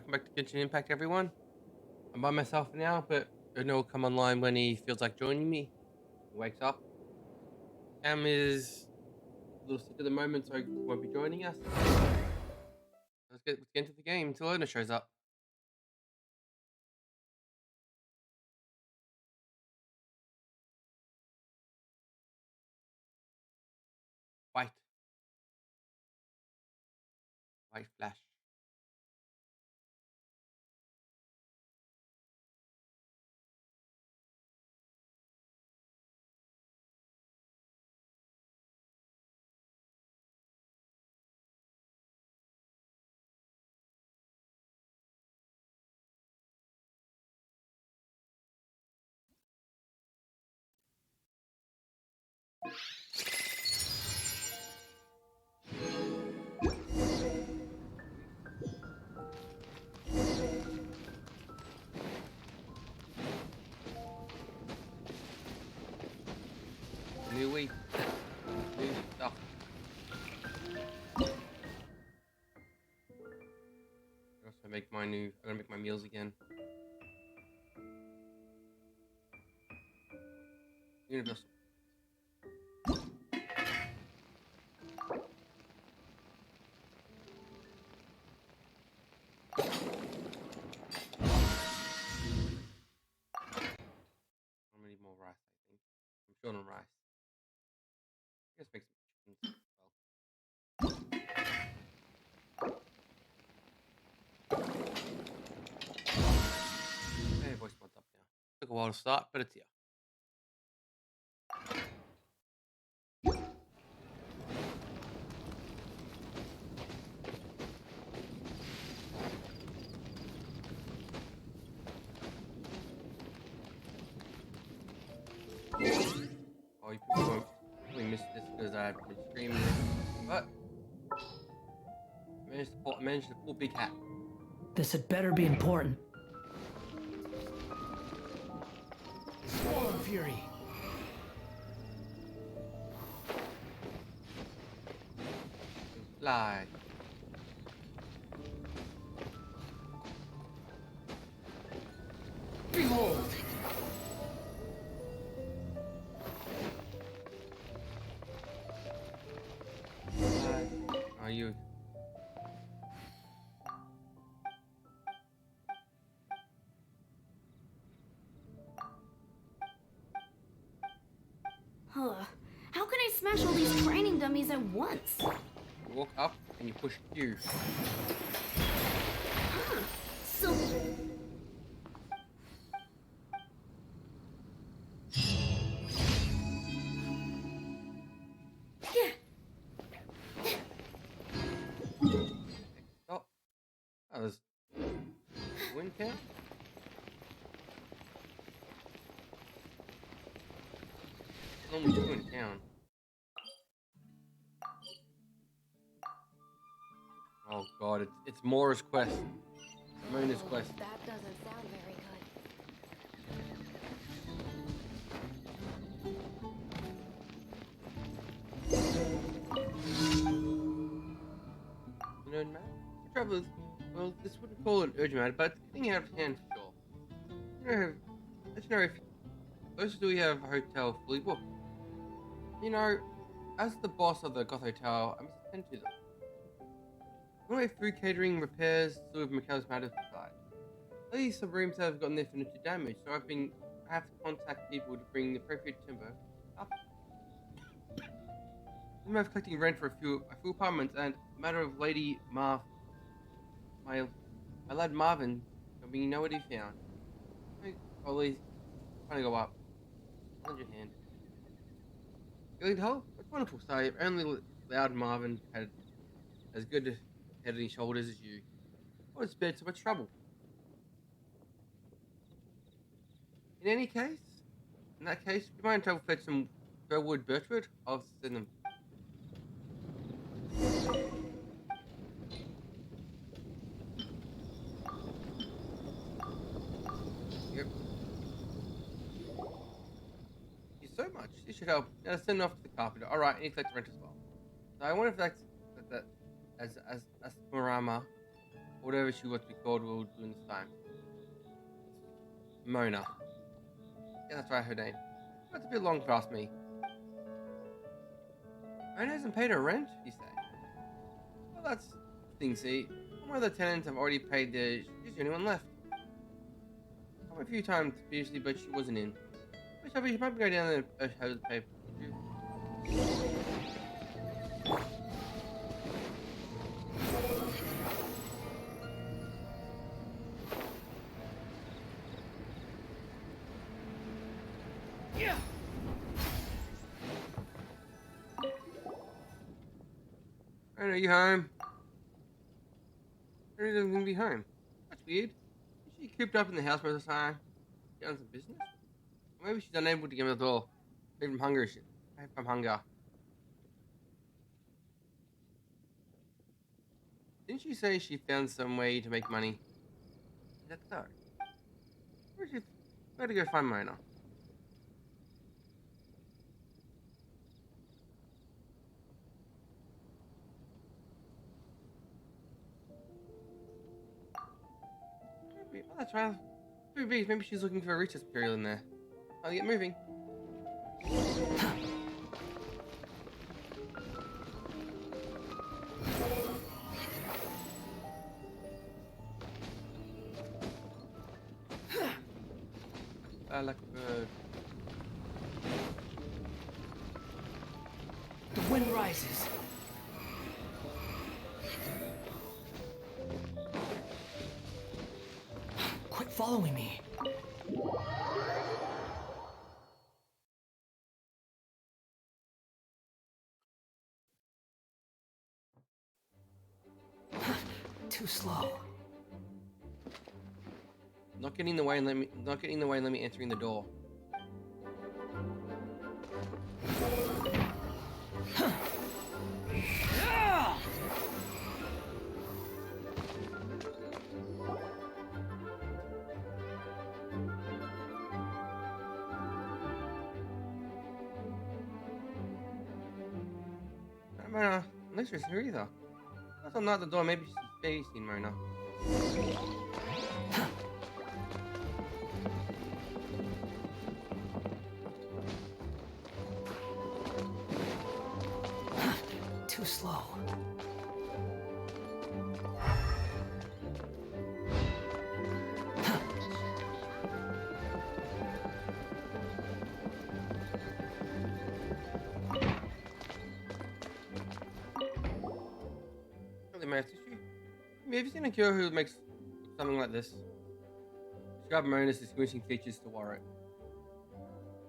welcome back to Genshin Impact, everyone. I'm by myself now, but Erno will come online when he feels like joining me. He wakes up. Cam is a little sick at the moment, so he won't be joining us. Let's get into the game until Erno shows up. White. White flash. New week. New stuff. I also make my new. I'm gonna make my meals again. Universal. I'm gonna need more rice. I think. I'm short on rice. I guess make some chicken as well. Hey, voice mod's up now. Took a while to start, but it's here. Oh, you people won't really miss this because I've been streaming it, but I managed to pull big hat. This had better be important. Storm Fury. Fly. Behold! Are you? Huh. How can I smash all these training dummies at once? You walk up and you push Q. Huh. So... Stop. Oh, there's wind count. Normally two in town. Oh god, it's Mora's quest. Mona's quest. That doesn't sound very You know, man. The trouble is, well, this wouldn't call it urgent matter, but it's getting out of hand for sure. Let's know if those do we have a hotel fully booked. You know, as the boss of the Goth Hotel, I must attend to them. One way food catering, repairs, sort of mechanics matters aside. Lately, some rooms have gotten their furniture damaged, so I have to contact people to bring the appropriate timber up. I'm of collecting rent for a few apartments, and a matter of Lady Marv, my lad Marvin, being nowhere to be found. Always trying to go up. Lend your hand. You need help? That's wonderful. Sorry, only loud Marvin had as good a head and shoulders as you. What has spared so much trouble? In any case, in that case, do you mind if I fetch some Bellwood birchwood? I'll send them. Yep. Thank you so much. This should help. Now send it off to the carpenter. Alright, I need to collect the rent as well. So I wonder if that's that as Marama whatever she wants to be called will do this time. Mona. Yeah, that's right, her name. That's a bit long for ask me. Mona hasn't paid her rent, you say? Well, that's the thing, see. One of the tenants have already paid their... She's the only one left. I went a few times previously, but she wasn't in. Wish I might go down there and have the paper, would you? Yeah. Mona, are you home? Mona doesn't seem to be home. That's weird. Is she cooped up in the house most of the time? She on some business? Or maybe she's unable to get in the door. Maybe from hunger. Maybe from hunger. Didn't she say she found some way to make money? Is that so? Where's she? Better go find Mona. Maybe, oh, that's right. Maybe she's looking for a research material in there. I'll get moving. I like a bird. The wind rises. Quit following me. Too slow. Not getting in the way and let me. Not getting in the way and let me entering the door. Mona, unless she's here either. If I'm not at the door, maybe she's facing Mona. Too slow. Really matters to you. Have you seen a girl who makes something like this? Describe Mona's distinguishing features to Warwick.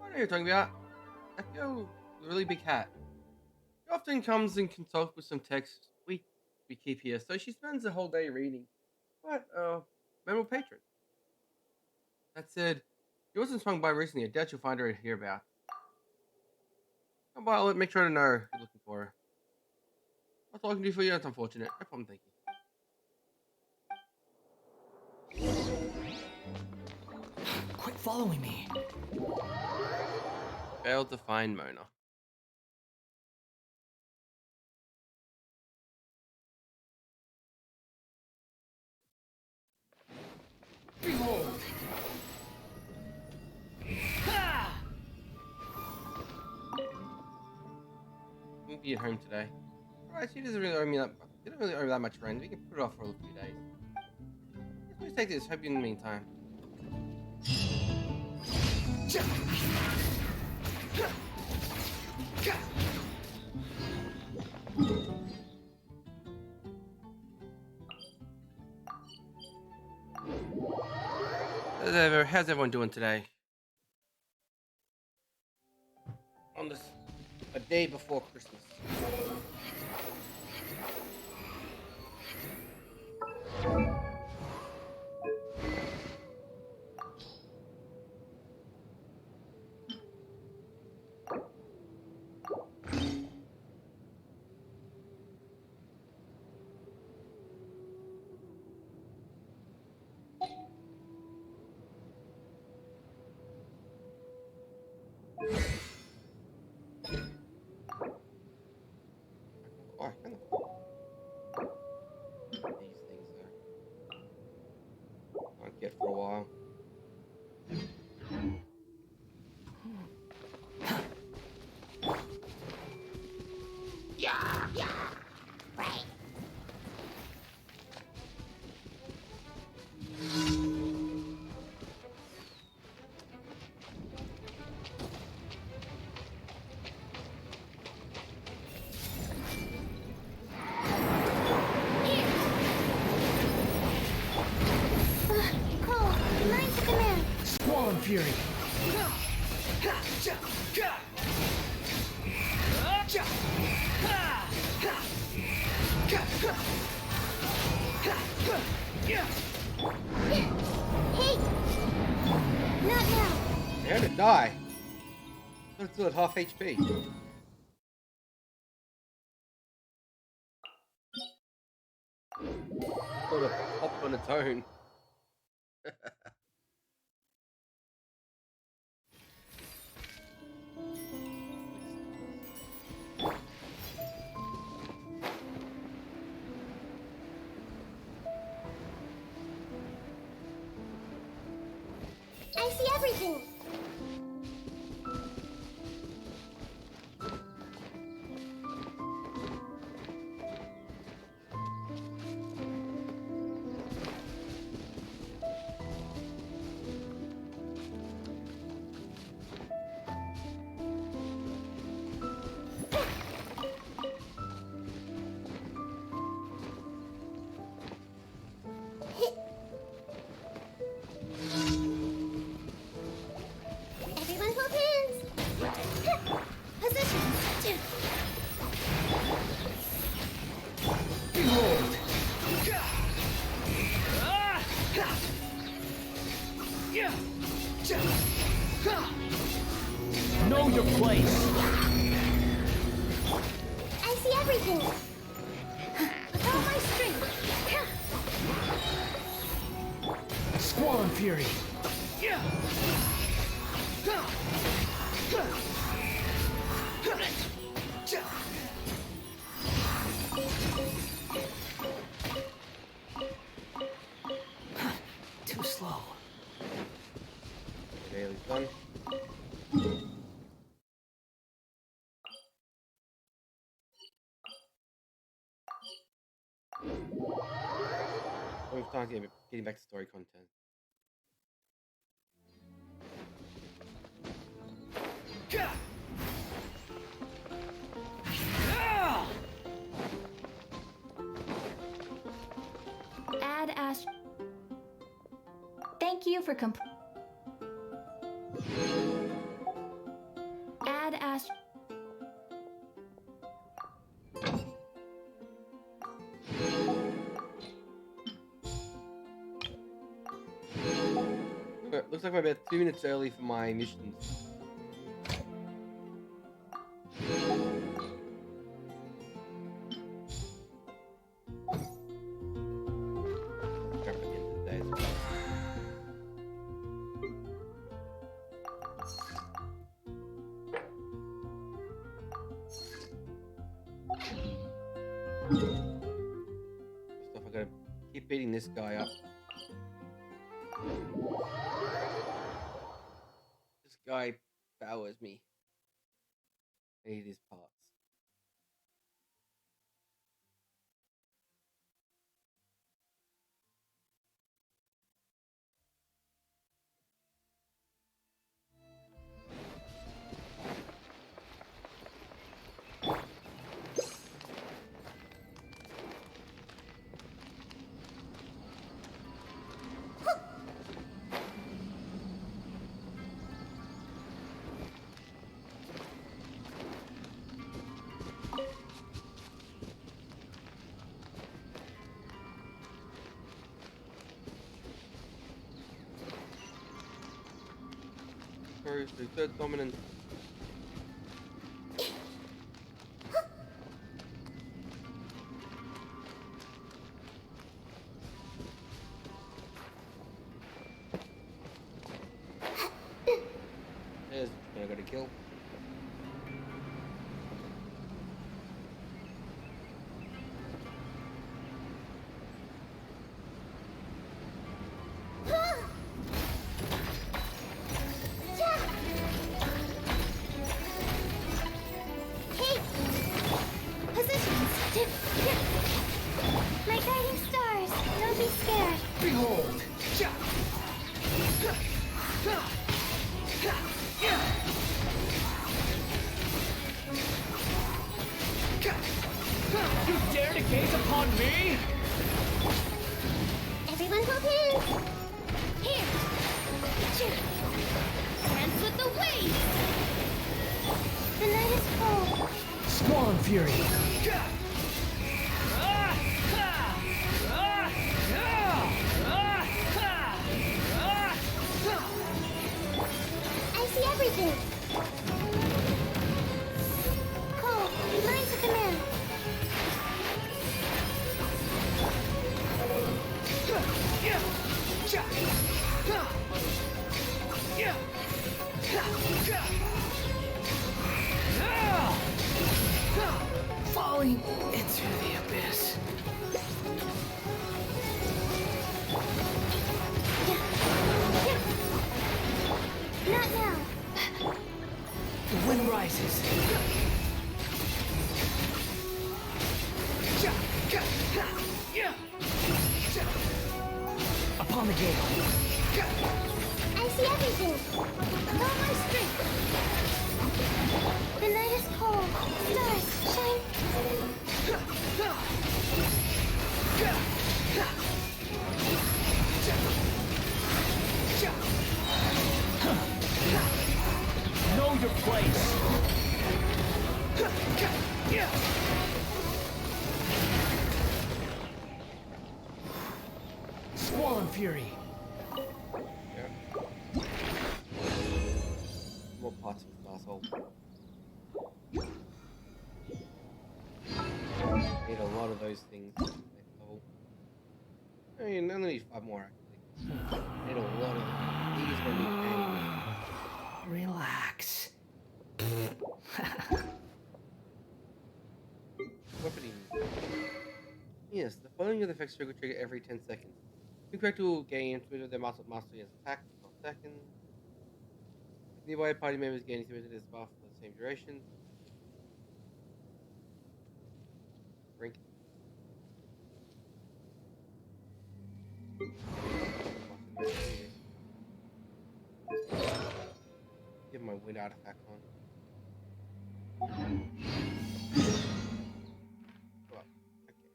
I know who you're talking about. That girl with a really big hat. She often comes and consults with some texts we keep here, so she spends the whole day reading. But, memorable patron. That said, she wasn't swung by recently. I doubt you'll find her here about. Come by, I'll make sure to know you're looking for her. That's all I can do for you. That's unfortunate. No problem, thank you. Quit following me. Failed to find Mona. Behold. Won't be at home today. Alright, she doesn't really owe me that. She doesn't really owe me that much rent. We can put it off for a few days. Let's take this. Hope you in the meantime. How's everyone doing today? On this, a day before Christmas. Oh, these things there. Fury. Hey! Not now! They're gonna die. It's still at half HP. Sort of popped on its own. I see everything! Everyone hold hands! Positions! Behold! Know your place! I see everything! With all my strength! Squall Fury! Too slow. Bailey's done. We've time getting back to story content. Add Ash. Thank you for Add Ash. Looks like we're about 2 minutes early for my missions. Jump at the end of the day as well. Stuff I gotta keep beating this guy up. This guy powers me. I need his parts. Goes to third dominant. There's I got a kill. Hey! Positions! My guiding stars! Don't be scared! Behold! You dare to gaze upon me? Everyone hold hands! Here! Dance with the waves! The night is cold. Squall and Fury. I see everything. Cole, learn to command. Falling into the abyss. Not now. The wind rises. Upon the gale. I see everything. All my strength. The night is cold. Stars shine. Know your place. Squall and Fury. Yeah. More parts of this asshole. Need a lot of those things next level. I mean, I only need 5 more actually. Need a lot of them. These are gonna be pain. Relax. Weaponing. Yes, the following of the effects will trigger every 10 seconds. New character will gain 2 of their mastery as attack for 12 seconds. Nearby party members gain experience as buff for the same duration. Drink. Get my wind artifact on. Well, okay.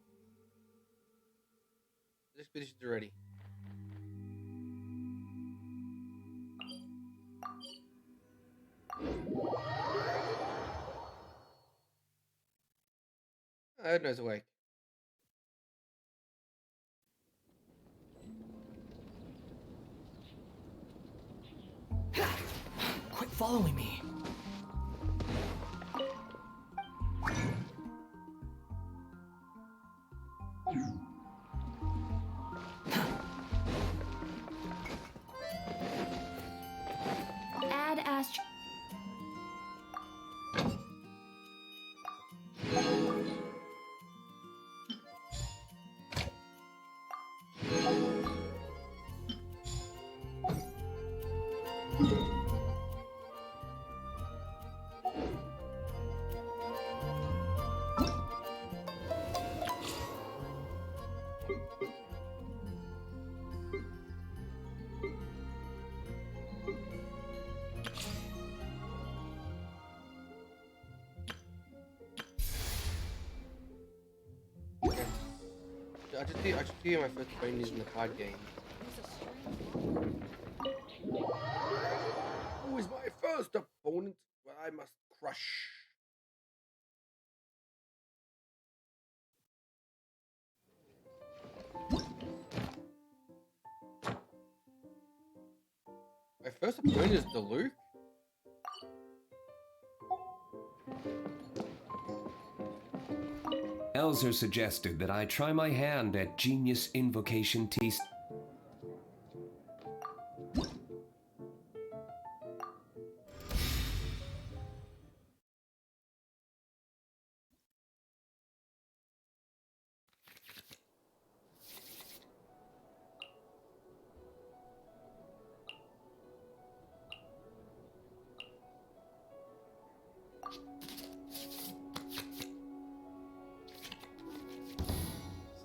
This expedition's ready. Edna's awake. Quit following me. Add Astro. I should see my first opponent in the card game. Who is my first opponent? Well, I must crush. My first opponent is Diluc? Elzer suggested that I try my hand at Genius Invocation T.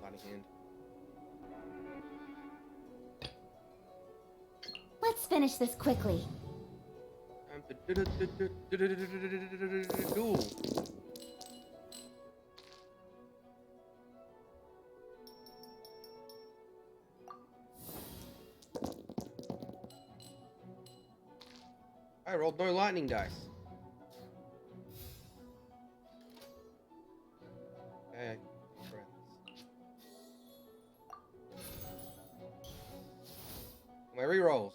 Signing hand. Let's finish this quickly. Duel. I rolled no lightning dice. Okay, friends. My rerolls.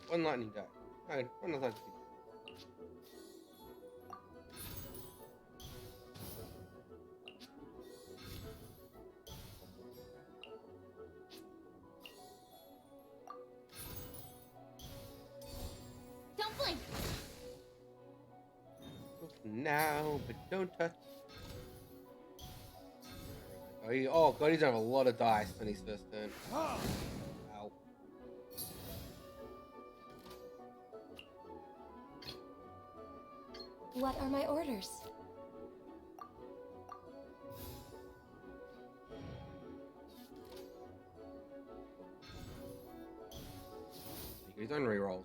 One lightning die. No, one lightning die. Don't blink. Now, but don't touch. Oh god, he's gonna have a lot of dice on his first turn. Ow. What are my orders? He got his own rerolls.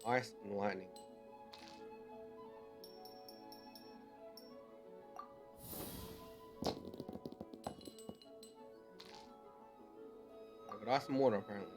Ice and lightning. I've got ice and water apparently.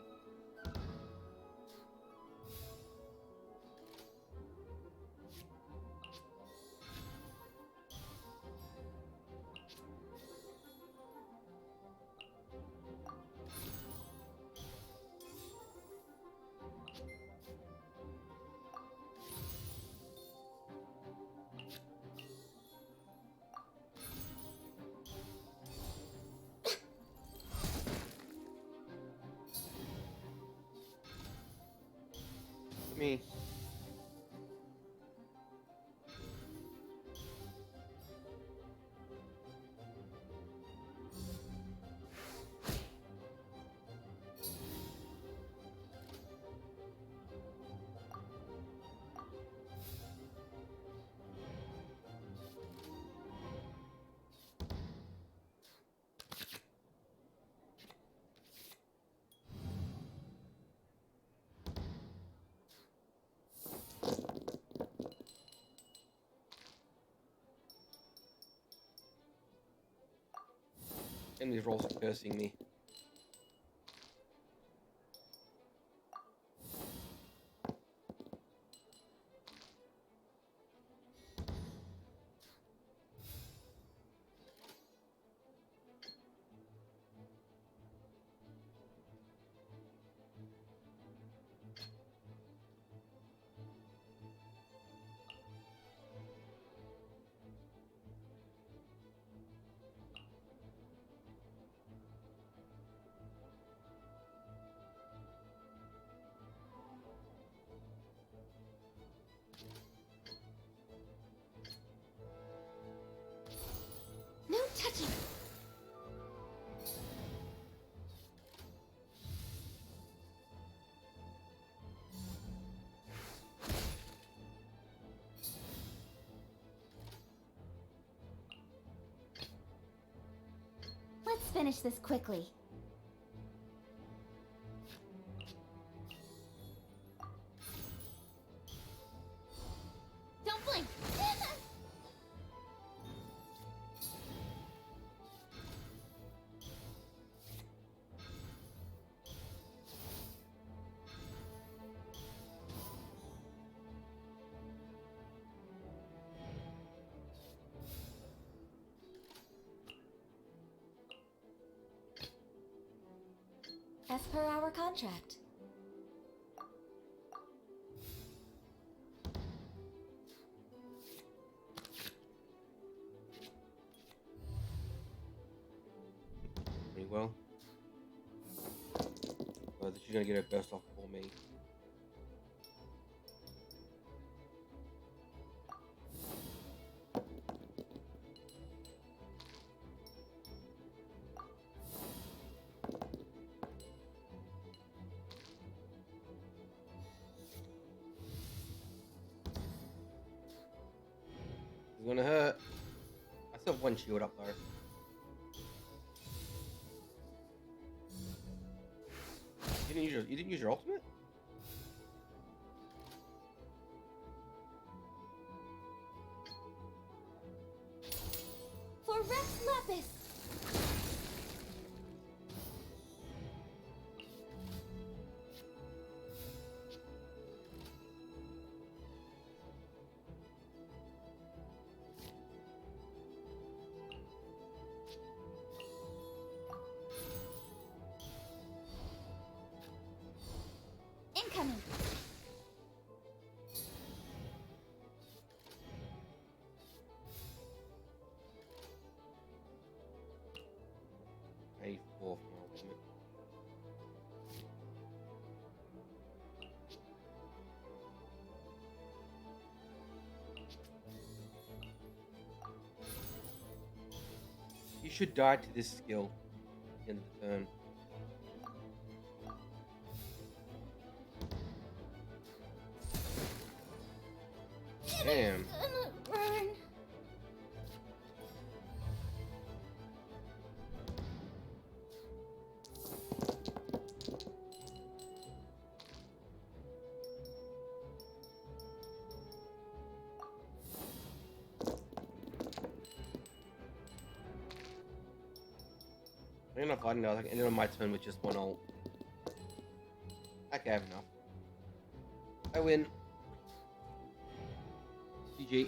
Me. And these rolls are cursing me. No touching. Let's finish this quickly. Don't blink. As per our contract. Pretty well. Oh, she's gonna get her burst off for me. It's gonna hurt. I still have one shield up though. You didn't use your ultimate? For Rex Lapis! Incoming! A4 for my ultimate. You should die to this skill at the end of the turn. Damn. Gonna burn. I'm not fighting now. I can end it on my turn with just one ult. Okay, I have enough. I win. GG.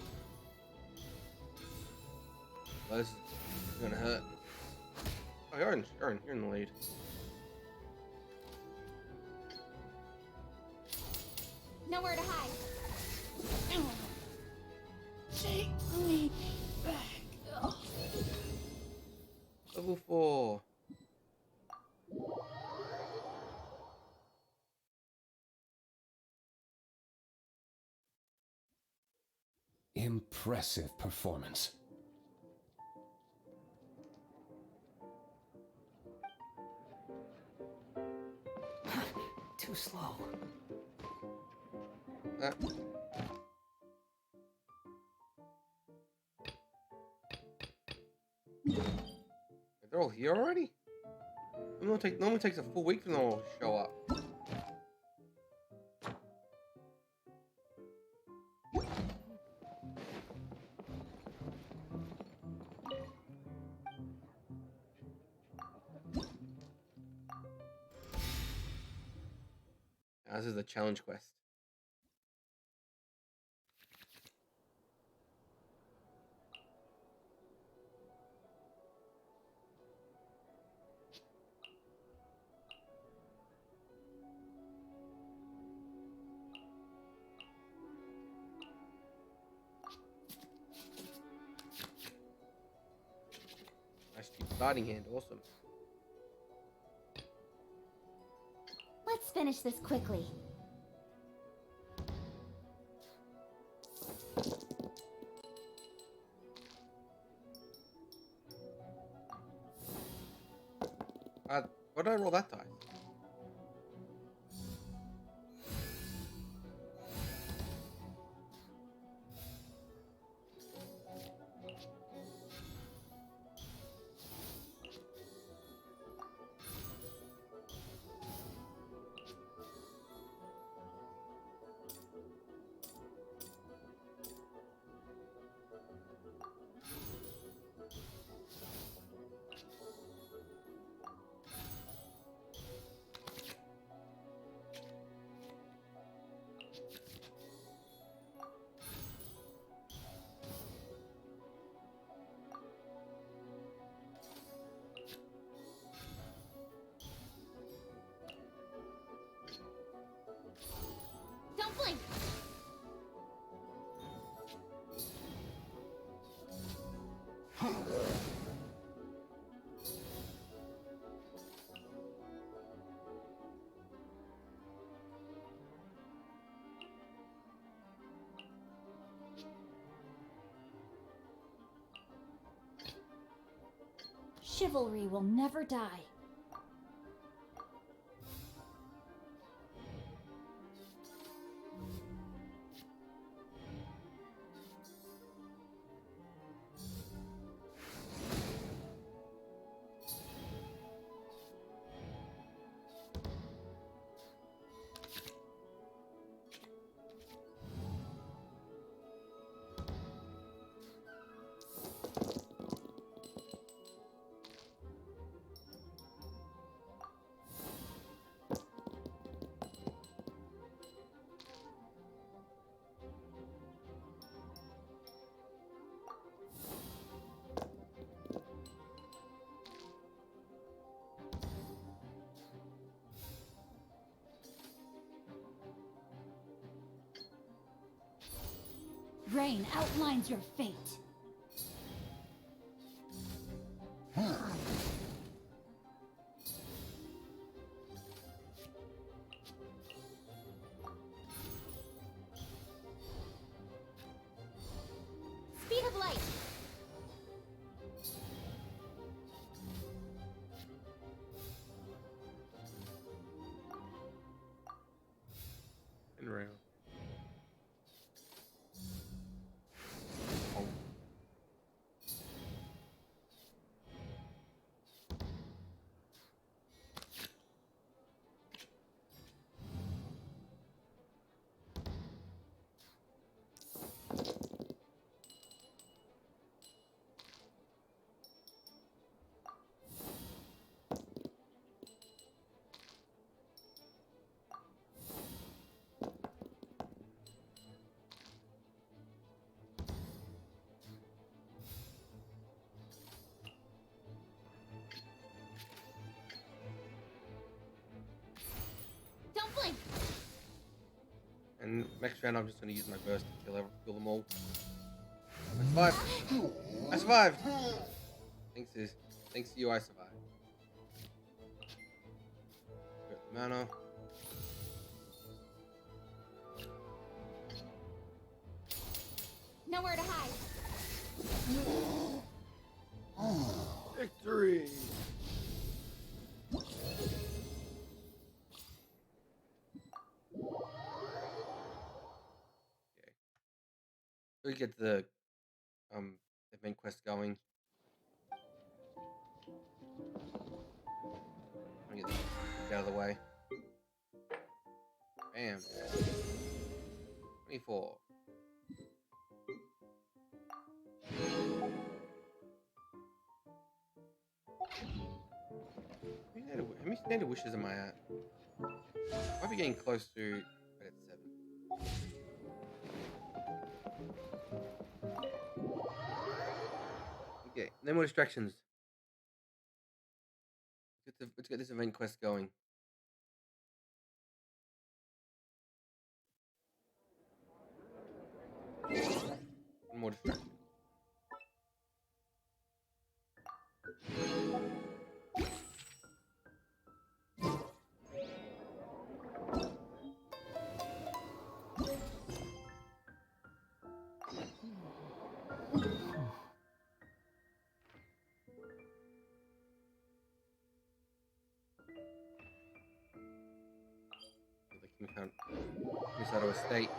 Oh, this is gonna hurt. Oh, you're in the lead. Nowhere to hide. Take me back. Level 4. Impressive performance. Too slow. They're all here already? Normally takes a full week for them all to show up. Now, this is the challenge quest. Nice cheap starting hand, awesome. Let's finish this quickly. Why did I roll that dice? Don't blink! Chivalry will never die. terrain outlines your fate. Speed of light. In round. Don't blink. And next round, I'm just going to use my burst to kill them all. I survived. I survived. Thanks to you, I survived. Got the mana. Nowhere to hide. Victory. We get the event quest going. I'll get this out of the way. Bam. 24. How many standard wishes am I at? Might be getting close to. But it's 7. Okay, no more distractions. Let's get this event quest going. One more distraction. The king can't miss out of a state.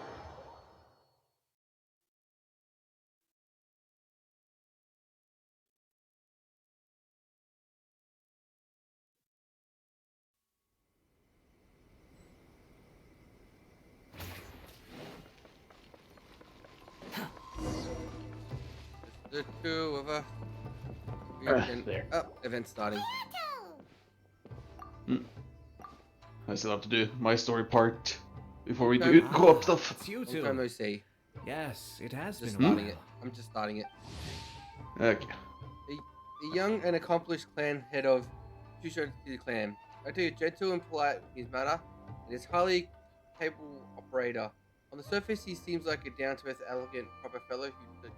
The two of us. There. Oh, event starting. I still have to do my story part before we Okay. do co-op stuff. It's you Long two. time no see. Yes, it has Just been a starting while. it. I'm just starting it. Okay. A young and accomplished clan head of Chusho the clan. Acting gentle and polite in his manner, and is highly capable operator. On the surface, he seems like a down-to-earth, elegant, proper fellow who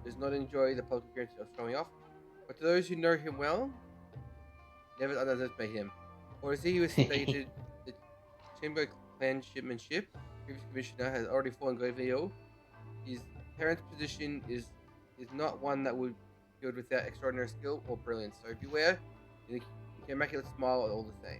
does not enjoy the public appearance of showing off. But to those who know him well, never underestimate him. Or as he was stated, the Chimbo clan shipmanship, previous commissioner, has already fallen gravely ill. His parents' position is not one that would be filled without extraordinary skill or brilliance. So beware, the immaculate smile all the same.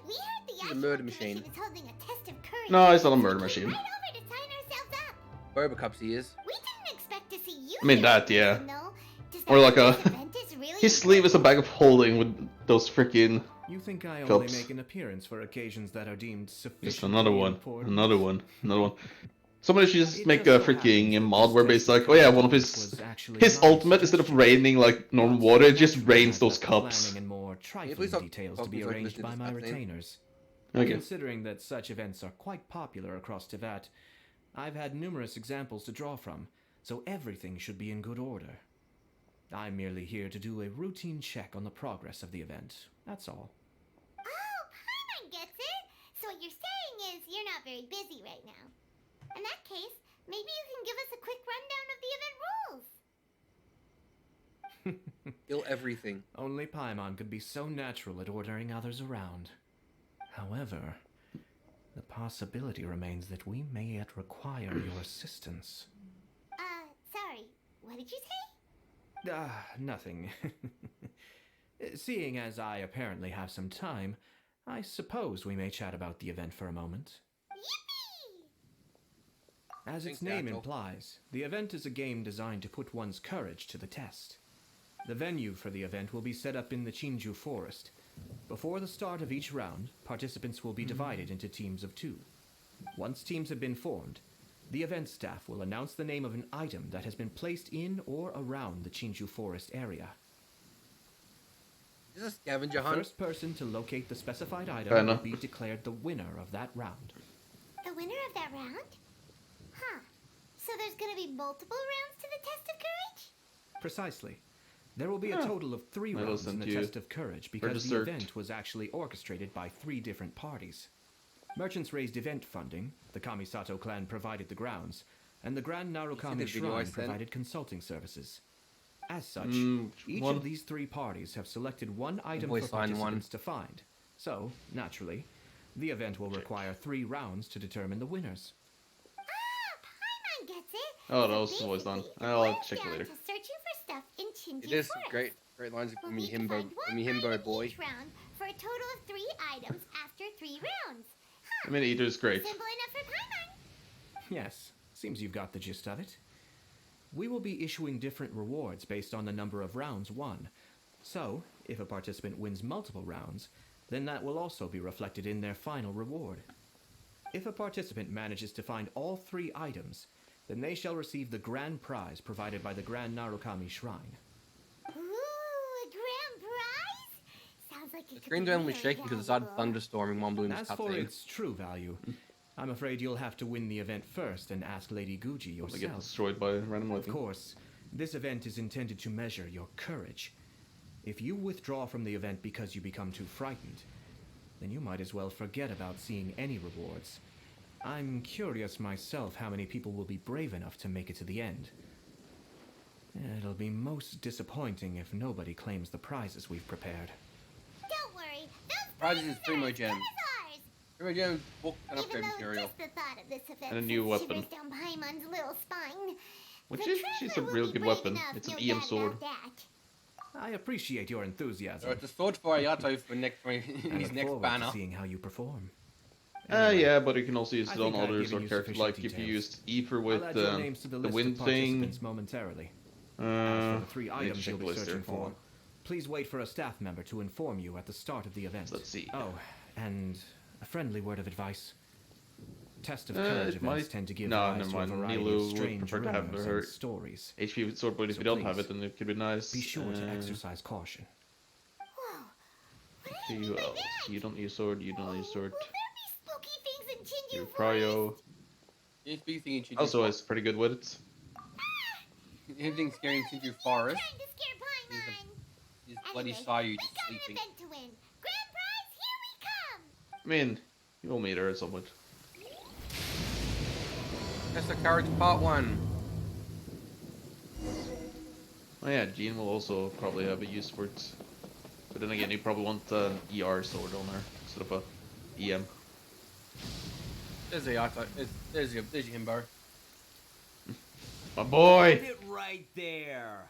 We heard the He's a Ashland murder Commission machine. is holding a test of courage. No, it's not a so murder we machine. came right over to sign ourselves up. Boba Cups he is. We didn't expect to see you. I mean here that, in yeah. person, though. Does Or that like mean a- this event is really His sleeve is a bag of holding with those freaking. You think I only Cups. make an appearance for occasions that are deemed Just sufficiently another one. important? Another one. Another one. Somebody should just It make just a so freaking happens that mod this where test basically like, of oh yeah, courage one of was actually his my ultimate instead of suggestion. raining like normal But water, it just naturally rains had those left the cups. planning and more trifling please stop details to talking be so I can arranged listen by to my this cutscene? retainers. Okay. Considering that such events are quite popular across Tivat, I've had numerous examples to draw from, so everything should be in good order. I'm merely here to do a routine check on the progress of the event, that's all. Oh, Paimon gets it. So what you're saying is you're not very busy right now. In that case, Maybe you can give us a quick rundown of the event rules. Kill everything. Only Paimon could be so natural at ordering others around. However, the possibility remains that we may yet require your assistance. Sorry. What did you say? Nothing. Seeing as I apparently have some time, I suppose we may chat about the event for a moment. Yippee! As its Thanks, name Axel. implies, the event is a game designed to put one's courage to the test. The venue for the event will be set up in the Chinju Forest. Before the start of each round, participants will be divided into teams of 2. Once teams have been formed, the event staff will announce the name of an item that has been placed in or around the Chinju Forest area. Is this a scavenger The hunt? first person to locate the specified item Fair will enough. be declared the winner of that round. The winner of that round? Huh. So there's gonna be multiple rounds to the test of courage? Precisely. There will be a total of 3 I rounds in listened the to you. test of courage because the dessert. event was actually orchestrated by 3 different parties. Merchants raised event funding, the Kamisato clan provided the grounds, and the Grand Narukami the video I Shrine sent? provided consulting services. As such, each one? of these 3 parties have selected one item voice for line one. participants to find. So, naturally, the event will require 3 rounds to determine the winners. Paimon gets it. Oh, So that was the voice line. basically, it I'll boils check it down later. to searching for stuff in Chinju It is Forest. great lines We'll from me need to himbo, find one item boy. each round for a total of 3 items after 3 rounds. I mean, Eater's great. Simple enough for Paimon. Yes, seems you've got the gist of it. We will be issuing different rewards based on the number of rounds won. So, if a participant wins multiple rounds, then that will also be reflected in their final reward. If a participant manages to find all 3 items, then they shall receive the grand prize provided by the Grand Narukami Shrine. Ooh, a grand prize? Sounds like it The could screen's be only very shaking because it started valuable. thunderstorming while Bloom's As for cutscene. its true value, I'm afraid you'll have to win the event first and ask Lady Guji I get yourself. destroyed by random Of lightning. course, this event is intended to measure your courage. If you withdraw from the event because you become too frightened, then you might as well forget about seeing any rewards. I'm curious myself how many people will be brave enough to make it to the end. It'll be most disappointing if nobody claims the prizes we've prepared. Don't worry, those Prizes is Primo are as Gem. good as ours. Primo Gem book and Even upgrade though material. just the thought of this event And a new sends weapon. shivers down Paimon's little spine. Which The is she's a treasure will real be good brave weapon. enough, It's an no EM doubt sword. about that. I appreciate your enthusiasm. So it's a sword for Ayato for next and his look next forward banner. to seeing how you perform. Anyway, Yeah, but you can also use I it on think I've other given sort you of characters. sufficient Like if you details. used Ether I'll with add your names to the list wind of thing. participants momentarily. As for the 3 I need to items check you'll the be list searching here. Hold for, on. please wait for a staff member to inform you at the start of the event. Let's see. Oh, and a friendly word of advice. Test of It courage events might- tend to give no, rise never to a mind. variety Nilu of would strange prefer to have rumors her and stories. HP with sword, but if So you don't have please, it, then it could be nice. Be sure to exercise caution. Whoa, what See do you who mean by else? that? You don't use sword. You don't use sword. Will there be spooky things in Chinju Your Forest? cryo. You speak thing in Chinju Also, Forest. is pretty good with it. Anything scary in Chinju Forest Trying to scare Paimon. is bloody Anyway, Sayu we've just got an sleeping. event to win. Grand prize, here we come. I mean, you will meet her at some point. Test of Courage Part 1. Oh yeah, Jean will also probably have a use for it. But then again, you probably want an ER sword on her instead of a EM. There's Ayato. There's your himbo. My boy! It right there.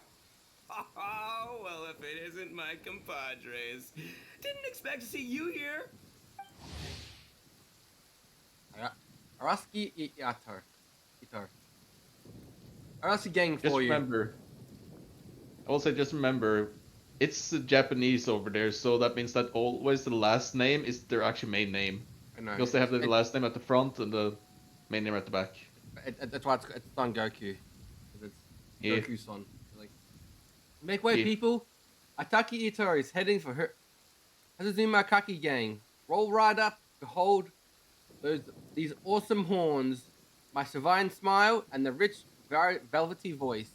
Oh, well, if it isn't my compadres. Didn't expect to see you here. Araski Iato. Araski gang Just for you. remember. I will say, just remember, it's Japanese over there, so that means that always the last name is their actual main name. I know. Because they have the last name at the front and the main name at the back. That's why it's Son Goku. 'Cause it's Yeah. Goku-son. Like, make way, Yeah. people. Ataki Ito is heading for her. Hazazuma Kaki gang. Roll right up. Behold these awesome horns, my divine smile, and the rich, velvety voice.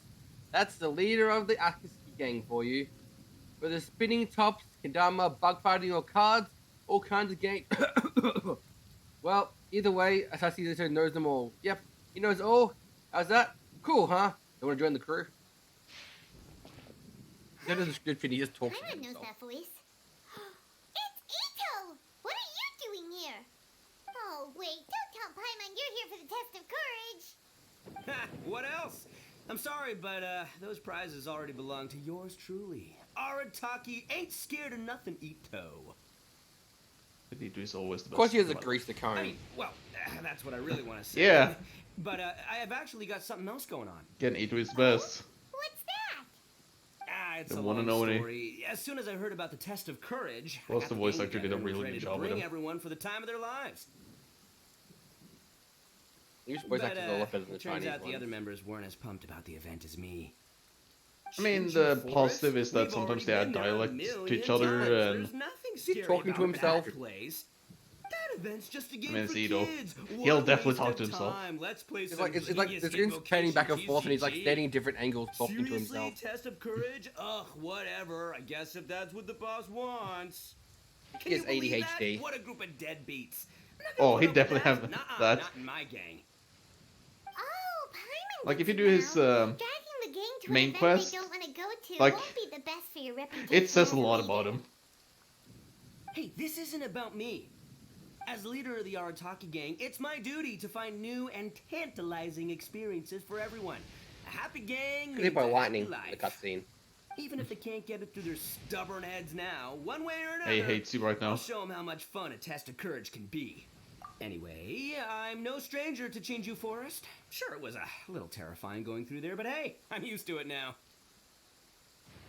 That's the leader of the Akatsuki gang for you. With the spinning tops, kendama, bug fighting, or cards, all kinds of gang. Well, either way, Asashi Ito knows them all. Yep, he knows all. How's that? Cool, huh? You want to join the crew? That is a description. He just talks to Paimon knows himself. that voice. It's Ito! What are you doing here? Oh, wait, don't tell Paimon you're here for the test of courage. Ha, what else? I'm sorry, but those prizes already belong to yours truly. Arataki ain't scared of nothing, Ito. Ito is always the best. Of course, he has a Come on. grease the cone. I mean, well, that's what I really want to say. Yeah. But I have actually got something else going on. Again, Ito is the best. What's that? It's The a one long and only. story. As soon as I heard about the test of courage, I Plus, got the the voice gang actor did a together and was really ready good to job with bring him. everyone for the time of their lives. Your voice actors are a lot better than the it turns Chinese out the ones. other members weren't as pumped about the event as me. I mean, Genshin the Forest? positive is that We've sometimes already they add been there a dialect to million each other, times. and There's nothing scary talking to about himself? that place. That event's just a game it's for Ito. kids. He'll What a definitely waste talk of to himself. time. Let's play It's some like the Genius screen's panning back and Invocation forth, and he's like GG. standing in different angles, talking to Seriously, himself. test of courage? Ugh, whatever. I guess if that's what the boss wants. Can He has you believe ADHD. that? What a group of deadbeats. I'm not gonna Oh, put he up with definitely that. have Nuh-uh, that. Not in my gang. Oh, Paimon Like, if gets you do it his, now. Dragging the gang to main an event quest, they don't want to go to like, won't be the best for your reputation. It says a as lot leader. about him. Hey, this isn't about me. As leader of the Arataki gang, it's my duty to find new and tantalizing experiences for everyone. A happy gang Hit means by a lightning. happy The life. cutscene. Even if they can't get it through their stubborn heads now, one way or another, He hates you right now. I'll show them how much fun a test of courage can be. Anyway, I'm no stranger to Chinju Forest. Sure, it was a little terrifying going through there, but hey, I'm used to it now.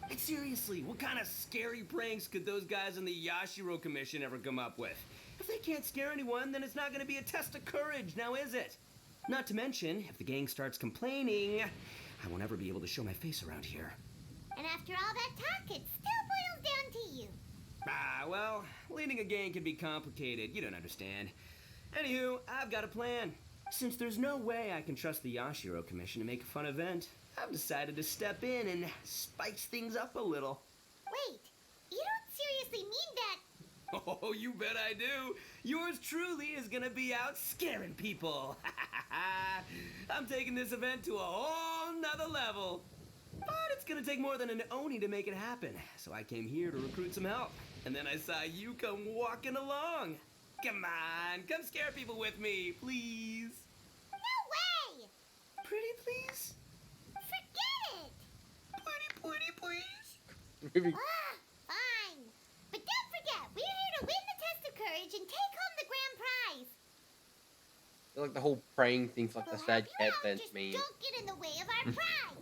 And seriously, what kind of scary pranks could those guys in the Yashiro Commission ever come up with? If they can't scare anyone, then it's not going to be a test of courage, now is it? Not to mention, if the gang starts complaining, I won't ever be able to show my face around here. And after all that talk, it still boils down to you. Ah, well, leading a gang can be complicated. You don't understand. Anywho, I've got a plan. Since there's no way I can trust the Yashiro Commission to make a fun event, I've decided to step in and spice things up a little. Wait, you don't seriously mean that? Oh, you bet I do. Yours truly is gonna be out scaring people. I'm taking this event to a whole nother level. But it's gonna take more than an Oni to make it happen. So I came here to recruit some help. And then I saw you come walking along. Come on, come scare people with me, please. No way! Pretty please? Forget it! Pretty please? Movie. Ah, fine. But don't forget, we're here to win the test of courage and take home the grand prize. Like the whole praying thing's like the We'll sad help cat you out, fence just meme. don't get in the way of our prize.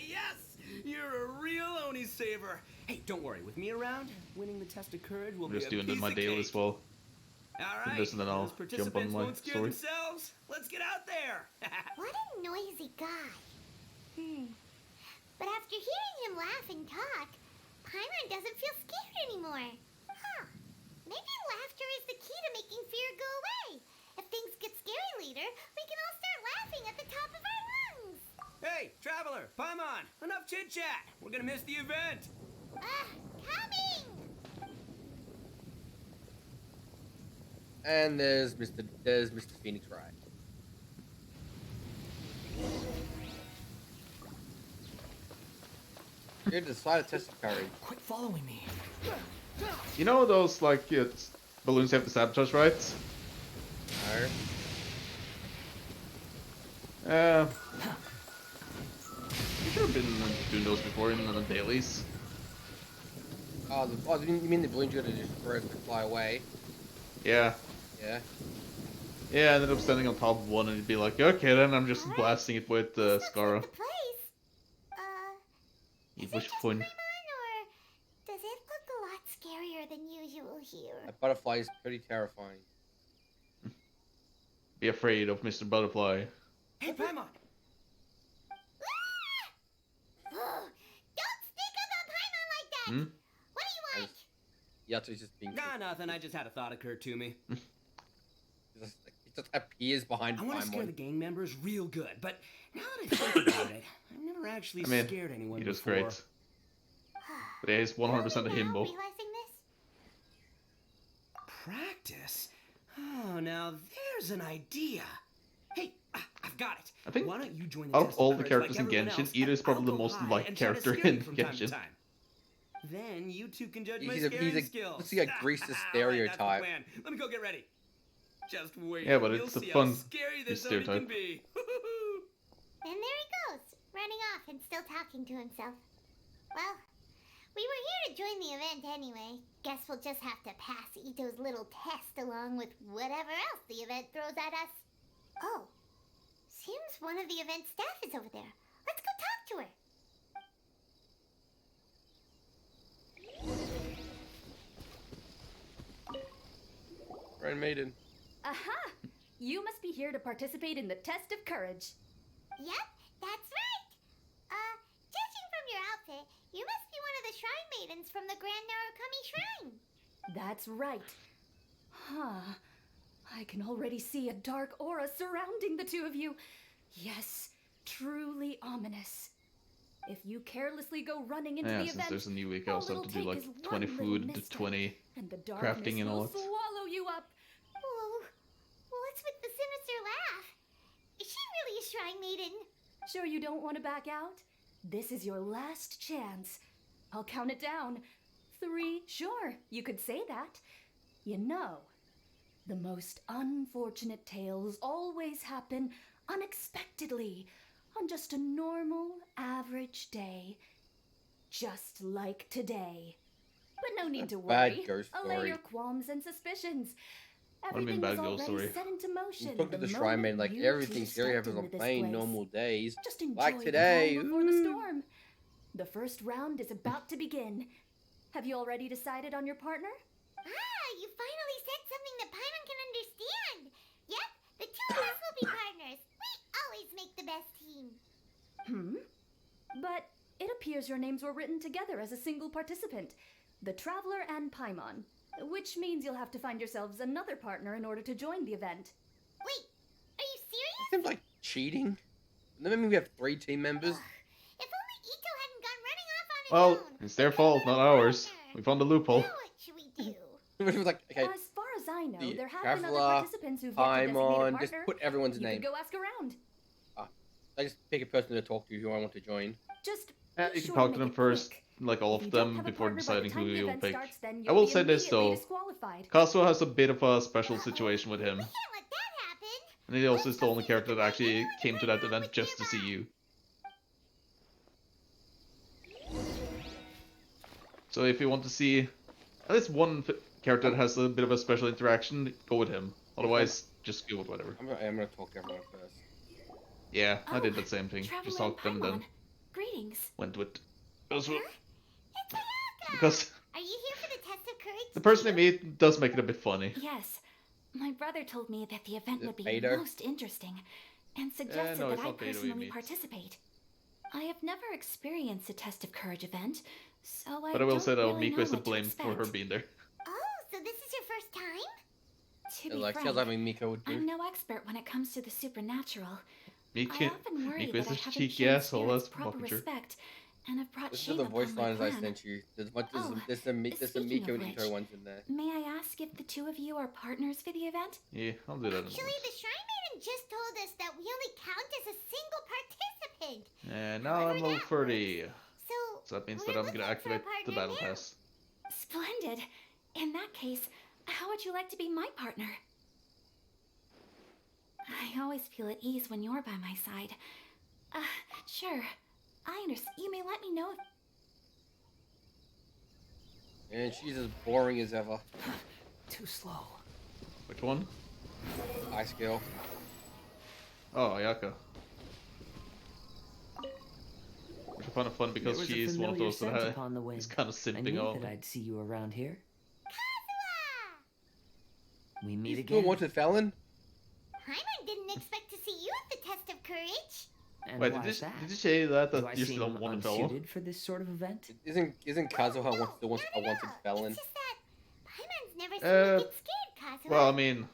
Yes! You're a real Oni saver. Hey, don't worry. With me around, winning the test of courage will I'm be just a doing piece my of daily cake. as well. All right. this and then I'll Those jump on participants my won't scare story. themselves. Let's get out there. What a noisy guy. But after hearing him laugh and talk, Paimon doesn't feel scared anymore. Huh. Maybe laughter is the key to making fear go away. If things get scary later, we can all start laughing at the top of our lungs. Hey, traveler, Paimon, enough chit-chat. We're gonna miss the event. Coming! And there's Mr. Phoenix Wright. Here to decide a test of courage. Quit following me. You know those, like, balloons you have to sabotage, right? No. You should have been doing those before in the dailies. You mean the balloons you gotta just throw and fly away? Yeah. Yeah. Yeah, I ended up standing on top of one and you'd be like, okay, then I'm just blasting it with Looks Scara. like the place. Is it Which just one? Paimon, or does it look a lot scarier than usual here? That butterfly is pretty terrifying. Be afraid of Mr. Butterfly. Hey, Paimon. Don't speak about Paimon like that! Hmm? What do you want? Yato's just being. Nah, nothing. I just had a thought occur to me. He just appears behind I want to scare the Paimon. gang members real good, but now that I think about it, I've never actually I mean, scared anyone he does before. great. But it is 100% a Only now himbo. realizing this? Practice? Oh, now there's an idea. Hey, I've got it. I think Why don't you join the out of test all the courage characters like in everyone Genshin, else, Ida is and probably I'll the go most high liked and try to character scare you in from time to Genshin. time. Then you two can judge He's my a- scaring he's a- skills. let's see, a greaser All right, stereotype. that's the plan. Let me go get ready. Just wait. Yeah, but You'll it's a see fun how scary this Oni stereotype. can be. And there he goes, running off and still talking to himself. Well, we were here to join the event anyway. Guess we'll just have to pass Ito's little test along with whatever else the event throws at us. Oh, seems one of the event staff is over there. Let's go talk to her. Grand Maiden. Aha! You must be here to participate in the test of courage. Yep, that's right. Judging from your outfit, you must be one of the shrine maidens from the Grand Narukami Shrine. That's right. Huh. I can already see a dark aura surrounding the two of you. Yes, truly ominous. If you carelessly go running into Yeah, the since event, there's a new week, I all also have it'll to do take like is 20 one little food, misstep, 20 and the darkness crafting and all will that. swallow you up. Whoa, what's with the sinister laugh? Is she really a shrine maiden? Sure you don't want to back out? This is your last chance. I'll count it down. 3, sure, you could say that. You know, the most unfortunate tales always happen unexpectedly on just a normal, average day. Just like today. But no need to Bad worry. ghost Allay story. your qualms and suspicions. do you mean Everything bad was ghost already story? set into motion. Talk to the shrine moment maiden like you everything two scary stepped happens on into this plain place. normal days. Just enjoy Like the today. calm before the Woo. storm. The first round is about to begin. Have you already decided on your partner? Ah, you finally said something that Paimon can understand. Yep, the two of us will be partners. We always make the best team. But it appears your names were written together as a single participant, the Traveler and Paimon, which means you'll have to find yourselves another partner in order to join the event. Wait, are you serious? Seems like cheating. Doesn't that mean we have 3 team members? If only Ito hadn't gone running off on his Well, own. it's their fault, not ours. We found a loophole. Now what should we do? It was like, okay, As far as I know, the there have been other Traveler, participants who've yet to designate a Paimon, partner. just put everyone's you name. could go ask around. I just pick a person to talk to who I want to join. Just Yeah, be you can sure talk make to them it first, quick. like all If of you don't them, have a before partner by the deciding time who the you'll event pick. starts, then I you'll will be say this immediately though, disqualified. Kazuo has a bit of a special situation with him. We can't let that happen. And he also is the only character that actually came to that event just to see you. So if you want to see at least one character that has a bit of a special interaction, go with him. Otherwise, just go with whatever. I'm gonna talk to everyone first. Yeah, I Oh, did that same thing. Traveler Just talked to them, Paimon. then Greetings. went with. Because It's Ayaka! because Are you here for the test of courage? the person they too? meet does make it a bit funny. Yes, my brother told me that the event Is it would be Vader? most interesting and suggested no, that it's I not Vader we personally meet. participate. I have never experienced a test of courage event, so I But I will don't say that really Miko know is to what blame for her expect. being there. Oh, so this is your first time? To be Like frank, sounds like Miko would I'm do. no expert when it comes to the supernatural. I Miko, often worry Miko is that I a haven't cheeky shown asshole. spirits That's proper Mockingjay. respect, and have brought This is shame the upon voice my lines I clan. sent you. There's Oh, there's some speaking Miko of and Ito which, ones in there. May I ask if the two of you are partners for the event? Yeah, I'll do that. in a Actually, moment. the Shrine Maiden just told us that we only count as a single participant. And now I'm level 30. So, So that means we're that I'm looking gonna for a activate the partner battle now. pass. Splendid. In that case, how would you like to be my partner? I always feel at ease when you're by my side. Sure. I understand. You may let me know if... And she's as boring as ever. Too slow. Which one? Ice girl. Oh, Ayaka. Which I find it fun because There was a she's one of familiar those scent that upon the wind. is kind of I simping knew on. that I'd see you around here. Kazuha! We meet Still again. wanted felon? Paimon didn't expect to see you at the test of courage. And Wait, why did is that? you say that Do I you're seem still one fellow? unsuited for this sort of event? Isn't Kazuha No, wants the no, a no, wanted no. felon? It's just that Paimon's never seen Uh, you get scared, Kazuha. Well, I mean, You're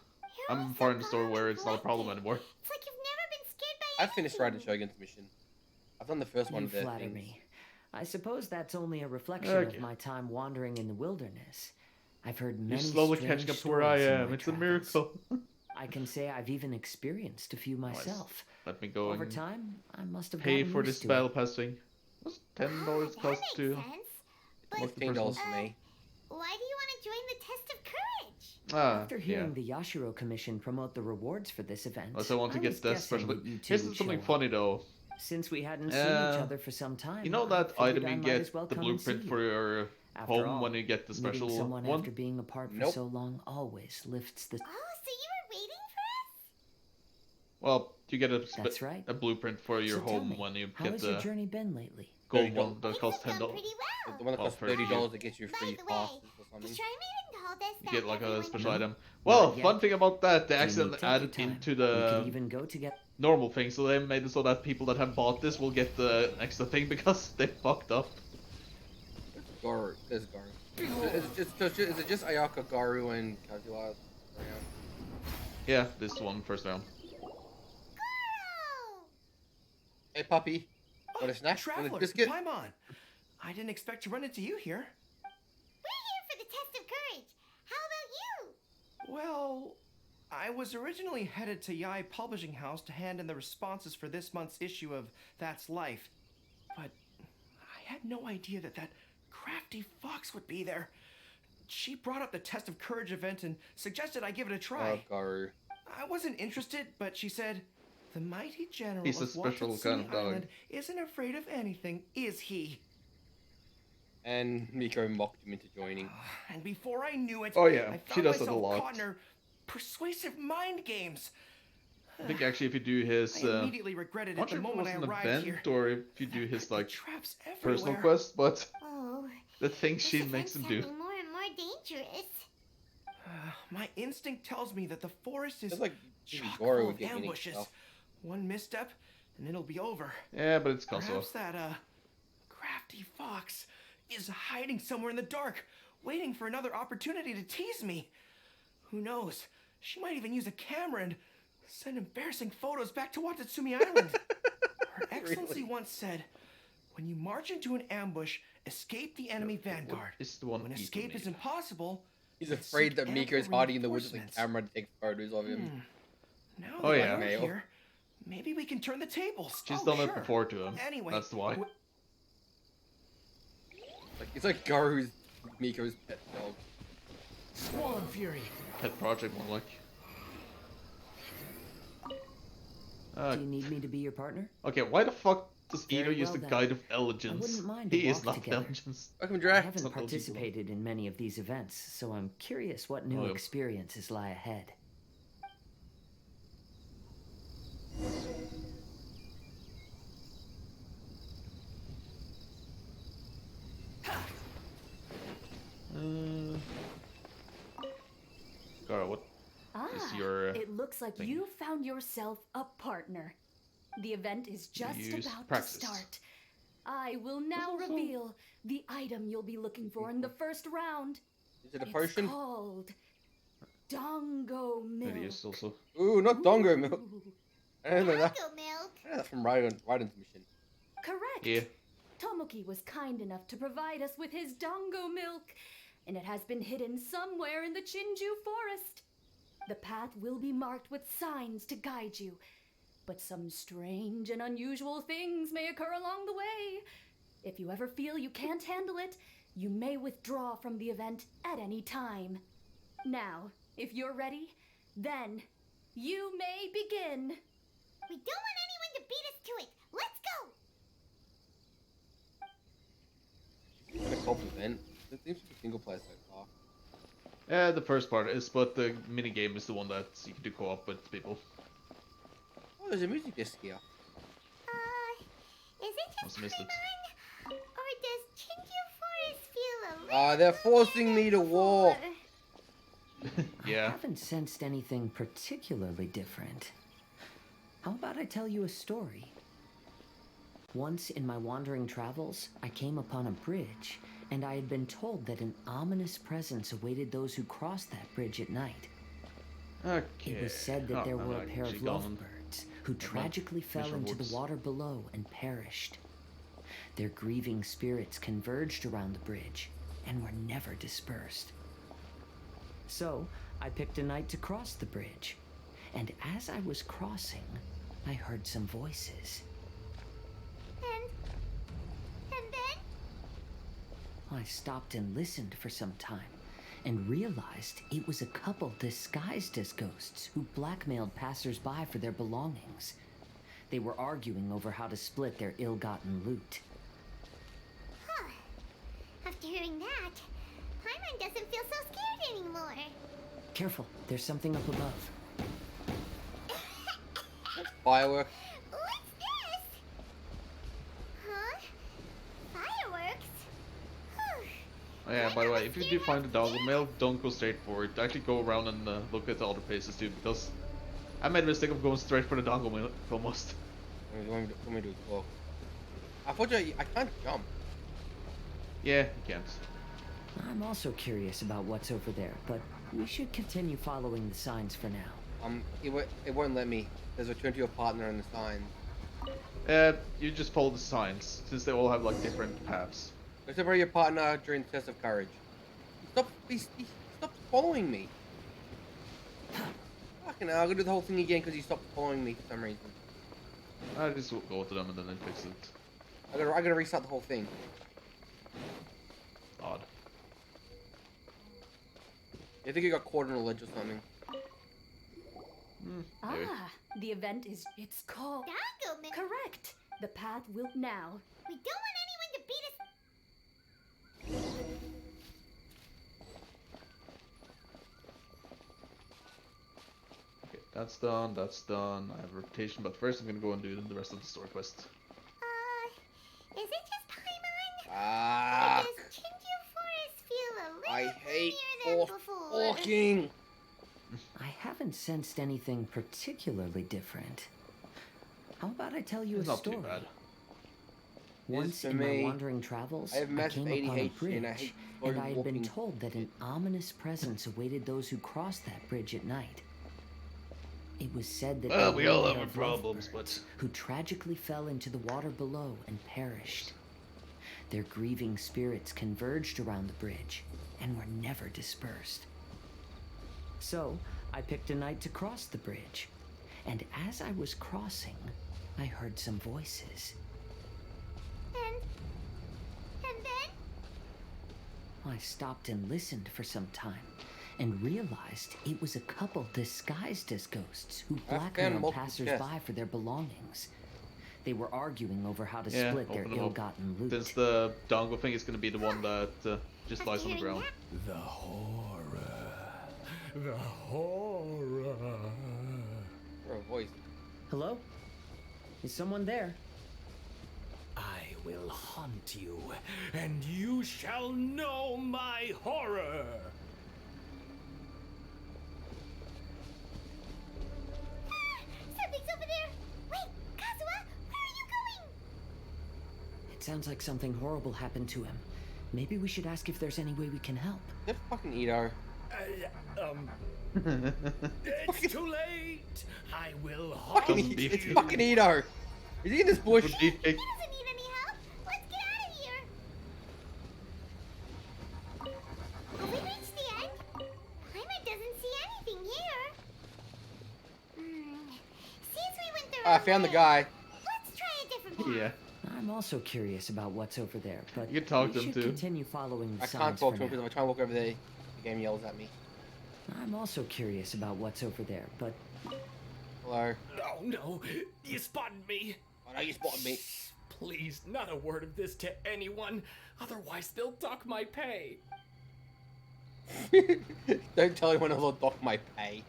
I'm always far so in the story calm where and it's not a problem collected. anymore. It's like you've never been scared by I've finished writing anything. Shogun's mission. I've done the first one You of their flatter things. me. I suppose that's only a reflection Okay. of my time wandering in the wilderness. I've heard You're many slowly strange catching up to where I stories in am. my It's a travels. miracle. I can say I've even experienced a few myself. Let me go Over and time, I must have pay gotten for used this to battle it. pass thing. What's $10 that cost makes to sense. But, unlock the $15 personal? for me. why do you want to join the test of courage? Ah, After yeah. hearing the Yashiro Commission promote the rewards for this event, Unless I want to was get that guessing special. that you two Here's would something show up. funny though. Since we hadn't seen each other for some time, You know I that figured item I you might get as well the come and see blueprint you. for your After home all, when you get the meeting special someone one? after being apart for Nope. so long always lifts the. Oh, so you were waiting for us? Well, you get That's right. a blueprint for your So tell home me, when you how get has your the journey been lately? gold $30. one that Things costs have gone $10. pretty well. The one that Well, costs for you. $30 that gets you By free the way, passes or the something. Shrine Maiden told us You that get like a everyone special No, item. Well, not fun yet. thing about that, they Jamie, actually take your added time. into We could the even go together. normal thing, so they made it so that people that have bought this will get the extra thing because they fucked up. Garu. There's Garu. Is it just Ayaka, Garu, and Kazuha around? Yeah, this one first round. Oh! Hey, puppy. Want a snack? Want a Traveler, biscuit? Paimon! I didn't expect to run into you here. We're here for the test of courage. How about you? Well, I was originally headed to Yai Publishing House to hand in the responses for this month's issue of That's Life. But I had no idea that crafty fox would be there. She brought up the Test of Courage event and suggested I give it a try. Oh, Garu. I wasn't interested, but she said, "The mighty general He's a of special Watatsumi kind of dog. Island isn't afraid of anything, is he?" And Miko mocked him into joining. And before I knew it, Oh, yeah, I she found does that a myself lot. caught in her persuasive mind games. I think actually if you do his I immediately regretted I'm it not the sure if it moment was I an arrived event here. or if you do his The like traps personal everywhere. quest, but Oh, the things this she makes event's him do. sounding more and more dangerous. My instinct tells me that the forest is It's like chock Garu full would of get meaning ambushes. stuff. One misstep, and it'll be over. Yeah, but it's Kazuha. Perhaps that crafty fox is hiding somewhere in the dark, waiting for another opportunity to tease me. Who knows? She might even use a camera and send embarrassing photos back to Watatsumi Island. Her Excellency once said, "When you march into an ambush, escape the enemy vanguard. Is the one When Ito escape made. is impossible, He's then afraid seek that Miko's ample hiding in the woods with a reinforcements." camera to take photos of him. Now Oh, that yeah. you're Mail. here, maybe we can turn the tables. She's Oh, done sure. it before to him. Anyway, That's why. It's like Garu's Miko's pet dog. Swan Fury. Pet project more like. Do you need me to be your partner? Okay, why the fuck does Very Ito use well the then. Guide of I Elegance? wouldn't mind a He is walk not together. Elegance. Welcome, I Drac. haven't not eligible. participated in many of these events, so I'm curious what new Oh, yeah. experiences lie ahead. Gara, what is your It looks like thing? you found yourself a partner. The event is just use about praxis. to start. I will now also- reveal the item you'll be looking for in the first round. Is it a It's potion? called Dongo Milk. It is also. Ooh, not Dongo milk. Ooh, I don't know that. Dongo milk. I know that from Raiden's mission. correct. Yeah. Tomoki was kind enough to provide us with his Dongo milk, and it has been hidden somewhere in the Chinju forest. The path will be marked with signs to guide you, but some strange and unusual things may occur along the way. If you ever feel you can't handle it, you may withdraw from the event at any time. Now, if you're ready, then you may begin. We don't want anyone to beat us to it. Let's go. What a cool event. It seems to be single player so far. Yeah, the first part is, but the mini game is the one that you can do co-op with people. Oh, there's a music disc here. Is it Must just have missed it. Paimon? Or does Chinju Forest feel a little They're bit forcing me to walk. before? I Yeah. haven't sensed anything particularly different. How about I tell you a story? Once in my wandering travels, I came upon a bridge, and I had been told that an ominous presence awaited those who crossed that bridge at night. Okay. It was said that Oh, there I'm were a actually pair of gone. lovebirds who my tragically fell mission into the woods. water below and perished. Their grieving spirits converged around the bridge and were never dispersed. So, I picked a night to cross the bridge, And as I was crossing, I heard some voices. And then? I stopped and listened for some time and realized it was a couple disguised as ghosts who blackmailed passers-by for their belongings. They were arguing over how to split their ill-gotten loot. Huh. After hearing that, Paimon doesn't feel so scared anymore. Careful, there's something up above. Fireworks. What's this? Huh? Fireworks? Whew. Oh, yeah, by the way, if you do find the dongle mail, don't go straight for it. Actually go around and look at the other places too, because I made a mistake of going straight for the dongle mail almost. What do we do? Well, unfortunately, I can't jump. Yeah, you can't. I'm also curious about what's over there, but we should continue following the signs for now. It won't let me. There's return to your partner on the sign. You just follow the signs, since they all have like different paths. Separate your partner during the test of courage. He stopped following me. Fucking hell, I'm gonna do the whole thing again because he stopped following me for some reason. I just go to them and then fix it. I gotta restart the whole thing. Odd. I think he got caught on a ledge or something. Maybe. The event is, it's called... Dongle mail. Correct. The path will now... We don't want anyone to beat us. Okay, that's done, that's done. I have rotation, but first I'm gonna go and do the rest of the story quest. Is it just Paimon? Ah! Or does Chinju Forest feel a little I hate friendlier than before? walking. I haven't sensed anything particularly different. How about I tell you It's a not story? too bad. Once for in my me, wandering travels, I have I massive came upon a ADHD bridge, and I hate and I had been walking. told that an ominous presence awaited those who crossed that bridge at night. It was said that Well, they we all were have our of problems, lovebirds who tragically fell into the water below and perished. Their grieving spirits converged around the bridge and were never dispersed. So, I picked a night to cross the bridge, and as I was crossing, I heard some voices. And then? I stopped and listened for some time, and realized it was a couple disguised as ghosts who I found blackmailed multiple passers-by chests. for their belongings. They were arguing over how to Yeah, split their open them up. ill-gotten loot. Since the dongle thing is gonna be the one that just After lies on the hearing ground. that, The horror. The horror. Or a voice. Hello? Is someone there? I will haunt you, and you shall know my horror. something's over there. Wait, Kazuha, where are you going? It sounds like something horrible happened to him. Maybe we should ask if there's any way we can help. That fucking Edo. It's too late. I will haunt Fucking, Doesn't you. it's fucking Edo. Is he in this bush? He doesn't need any help. Let's get out of here. Have we reached the end? Paimon doesn't see anything here. Since we went the I wrong found the way, guy. let's try a different path. Yeah. I'm also curious about what's over there, but You can talk we to him, should too. continue following the I signs can't talk for to him because now. if I try and walk over there, the game yells at me. I'm also curious about what's over there, but Hello. Oh no, you spotted me. Oh no, you spotted me. Please, not a word of this to anyone, otherwise they'll dock my pay. Don't tell anyone I'll dock my pay.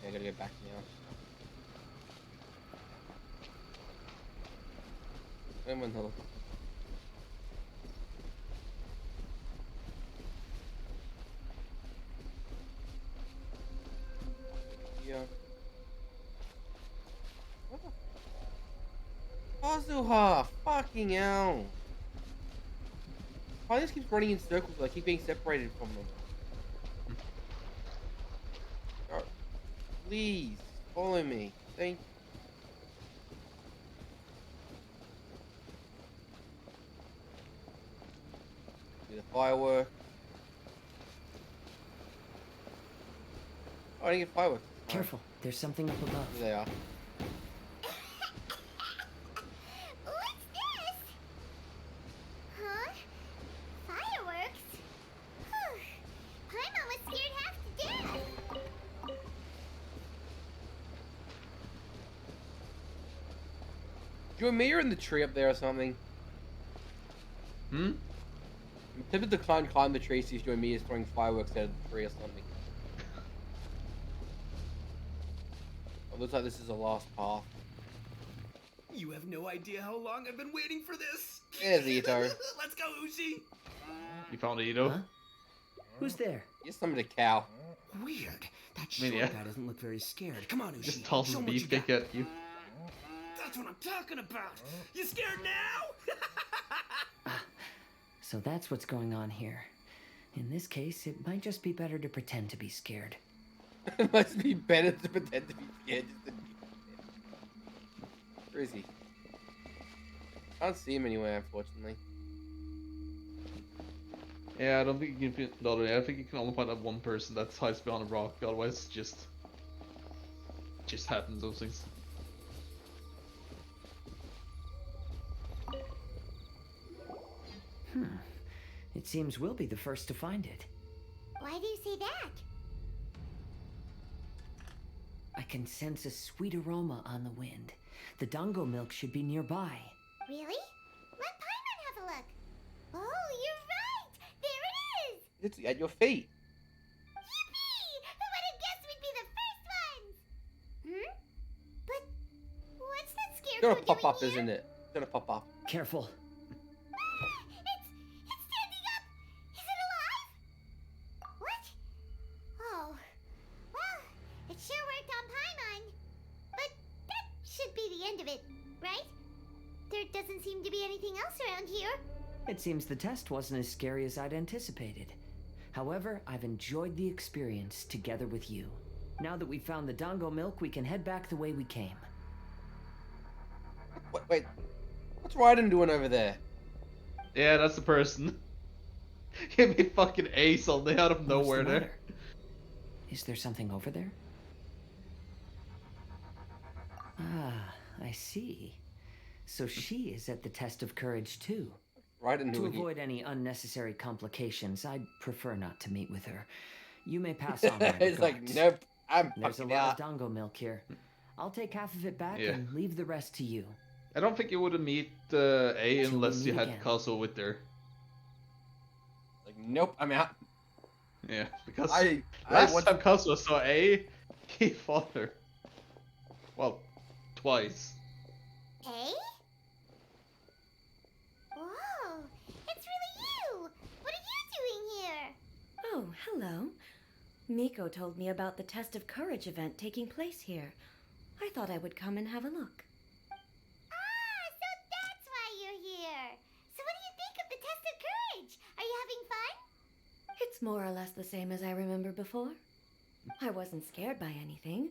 Yeah, I gotta get back now. Come on, hello. Yeah. Kazuha! Fucking hell! I just keeps running in circles, I keep being separated from them. Oh, please, follow me. Thank you. Do the firework. Oh, I didn't get fireworks. Careful, there's something up above. There they are. What's this? Huh? Fireworks? Whew. Paimon was scared half to death. You and me are in the tree up there or something. Hmm? I'm tempted to climb the tree, see if you and me is throwing fireworks out of the tree or something. It looks like this is the last path. You have no idea how long I've been waiting for this. There's Ito. Let's go, Ushi. You found Ito? Huh? Who's there? You're summoned a cow. Weird. That I mean, short yeah. guy doesn't look very scared. Come on, Ushi. Just tosses Show a 'em what you beefcake got. at you. That's what I'm talking about. You scared now? So that's what's going on here. In this case, it might just be better to pretend to be scared. It must be better to pretend to be scared just than be scared. Where is he? Can't see him anywhere, unfortunately. Yeah, I don't think you can. No, I think you can only find that one person that hides behind a rock. Otherwise, just happens those things. It seems we'll be the first to find it. Why do you say that? I can sense a sweet aroma on the wind. The dango milk should be nearby. Really? Let Paimon have a look. Oh, you're right! There it is! It's at your feet. Yippee! Who would have guessed we'd be the first ones? Hmm? But what's that It's scarecrow gonna pop doing up, here? isn't it? It's gonna pop up. Careful. It's standing up! Is it alive? What? Oh. Well, it sure worked on Paimon. But that should be the end of it, right? There doesn't seem to be anything else around here. It seems the test wasn't as scary as I'd anticipated. However, I've enjoyed the experience together with you. Now that we've found the dango milk, we can head back the way we came. Wait. What's Raiden doing over there? Yeah, that's the person. Give me fucking ace on the out of What's nowhere the there. matter? Is there something over there? Ah, I see. So she is at the test of courage too. Raiden To doing avoid any unnecessary complications, I'd prefer not to meet with her. You may pass on my It's like, regards. nope, I'm There's a fucking lot out. of dango milk here. I'll take half of it back Yeah. and leave the rest to you. I don't think you would meet A Till we unless you meet had again. Kazuo with there. Like, nope, I'm out. Yeah, because I last want time Kazuo saw A, he fought her. Well, twice. Hey? Whoa! It's really you! What are you doing here? Oh, hello. Miko told me about the Test of Courage event taking place here. I thought I would come and have a look. Ah, so that's why you're here! So what do you think of the test of courage? Are you having fun? It's more or less the same as I remember before. I wasn't scared by anything,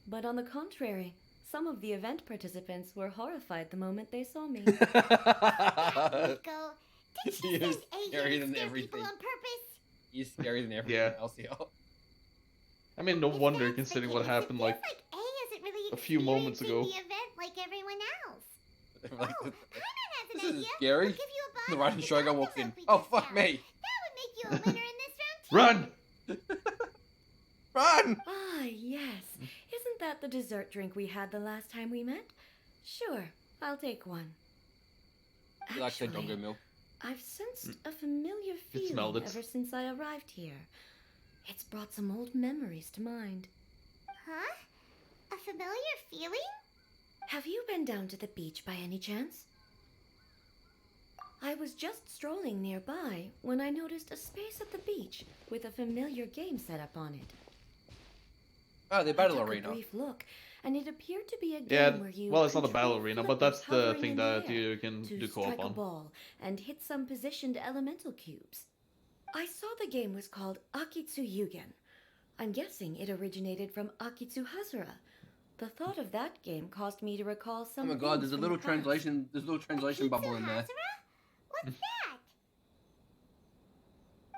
but on the contrary, some of the event participants were horrified the moment they saw me. Nico, did she You're send A scarier here to than scare everything. people on purpose? He's scarier than everything Yeah. else, yo. I mean, no If wonder that's the considering what case, happened it like feels like A isn't really a few moments experiencing ago. the event like everyone else. Like, Oh, Paimon has an this is idea. scary. We'll give you a box The of Raiden Shogun dango walks in. milk we Oh, just fuck found. me. That would make you a winner in this round too. Run! Run! Ah, yes. Isn't that the dessert drink we had the last time we met? Sure, I'll take one. You like the Actually, Dongo milk? I've sensed a familiar You smelled feeling it. ever since I arrived here. It's brought some old memories to mind. Huh? A familiar feeling? Have you been down to the beach by any chance? I was just strolling nearby when I noticed a space at the beach with a familiar game set up on it. Oh, the I battle took arena. a brief look, and it appeared to be a game Yeah, where you well, it's not a battle control arena, but that's flippers the hovering thing in the that air you can to do co-op strike a on. ball and hit some positioned elemental cubes. I saw the game was called Akitsu Yugen. I'm guessing it originated from Akitsu Hazura. The thought of that game caused me to recall Oh some my god, things there's a from little the past. translation. There's a little translation bubble in there. Akitsu Hazara? What's that? Yeah, Akitsu Hazara? What's that? it's a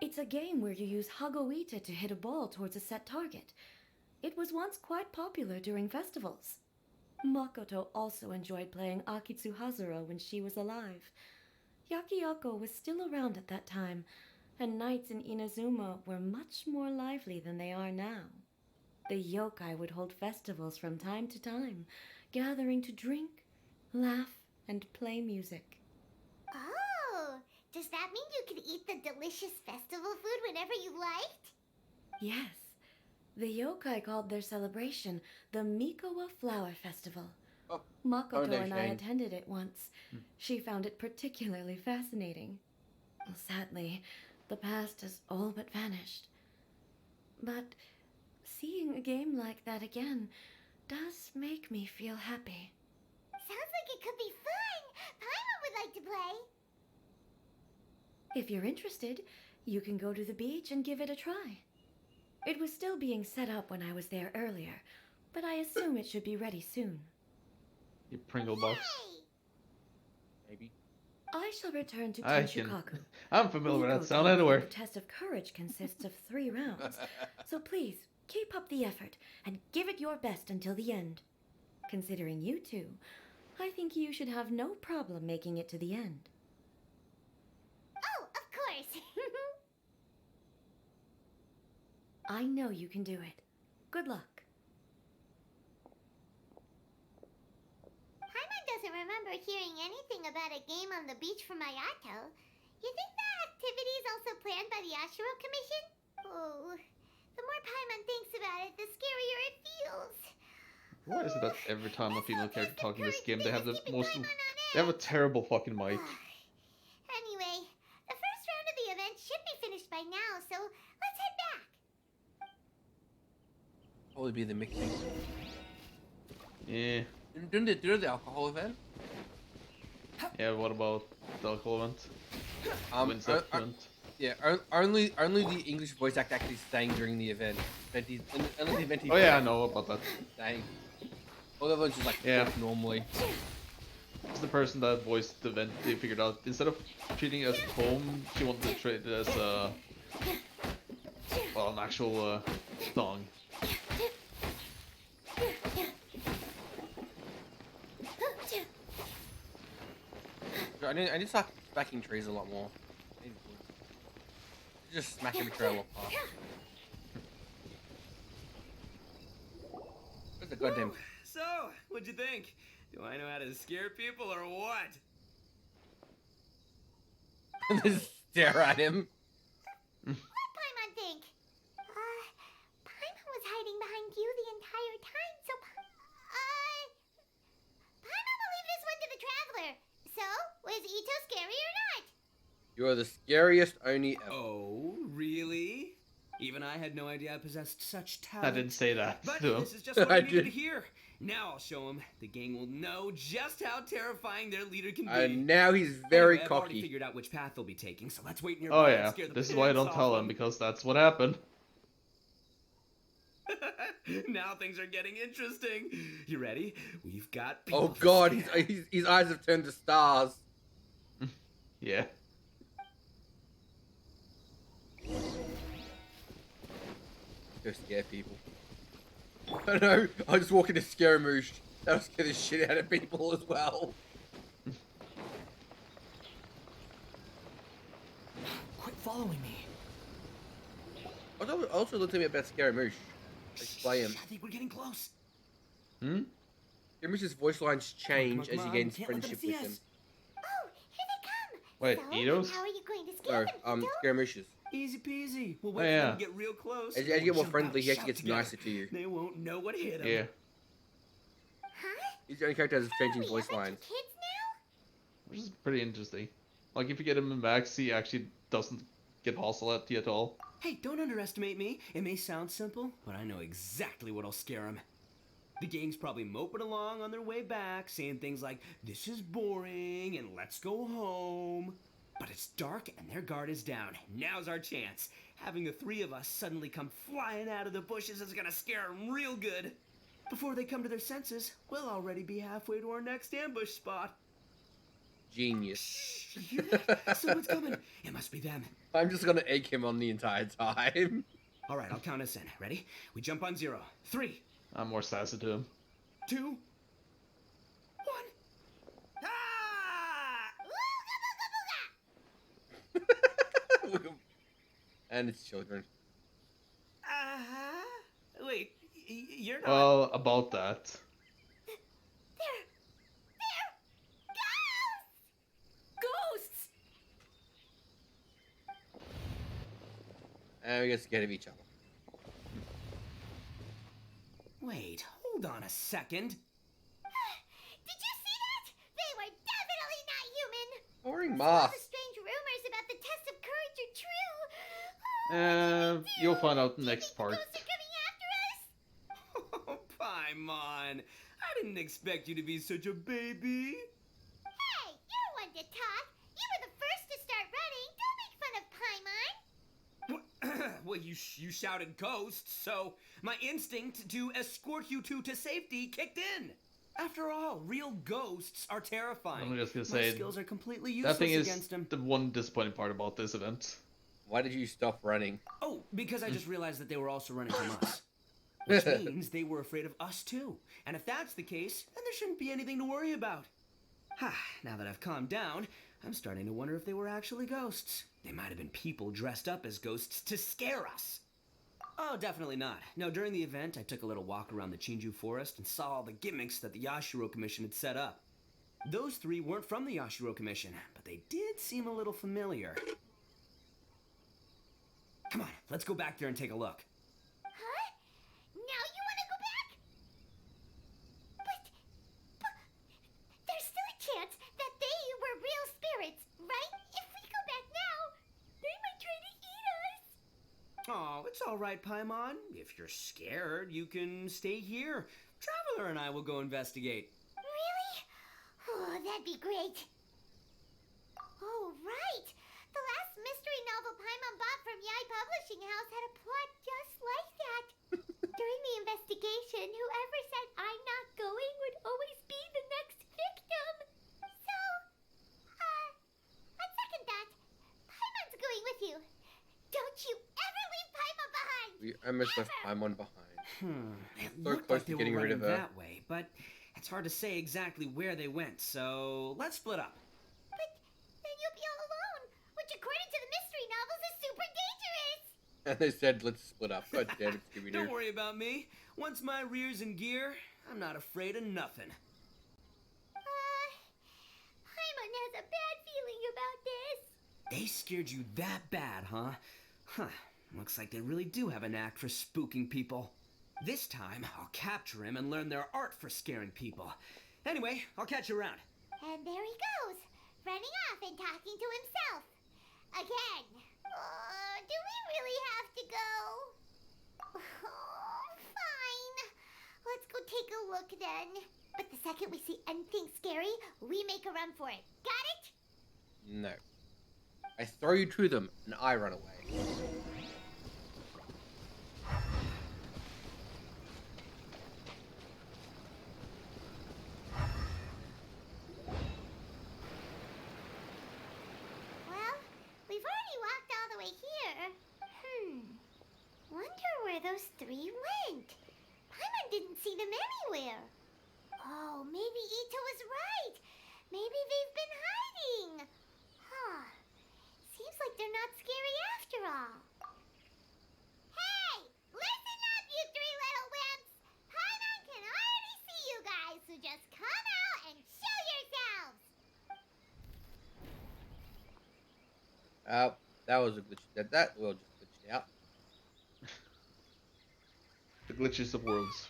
It's a game where you use Hagoita to hit a ball towards a set target. It was once quite popular during festivals. Makoto also enjoyed playing Akitsu Hazura when she was alive. Yakiyako was still around at that time, and nights in Inazuma were much more lively than they are now. The yokai would hold festivals from time to time, gathering to drink, laugh, and play music. Oh, does that mean you could eat the delicious festival food whenever you liked? Yes, the yokai called their celebration the Mikowa Flower Festival. Oh, Makoto and I Shane. attended it once. She found it particularly fascinating. Sadly, the past has all but vanished. But seeing a game like that again does make me feel happy. Sounds like it could be fun. Paimon would like to play. If you're interested, you can go to the beach and give it a try. It was still being set up when I was there earlier, but I assume it should be ready soon. Your Pringle box. Hey! Maybe. I shall return to I Tenshukaku. I'm familiar with that Nico sound told me anywhere. that the test of courage consists of 3 rounds, so please keep up the effort and give it your best until the end. Considering you two, I think you should have no problem making it to the end. Oh, of course. I know you can do it. Good luck. Paimon doesn't remember hearing anything about a game on the beach from Ayato. You think that activity is also planned by the Ashuro Commission? Oh, the more Paimon thinks about it, the scarier it feels. Why is it that every time a female character talking in this game, they have the Keeping most... Paimon on They have a edge. terrible fucking mic. Anyway, the first round of the event should be finished by now, so let's head back. Probably be the mixing. Yeah. Didn't they do the alcohol event? Yeah, what about the alcohol event? When's that event? Yeah, only the English voice act actually sang during the event. Only the event he Oh yeah, I know about that. sang. All the others just like Yeah. talk normally. It's the person that voiced the event, they figured out, instead of treating it as a poem, she wanted to treat it as a... well, an actual song. I need to start smacking trees a lot more. I need to just smack every tree I walk past. Where's the goddamn... So, what'd you think? Do I know how to scare people or what? Just stare at him. What Paimon think? Paimon was hiding behind you the entire time, so Paimon will leave this one to the Traveler. So, was Ito scary or not? You are the scariest Oni ever. Oh, really? Even I had no idea I possessed such talent. I didn't say that. But No. this is just what I I needed to did. hear. Now I'll show them. The gang will know just how terrifying their leader can be. And now he's very Anyway, I've already cocky. figured out which path they'll be taking, so let's wait nearby Oh and yeah, scare the this is why I don't pants tell off them, them. because that's what happened. Now things are getting interesting. You ready? We've got people Oh to god, scare. his eyes have turned to stars. Yeah. Go scare people. I know, I just walk into Scaramouche. That'll scare the shit out of people as well. Quit following me. Also look to me about Scaramouche. Explain him. I think we're getting close. Hmm? Scaramouche's voice lines change Come as on, you gain can't let them friendship see with us. him. Oh, here they come. Wait, So, Ito's? how are you going to scare No, them, Ito? Scaramouche's. Easy peasy. We'll Oh, wait for yeah. them to get real close. As you and get more jump friendly, out, he actually shout gets together. nicer to you. They won't know what hit them. Yeah. Huh? He's the only character that has changing We voice have a bunch lines. of kids now? Which is pretty interesting. Like, if you get him in back, he actually doesn't get hostile at you at all. Hey, don't underestimate me. It may sound simple, but I know exactly what'll scare them. The gang's probably moping along on their way back, saying things like, "This is boring," and "Let's go home." But it's dark and their guard is down. Now's our chance. Having the 3 of us suddenly come flying out of the bushes is gonna scare them real good. Before they come to their senses, we'll already be halfway to our next ambush spot. genius. You hear that? Someone's coming. It must be them. I'm just gonna egg him on the entire time. All right, I'll count us in. Ready? We jump on 0. 3, I'm more sassy to him. 2, 1. Ah! Ooga booga booga! And it's children. Wait, you're not. Well, about that. They're Ghosts! And we get scared of each other. Wait, hold on a second. Did you see that? They were definitely not human. Boring All mask. the strange rumors about the test of courage are true. You'll find out Do you next think the part. ghosts are coming after us? Oh, Paimon. I didn't expect you to be such a baby. Hey, you're one to talk. You were the first to start running. Don't make fun of Paimon. Well, you shouted ghosts, so my instinct to escort you two to safety kicked in. After all, real ghosts are terrifying. I'm just gonna My say, skills are completely that useless thing is against them. the one disappointing part about this event. Why did you stop running? Oh, because I just realized that they were also running from us. Which means they were afraid of us too. And if that's the case, then there shouldn't be anything to worry about. Now that I've calmed down, I'm starting to wonder if they were actually ghosts. They might have been people dressed up as ghosts to scare us. Oh, definitely not. No, during the event, I took a little walk around the Chinju forest and saw all the gimmicks that the Yashiro Commission had set up. Those 3 weren't from the Yashiro Commission, but they did seem a little familiar. Come on, let's go back there and take a look. Huh? Now you want to go back? But there's still a chance that they were real spirits, right? If we go back now, they might try to eat us. Oh, it's all right, Paimon. If you're scared, you can stay here. Traveler and I will go investigate. Really? Oh, that'd be great. Oh, right. The last mystery novel Paimon bought from Yai Publishing House had a plot just like that. During the investigation, whoever said I'm not going would always be the next victim. So, on second thought, Paimon's going with you. Don't you ever leave Paimon behind! We almost left Paimon behind. It So looked close like to they getting were rid running of her. that way, but it's hard to say exactly where they went, so let's split up. But then you'll be all alone, which according to the mystery novels is super dangerous! And they said, let's split up. God damn it, Scooby-Doo. Don't worry about me. Once my rear's in gear, I'm not afraid of nothing. Paimon has a bad feeling about this. They scared you that bad, huh? Huh. Looks like they really do have a knack for spooking people. This time, I'll capture him and learn their art for scaring people. Anyway, I'll catch you around. And there he goes, running off and talking to himself. Again. Do we really have to go? Oh, fine. Let's go take a look then. But the second we see anything scary, we make a run for it. Got it? No. I throw you to them, and I run away. Well, we've already walked all the way here. Wonder where those 3 went. Paimon didn't see them anywhere. Oh, maybe Ito was right. Maybe they've been hiding. Huh. Seems like they're not scary after all. Hey! Listen up, you 3 little wimps! Paimon can already see you guys, so just come out and show yourselves! Oh, that was a glitch. That will just glitched out. The glitches of worlds.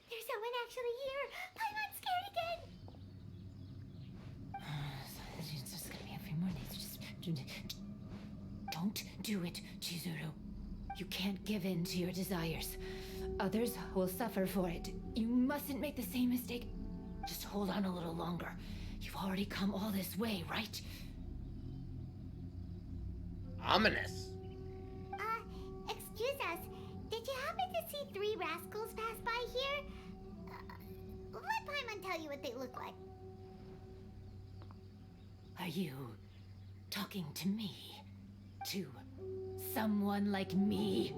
There's someone actually here! Paimon's scared again! It's just gonna be a few more days. Just don't do it, Chizuru. You can't give in to your desires. Others will suffer for it. You mustn't make the same mistake. Just hold on a little longer. You've already come all this way, right? Ominous. Excuse us. Did you happen to see 3 rascals pass by here? Let Paimon tell you what they look like. Are you talking to me? To someone like me?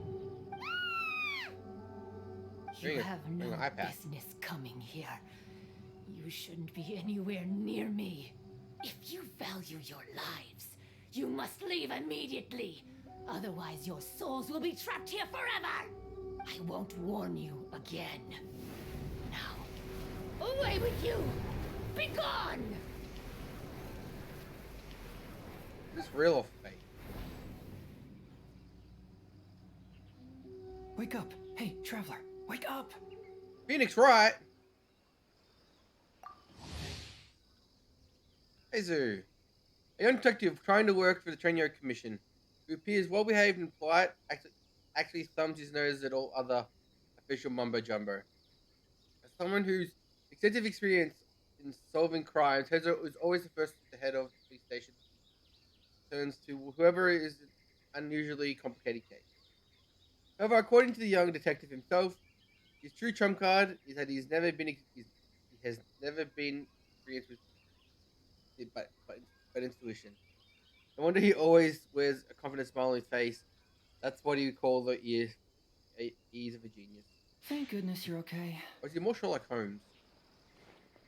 You have no business coming here. You shouldn't be anywhere near me. If you value your lives, you must leave immediately. Otherwise, your souls will be trapped here forever. I won't warn you again. Now, away with you! Be gone! Is this real or fake? Wake up! Hey, traveler, wake up! Phoenix Wright? Hey Zoo. A young detective trying to work for the Trainio Commission, who appears well behaved and polite, actually thumbs his nose at all other official mumbo jumbo. As someone whose extensive experience in solving crimes, Hezo is always the first at the head of the police station, turns to whoever is an unusually complicated case. However, according to the young detective himself, his true trump card is that he has never been experienced with it, but intuition. No wonder he always wears a confident smile on his face. That's what you call the ears of a genius. Thank goodness you're okay. Or is he more Sherlock Holmes?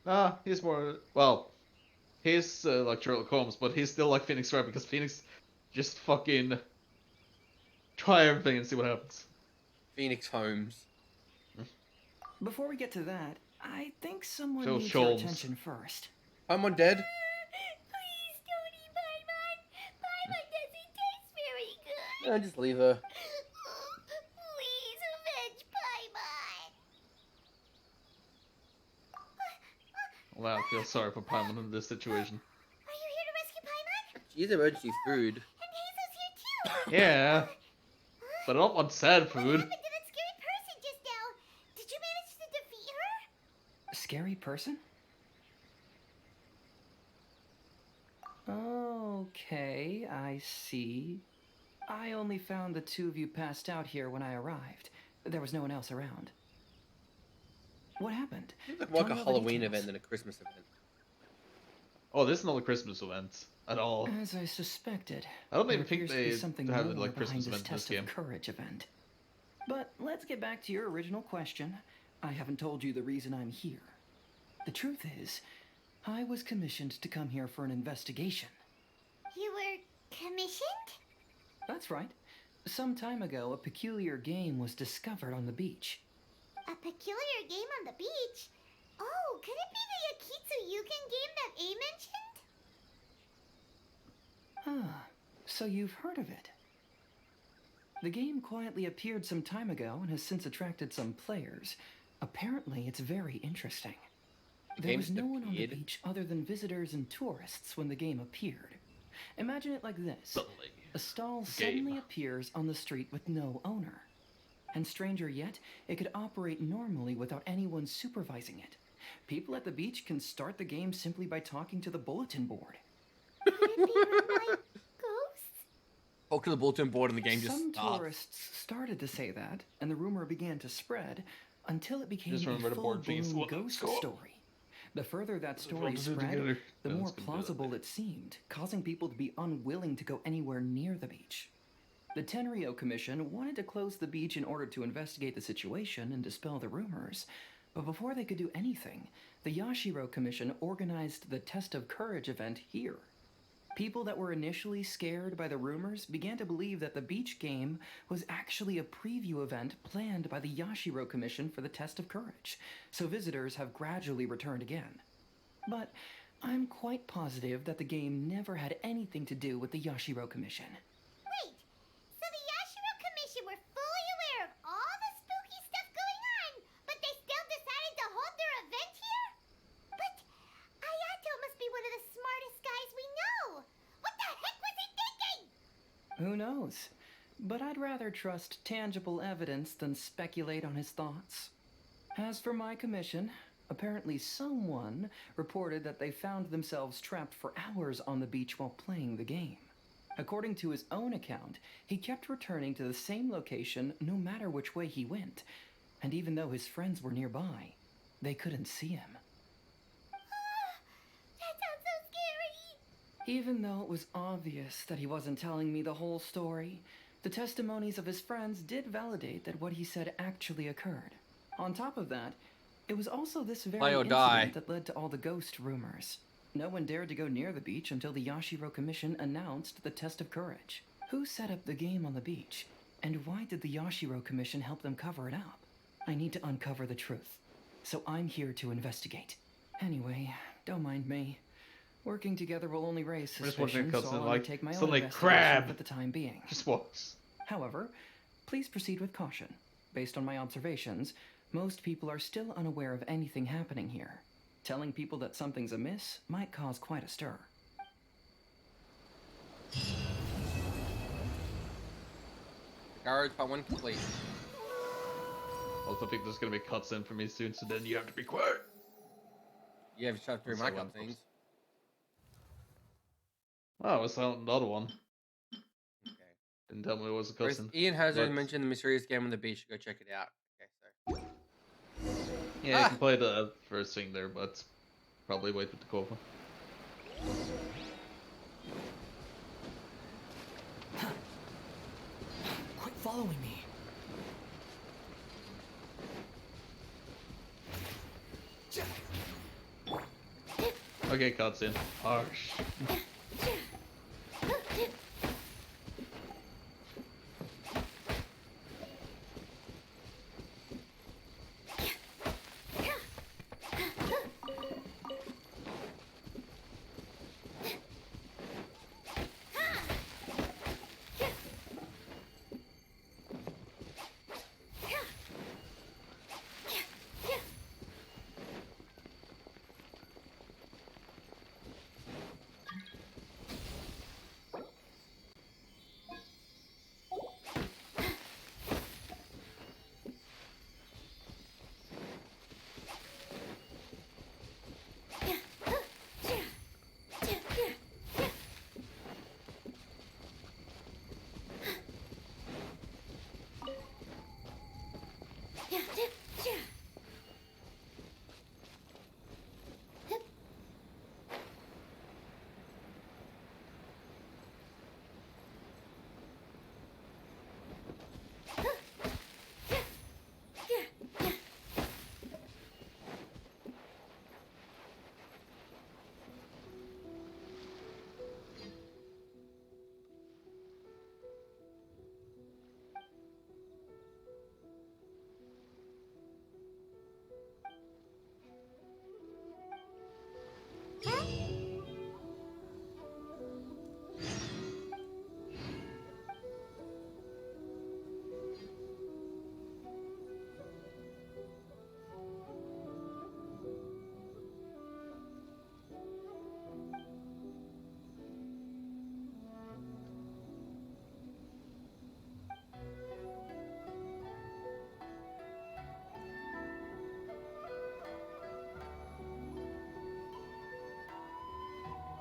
Nah, he's more, well, he's like Sherlock Holmes, but he's still like Phoenix Wright because Phoenix just fucking try everything and see what happens. Phoenix Holmes. Before we get to that, I think someone Phil needs Scholz. your attention first. Paimon dead? Please don't eat Paimon. Paimon doesn't taste very good. Just leave her. Please avenge Paimon. Well, I feel sorry for Paimon in this situation. Are you here to rescue Paimon? She needs emergency food. And Hazel's here too. Yeah, but I don't want sad food. What happened to that scary person just now? Did you manage to defeat her? Scary person? Okay, I see. I only found the two of you passed out here when I arrived. There was no one else around. What happened? It's more like a Tell me all the Halloween details. event than a Christmas event. Oh, this is not a Christmas event at all. As I suspected, I don't there even think appears to be they something have more like behind Christmas this event in this test game. of courage event. But let's get back to your original question. I haven't told you the reason I'm here. The truth is, I was commissioned to come here for an investigation. You were commissioned? That's right. Some time ago, a peculiar game was discovered on the beach. A peculiar game on the beach? Oh, could it be the Akitsu Yugen game that A mentioned? Ah, so you've heard of it. The game quietly appeared some time ago and has since attracted some players. Apparently, it's very interesting. There was no one on the beach other than visitors and tourists when the game appeared. Imagine it like this. A stall suddenly appears on the street with no owner. And stranger yet, it could operate normally without anyone supervising it. People at the beach can start the game simply by talking to the bulletin board. Could it be run by ghosts? Talk to the bulletin board and the game just Some starts. tourists started to say that, and the rumor began to spread until it became Just remember a the board being full-blown split. ghost Cool. story. The further that story to do spread, together. the No, more it's gonna do that plausible later. it seemed, causing people to be unwilling to go anywhere near the beach. The Tenryo Commission wanted to close the beach in order to investigate the situation and dispel the rumors. But before they could do anything, the Yashiro Commission organized the Test of Courage event here. People that were initially scared by the rumors began to believe that the beach game was actually a preview event planned by the Yashiro Commission for the Test of Courage, so visitors have gradually returned again. But I'm quite positive that the game never had anything to do with the Yashiro Commission. Wait, so the Yashiro Commission were fully aware of all the spooky stuff going on, but they still decided to hold their event here? But Ayato must be one of the smartest guys we know. What the heck was he thinking? Who knows? But I'd rather trust tangible evidence than speculate on his thoughts. As for my commission, apparently someone reported that they found themselves trapped for hours on the beach while playing the game. According to his own account, he kept returning to the same location no matter which way he went, and even though his friends were nearby, they couldn't see him. That sounds so scary. Even though it was obvious that he wasn't telling me the whole story, the testimonies of his friends did validate that what he said actually occurred. On top of that, it was also this very Play or incident die. that led to all the ghost rumors. No one dared to go near the beach until the Yashiro Commission announced the test of courage. Who set up the game on the beach? And why did the Yashiro Commission help them cover it up? I need to uncover the truth. So I'm here to investigate. Anyway, don't mind me. Working together will only raise I just watching suspicion, cuts so and I'll like undertake my own suddenly investigation crab for the time being. just walks. However, please proceed with caution. Based on my observations, most people are still unaware of anything happening here. Telling people that something's amiss might cause quite a stir. Garage part 1 complete. Also, I think there's gonna be cutscene for me soon, so then you have to be quiet. You have shot through That's my how one cutscenes. Oh, it's another one. Okay. Didn't tell me it was a Whereas cutscene. Ian has already But- mentioned the mysterious game on the beach. Go check it out. Okay, so. Yeah, you can play the first thing there, but probably wait with the cover. Quit following me. Okay, cutscene. Harsh.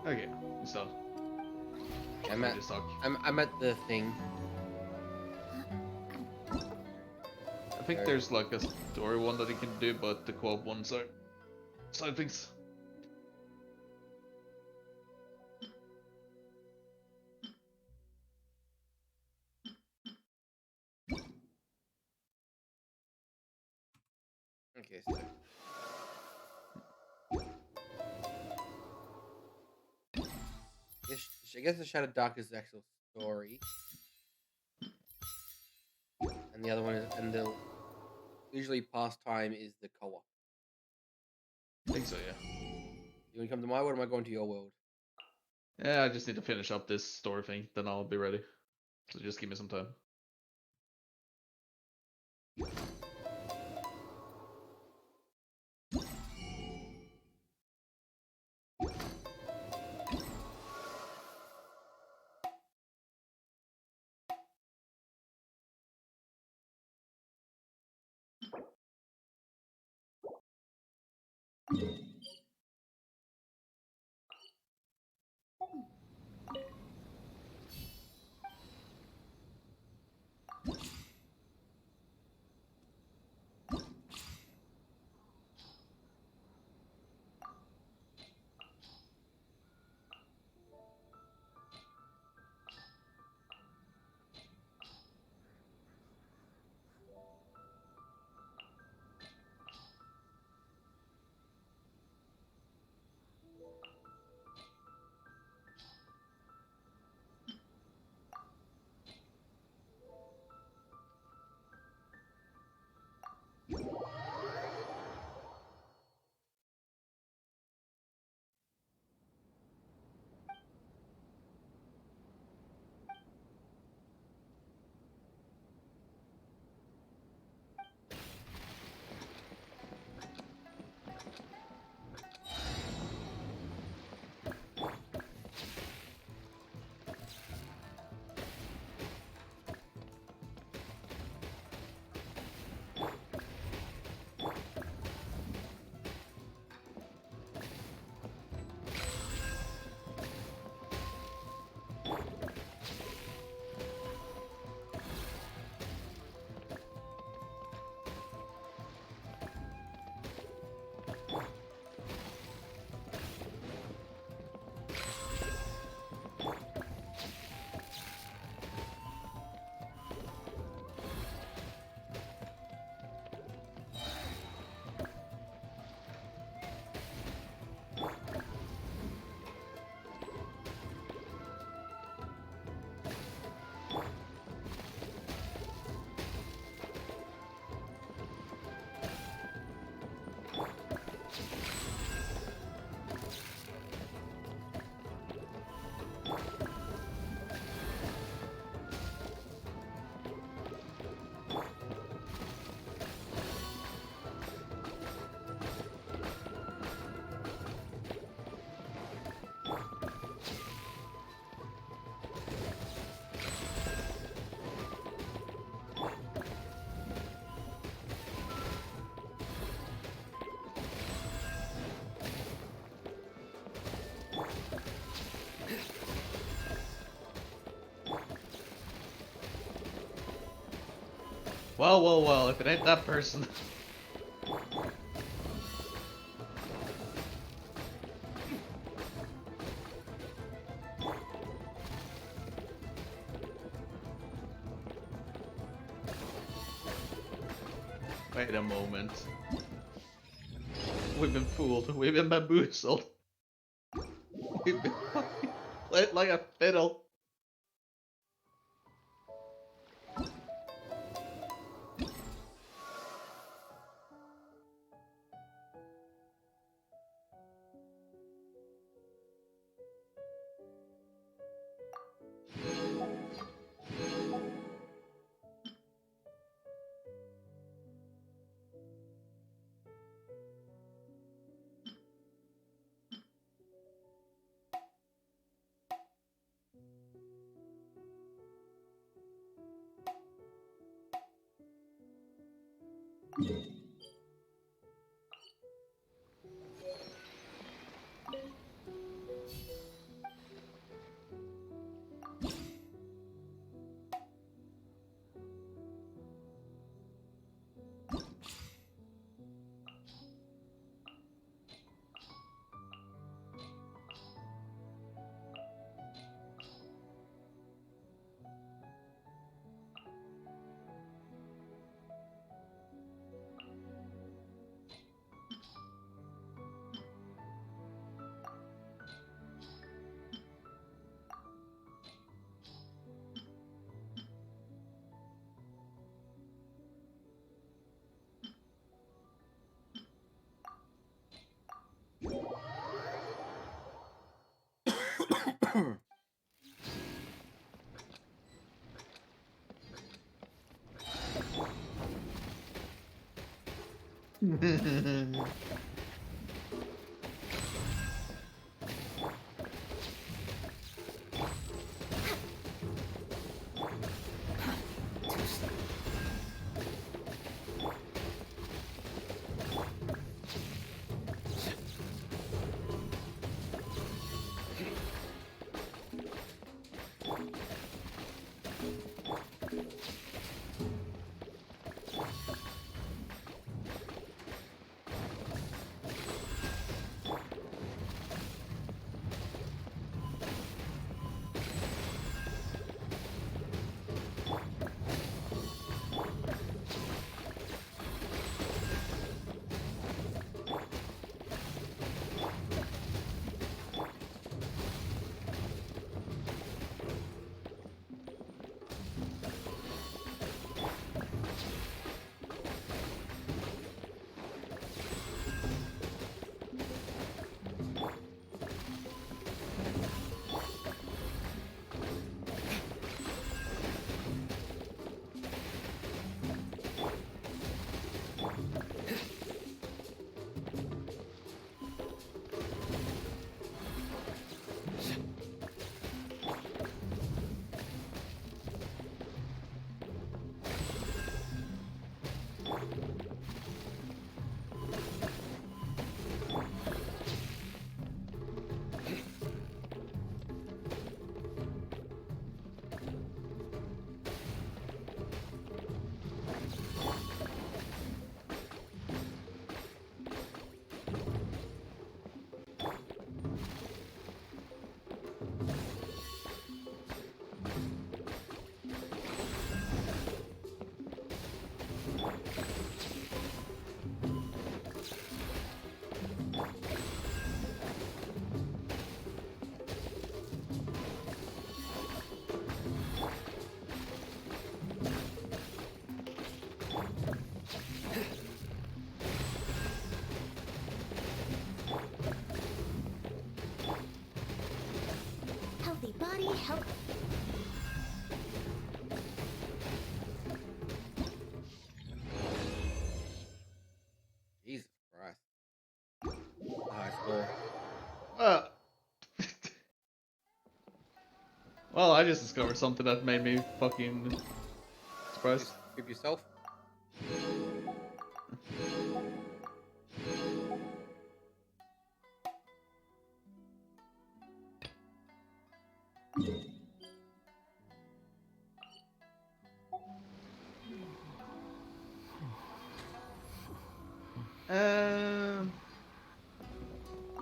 Okay, it's done. I'm at, Just talk. I'm at the thing. I think there's like a story one that you can do, but the co-op ones are side things. Okay, so. I guess the Shadow Dark is the actual story. And the other one is, and the usually pastime is the co-op. I think so, yeah. You want to come to my world or am I going to your world? Yeah, I just need to finish up this story thing, then I'll be ready. So just give me some time. Well, well, well, if it ain't that person. Wait a moment. We've been fooled. We've been bamboozled. We've been fucking played like a fiddle. help. Jesus Christ. High score. Well, I just discovered something that made me fucking surprised. Give yourself. I'm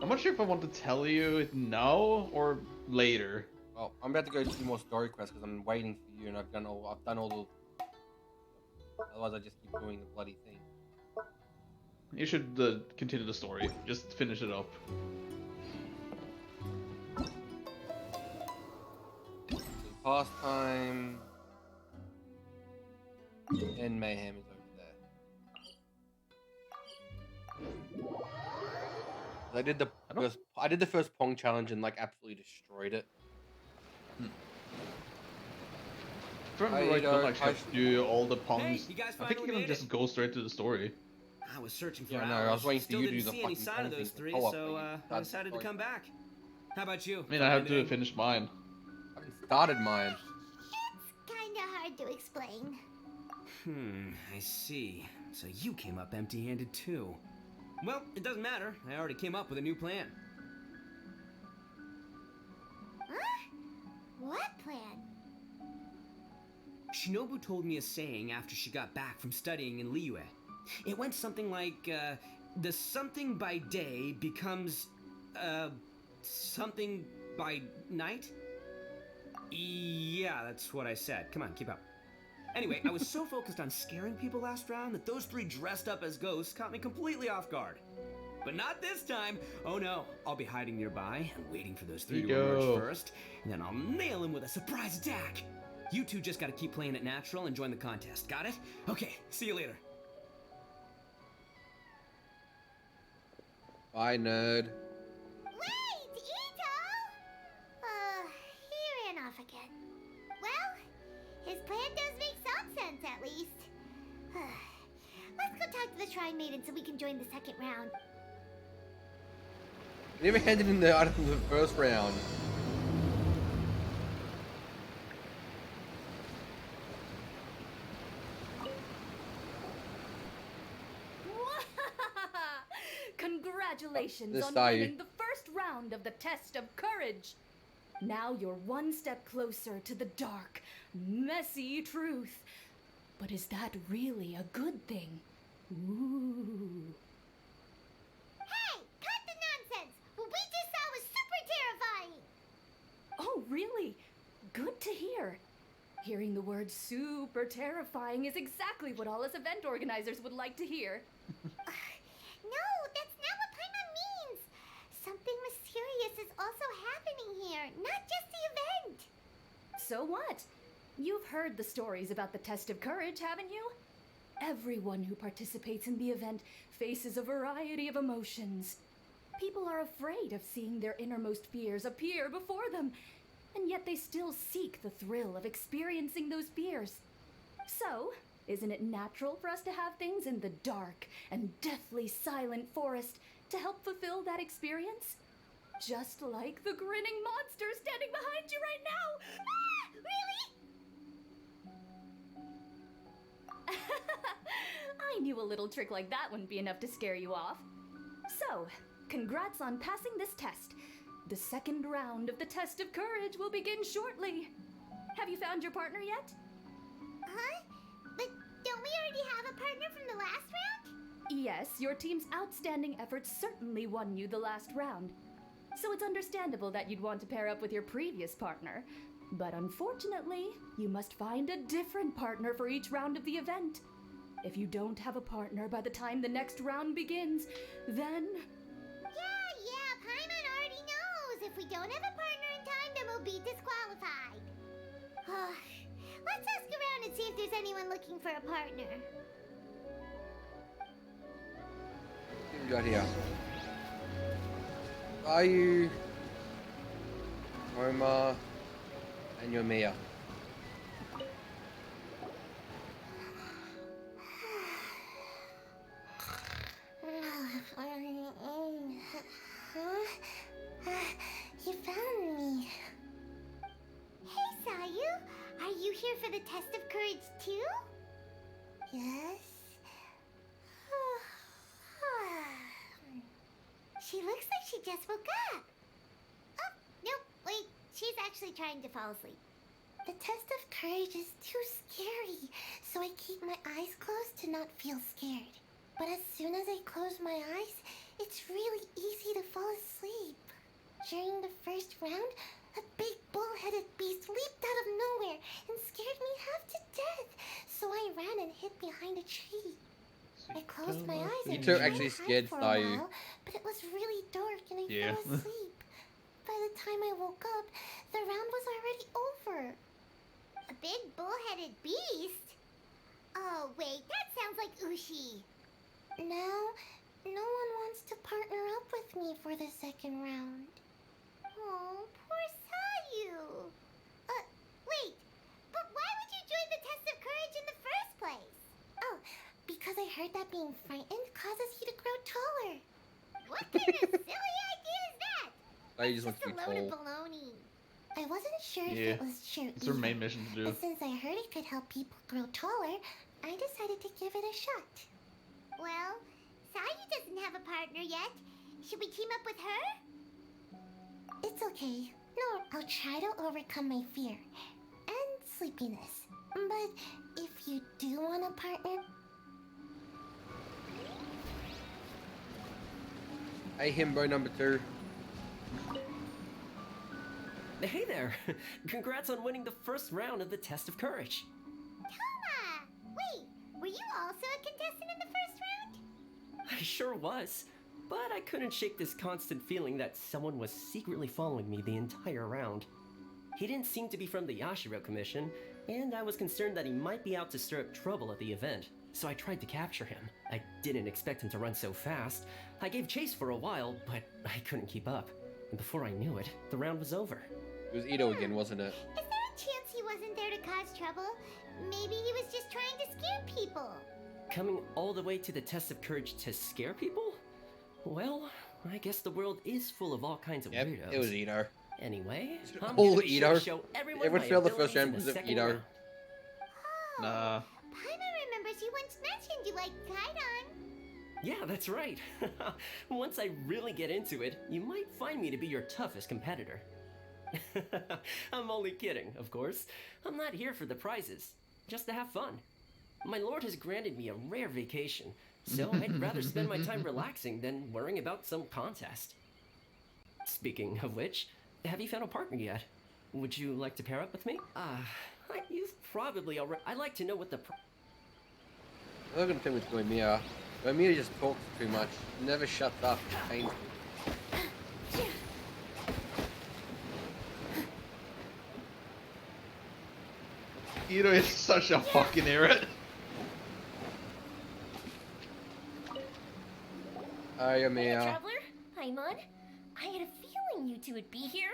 not sure if I want to tell you it now or later. Well, I'm about to go do more story quests because I'm waiting for you, and I've done all the. Otherwise, I just keep doing the bloody thing. You should continue the story. Just finish it up. So pastime and mayhem is over there. I did the first Pong challenge and like absolutely destroyed it. If I remember right, you don't actually have to do all the Pongs. Hey, you guys I think you finally can made just it. go straight to the story. I was searching for Yeah, hours. no, I was waiting for Still you to do didn't the see any fucking sign Pong of those thing for three, co-op, so but you I started decided to story. come back. How about you? I mean, I have to finish mine. I haven't started mine. It's kinda hard to explain. I see. So you came up empty-handed too. Well, it doesn't matter. I already came up with a new plan. Huh? What plan? Shinobu told me a saying after she got back from studying in Liyue. It went something like, the something by day becomes, something by night? Yeah, that's what I said. Come on, keep up. Anyway, I was so focused on scaring people last round that those three dressed up as ghosts caught me completely off guard. But not this time. Oh no, I'll be hiding nearby and waiting for those three to emerge first, and then I'll nail them with a surprise attack. You two just gotta keep playing it natural and join the contest. Got it? Okay, see you later. Bye, nerd. Wait, Ito! He ran off again. Well, his plan does make some sense, at least. Let's go talk to the Shrine Maiden so we can join the second round. I never handed in the item in the first round. Congratulations This on die. winning the first round of the test of courage. Now you're one step closer to the dark, messy truth. But is that really a good thing? Ooh. Hey, cut the nonsense! What we just saw was super terrifying! Oh, really? Good to hear. Hearing the word super terrifying is exactly what all us event organizers would like to hear. No, that's not what Paimon means! Something mysterious is also happening here, not just the event! So what? You've heard the stories about the test of courage, haven't you? Everyone who participates in the event faces a variety of emotions. People are afraid of seeing their innermost fears appear before them, and yet they still seek the thrill of experiencing those fears. So, isn't it natural for us to have things in the dark and deathly silent forest to help fulfill that experience? Just like the grinning monster standing behind you right now! Ah, really? I knew a little trick like that wouldn't be enough to scare you off. So, congrats on passing this test. The second round of the test of courage will begin shortly. Have you found your partner yet? Huh? But don't we already have a partner from the last round? Yes, your team's outstanding efforts certainly won you the last round. So it's understandable that you'd want to pair up with your previous partner. But unfortunately, you must find a different partner for each round of the event. If you don't have a partner by the time the next round begins, then... Yeah, Paimon already knows. If we don't have a partner in time, then we'll be disqualified. Let's ask around and see if there's anyone looking for a partner. What we got here? Are you Omar and your Mia? You found me. Hey, Sayu. Are you here for the test of courage too? Yes. She looks like she just woke up. Oh, nope, wait. She's actually trying to fall asleep. The test of courage is too scary, so I keep my eyes closed to not feel scared. But as soon as I close my eyes, it's really easy to fall asleep. During the first round, a big bull-headed beast leaped out of nowhere and scared me half to death, so I ran and hid behind a tree. I closed my eyes and Ito tried actually to hide scared for a Sayu. while, but it was really dark and I Yeah. fell asleep. By the time I woke up, the round was already over. A big bull-headed beast? Oh, wait, that sounds like Ushi. Now, no one wants to partner up with me for the second round. Oh, poor Sayu. Wait, but why would you join the test of courage in the first place? Oh, because I heard that being frightened causes you to grow taller. What kind of silly idea is that? Sayu just wants Just to a be load of tall. baloney. I wasn't sure if Yeah, it was true it's her either, main mission to do. but since I heard it could help people grow taller, I decided to give it a shot. Well, Sayu doesn't have a partner yet. Should we team up with her? It's okay. No, I'll try to overcome my fear and sleepiness. But if you do want a partner, Hey, himbo number 2. Hey there! Congrats on winning the first round of the Test of Courage. Toma! Wait, were you also a contestant in the first round? I sure was, but I couldn't shake this constant feeling that someone was secretly following me the entire round. He didn't seem to be from the Yashiro Commission, and I was concerned that he might be out to stir up trouble at the event, so I tried to capture him. I didn't expect him to run so fast. I gave chase for a while, but I couldn't keep up. And before I knew it, the round was over. It was Ito again, wasn't it? Is there a chance he wasn't there to cause trouble? Maybe he was just trying to scare people. Coming all the way to the Test of Courage to scare people? Well, I guess the world is full of all kinds of Yep, weirdos. it was Ito. Anyway, I'm All gonna be sure Ito. to show everyone Everyone my failed the first abilities round in the because of second Ito. round. Nah. Paimon remembers you once mentioned you liked Kaidan. Yeah, that's right. Once I really get into it, you might find me to be your toughest competitor. I'm only kidding, of course. I'm not here for the prizes, just to have fun. My lord has granted me a rare vacation, so I'd rather spend my time relaxing than worrying about some contest. Speaking of which, have you found a partner yet? Would you like to pair up with me? You've probably already... I'd like to know what the... I'm not gonna play with Goimiya. Goimiya just talks too much. Never shuts up. It pains me. Ito is such a fucking idiot. Hi, Hey, Goimiya. Traveler. Paimon. I had a feeling you two would be here.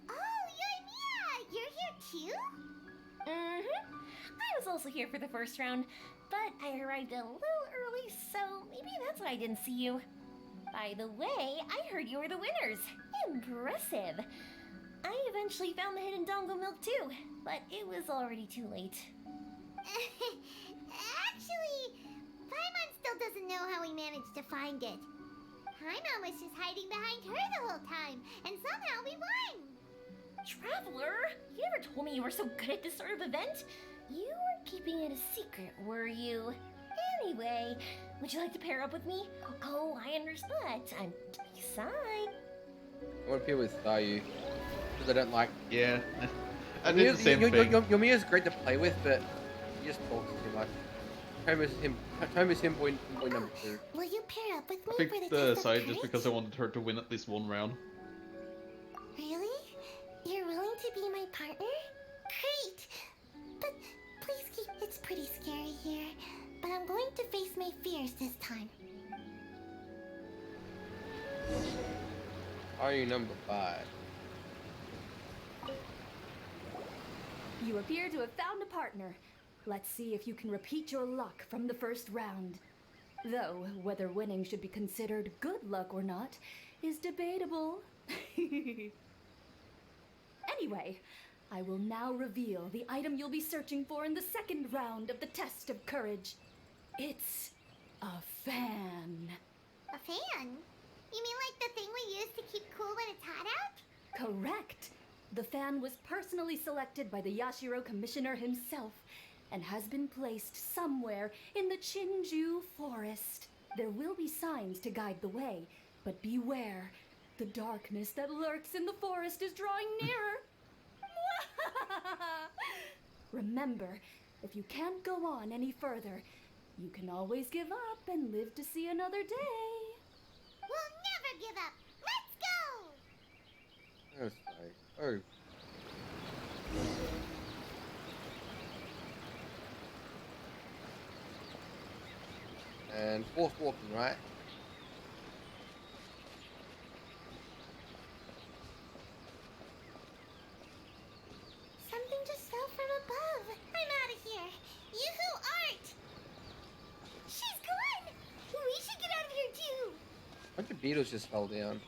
Oh, Yoimiya! You're here too? Mm-hmm. I was also here for the first round, but I arrived a little early, so maybe that's why I didn't see you. By the way, I heard you were the winners. Impressive. I eventually found the hidden Dongo milk too, but it was already too late. Actually, Paimon still doesn't know how we managed to find it. Paimon was just hiding behind her the whole time, and somehow we won! Traveler, you never told me you were so good at this sort of event. You were keeping it a secret, were you? Anyway, would you like to pair up with me? Oh, I understand. I'm sorry. I want to pair with Sayu. Because I don't like... Yeah. I did the same thing. Yomiya's great to play with, but he just talks too much. Toma's him point number 2. will you pair up with me I for the picked test of Sai just courage? because I wanted her to win at least one round. Really? You're willing to be my partner? Great! But please keep... It's pretty scary here, but I'm going to face my fears this time. Are you number 5? You appear to have found a partner. Let's see if you can repeat your luck from the first round. Though, whether winning should be considered good luck or not is debatable. Anyway, I will now reveal the item you'll be searching for in the second round of the Test of Courage. It's a fan. A fan? You mean like the thing we use to keep cool when it's hot out? Correct. The fan was personally selected by the Yashiro Commissioner himself, and has been placed somewhere in the Chinju forest. There will be signs to guide the way, but beware. The darkness that lurks in the forest is drawing nearer. Remember, if you can't go on any further, you can always give up and live to see another day. We'll never give up. Let's go. Oh, sorry. Oh. And forced walking, right? Something just fell from above. I'm out of here. Yoo-hoo art! She's gone! We should get out of here too! A bunch of beetles just fell down.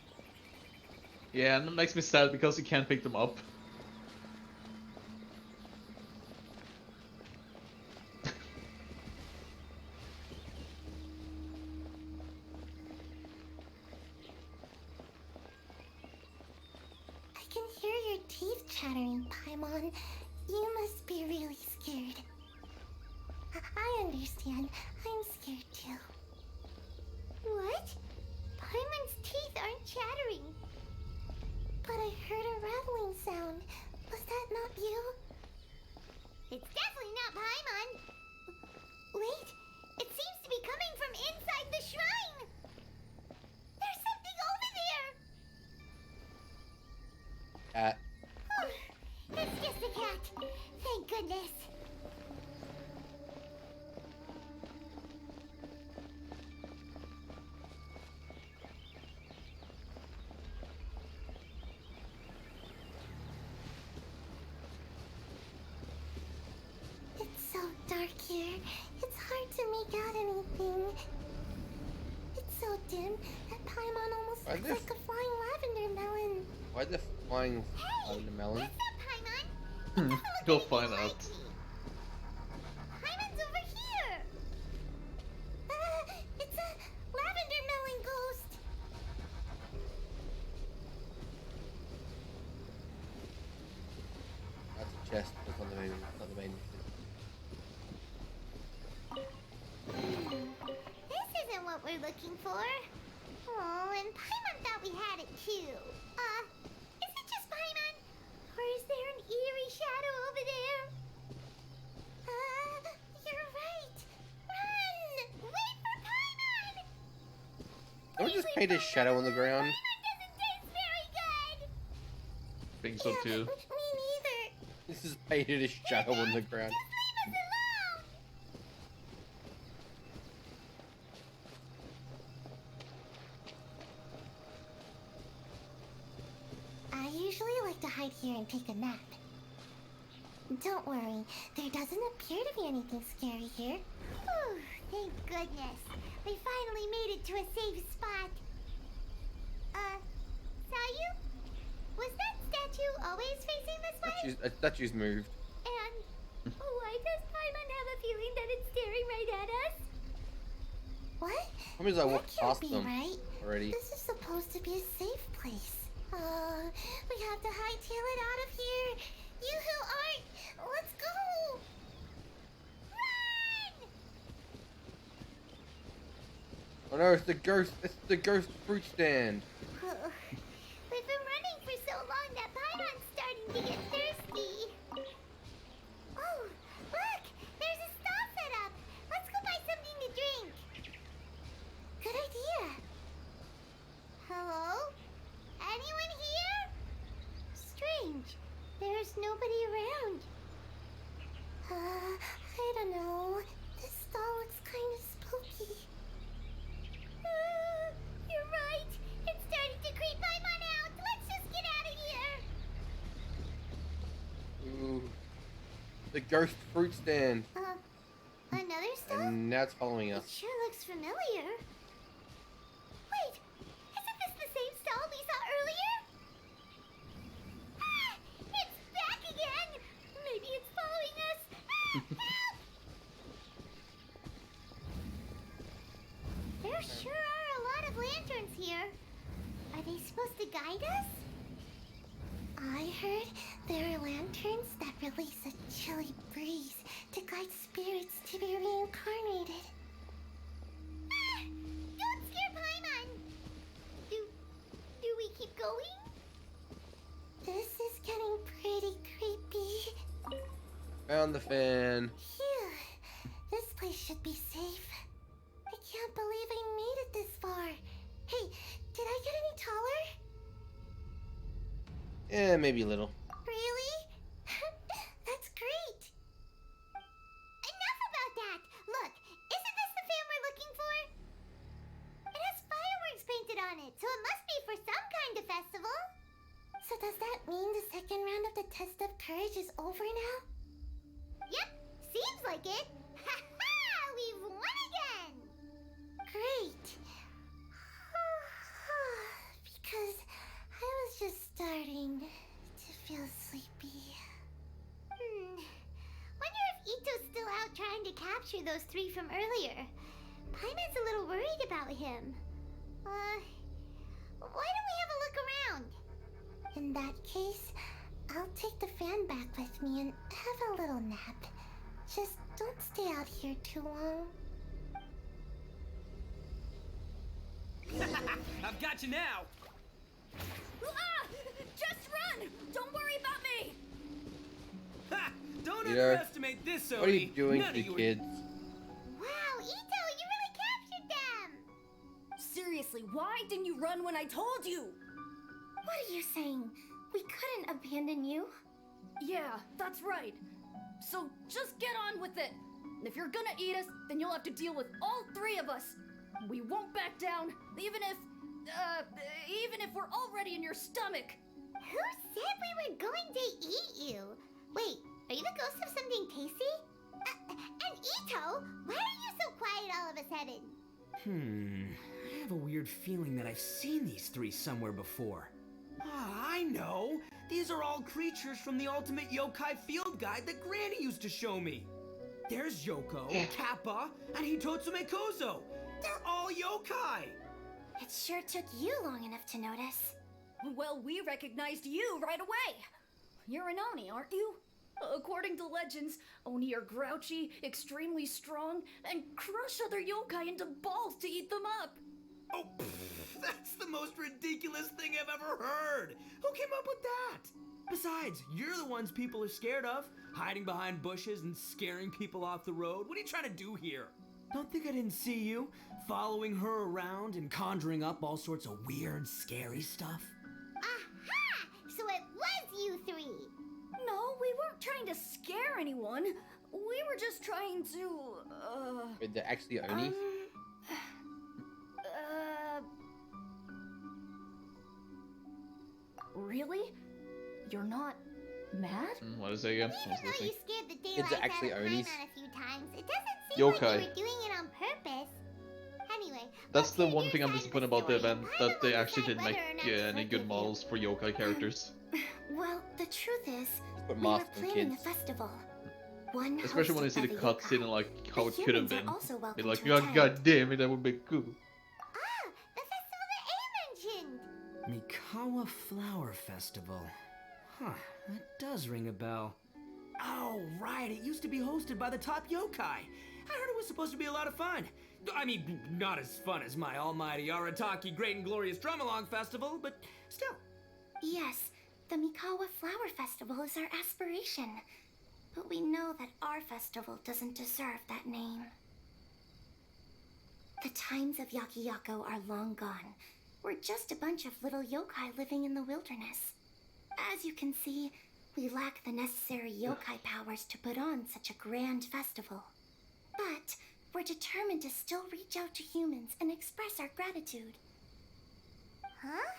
Yeah, and it makes me sad because you can't pick them up. I can hear your teeth chattering, Paimon. You must be really scared. I understand. I'm scared too. What? Paimon's teeth aren't chattering. But I heard a rattling sound. Was that not you? It's definitely not Paimon. Wait, it seems to be coming from inside the shrine. There's something over there. Cat. It's just a cat. Thank goodness. It's so dark here. It's hard to make out anything. It's so dim that Paimon almost Why looks this- like a flying lavender melon. Why the flying Hey! lavender melon? What's up, Paimon? It doesn't look Go anything find like out. me. Paimon's over here. It's a lavender melon ghost. That's a chest. That's not the main. Not the main. This isn't what we're looking for. Oh, and Paimon thought we had it too. Is it just Paimon? Or is there an eerie shadow over there? You're right. Run! Wait for Paimon! Don't just paint a shadow on the ground. Paimon doesn't taste very good! Think so Yeah, too. me neither. This is painted a shadow on the ground. Just leave us alone! I usually like to hide here and take a nap. Don't worry, there doesn't appear to be anything scary here. Whew, thank goodness. We finally made it to a safe spot. Sayu? Was that statue always facing this way? A statue's moved. And why does Paimon have a feeling that it's staring right at us? What? How many times I That walked can't past be them right. already? This is supposed to be a safe place. We have to hightail it out of here. Yoo-hoo art, let's go! Run! Oh no, it's the ghost. It's the ghost fruit stand. We've been running for so long that Paimon's starting to get thirsty. Oh, look! There's a stall set up. Let's go buy something to drink. Good idea. Hello? Anyone here? Strange. There's nobody around. I don't know. This stall looks kind of spooky. You're right. It's starting to creep Paimon out. Let's just get out of here. Ooh. The ghost fruit stand. Another stall? And now it's following It us. sure looks familiar. Wait, isn't this the same stall we saw earlier? Ah, it's back again. Maybe it's following us. Help! There sure are a lot of lanterns here. Are they supposed to guide us? I heard there are lanterns that release a chilly breeze to guide spirits to be reincarnated. Ah! Don't scare Paimon! Do we keep going? This is getting pretty creepy. Found the fan. Phew. This place should be safe. I can't believe I made it this far. Hey, did I get any taller? Yeah, maybe a little. Really? That's great. Enough about that! Look, isn't this the fan we're looking for? It has fireworks painted on it, so it must be for some kind of festival. So does that mean the second round of the test of courage is over now? Yep, seems like it. Ha ha! We've won again! Great. Because I was just starting to feel sleepy. Wonder if Ito's still out trying to capture those 3 from earlier. Paimon's a little worried about him. Why don't we have a look around? In that case, I'll take the fan back with me and have a little nap. Just don't stay out here too long. I've got you now! Ah! Just run! Don't worry about me! Ha! Don't Peter, underestimate this, Odie. What are you doing None to of the you kids? Wow, Ito, you really captured them! Seriously, why didn't you run when I told you? What are you saying? We couldn't abandon you. Yeah, that's right. So just get on with it. If you're gonna eat us, then you'll have to deal with all 3 of us. We won't back down, even if we're already in your stomach. Who said we were going to eat you? Wait, are you the ghost of something tasty? And Ito, why are you so quiet all of a sudden? I have a weird feeling that I've seen these 3 somewhere before. Ah, I know! These are all creatures from the Ultimate Yokai Field Guide that Granny used to show me. There's Yoko, Kappa, and Hitotsume Kozo. They're all yokai! It sure took you long enough to notice. Well, we recognized you right away. You're an Oni, aren't you? According to legends, Oni are grouchy, extremely strong, and crush other yokai into balls to eat them up. Oh, that's the most ridiculous thing I've ever heard! Who came up with that? Besides, you're the ones people are scared of, hiding behind bushes and scaring people off the road. What are you trying to do here? Don't think I didn't see you, following her around and conjuring up all sorts of weird, scary stuff. Aha! So it was you 3! No, we weren't trying to scare anyone. We were just trying to, Wait, they're actually Oni? Really? You're not mad? What is it again? I was Even though listening. you scared the Kids daylights are out actually of Onis. Paimon a few times, it doesn't seem like Yokai. you were doing it on purpose. Anyway, That's let's the hear one your thing I'm side of disappointed the about the story. event, Paimon that they will actually decide didn't make whether or not to any forgive good you. models for yokai characters. Well, the truth is, Put we were masks on planning a kids. festival. One Especially when I hosted see the by the cutscene and yokai. like how The it could have humans are been. also welcome Be like, to God, attend. God damn it, that would be cool. Ah, the festival that A mentioned! Mikawa Flower Festival. Huh, that does ring a bell. Oh, right, it used to be hosted by the top yokai. I heard it was supposed to be a lot of fun. I mean, not as fun as my almighty Arataki Great and Glorious Drum-Along Festival, but still. Yes, the Mikawa Flower Festival is our aspiration. But we know that our festival doesn't deserve that name. The times of Yakiyako are long gone. We're just a bunch of little yokai living in the wilderness. As you can see, we lack the necessary yokai powers to put on such a grand festival. But we're determined to still reach out to humans and express our gratitude. Huh?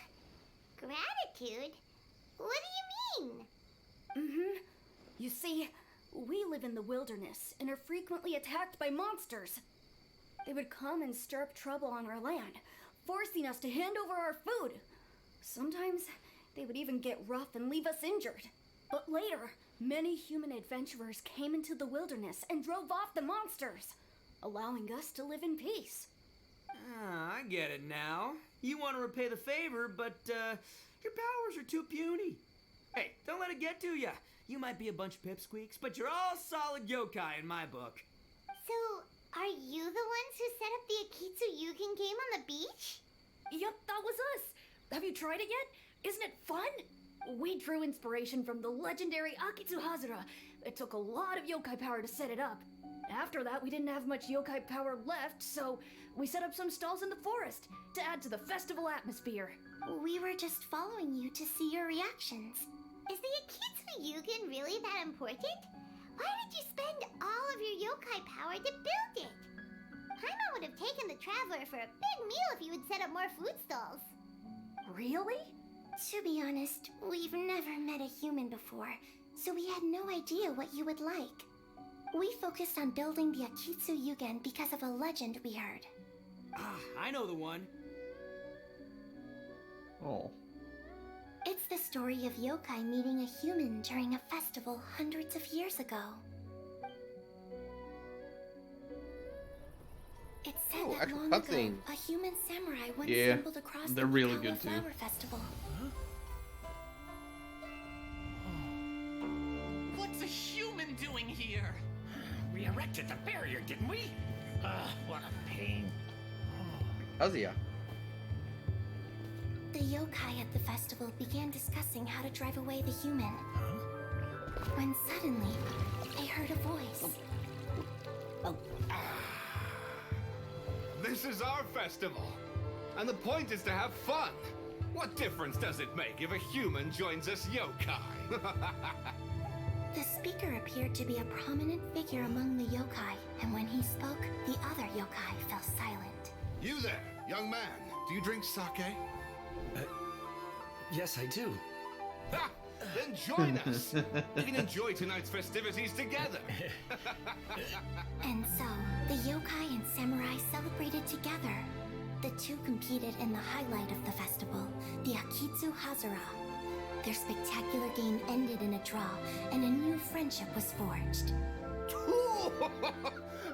Gratitude? What do you mean? You see, we live in the wilderness and are frequently attacked by monsters. They would come and stir up trouble on our land, forcing us to hand over our food. Sometimes they would even get rough and leave us injured. But later, many human adventurers came into the wilderness and drove off the monsters, allowing us to live in peace. Ah, I get it now. You want to repay the favor, but your powers are too puny. Hey, don't let it get to ya. You might be a bunch of pipsqueaks, but you're all solid yokai in my book. So, are you the ones who set up the Akitsu Yugen game on the beach? Yep, that was us. Have you tried it yet? Isn't it fun? We drew inspiration from the legendary Akitsu Hazara. It took a lot of yokai power to set it up. After that, we didn't have much yokai power left, so we set up some stalls in the forest to add to the festival atmosphere. We were just following you to see your reactions. Is the Akitsu Yugen really that important? Why did you spend all of your yokai power to build it? Paimon would have taken the Traveler for a big meal if you had set up more food stalls. Really? To be honest, we've never met a human before, so we had no idea what you would like. We focused on building the Akitsu Yugen because of a legend we heard. Ah, I know the one. Oh. It's the story of yokai meeting a human during a festival hundreds of years ago. It said that actual long ago, cutscene. a human samurai once Yeah, stumbled across they're the really Mikawa good too. Flower Festival. What's a human doing here? We erected the barrier, didn't we? What a pain. Kazuya. The yokai at the festival began discussing how to drive away the human. When suddenly, they heard a voice. This is our festival, and the point is to have fun. What difference does it make if a human joins us yokai? The speaker appeared to be a prominent figure among the yokai, and when he spoke, the other yokai fell silent. You there, young man, do you drink sake? Yes, I do. Ha! Then join us. We can enjoy tonight's festivities together. And so, the yokai and samurai celebrated together. The two competed in the highlight of the festival, the Akitsu Hazara. Their spectacular game ended in a draw, and a new friendship was forged.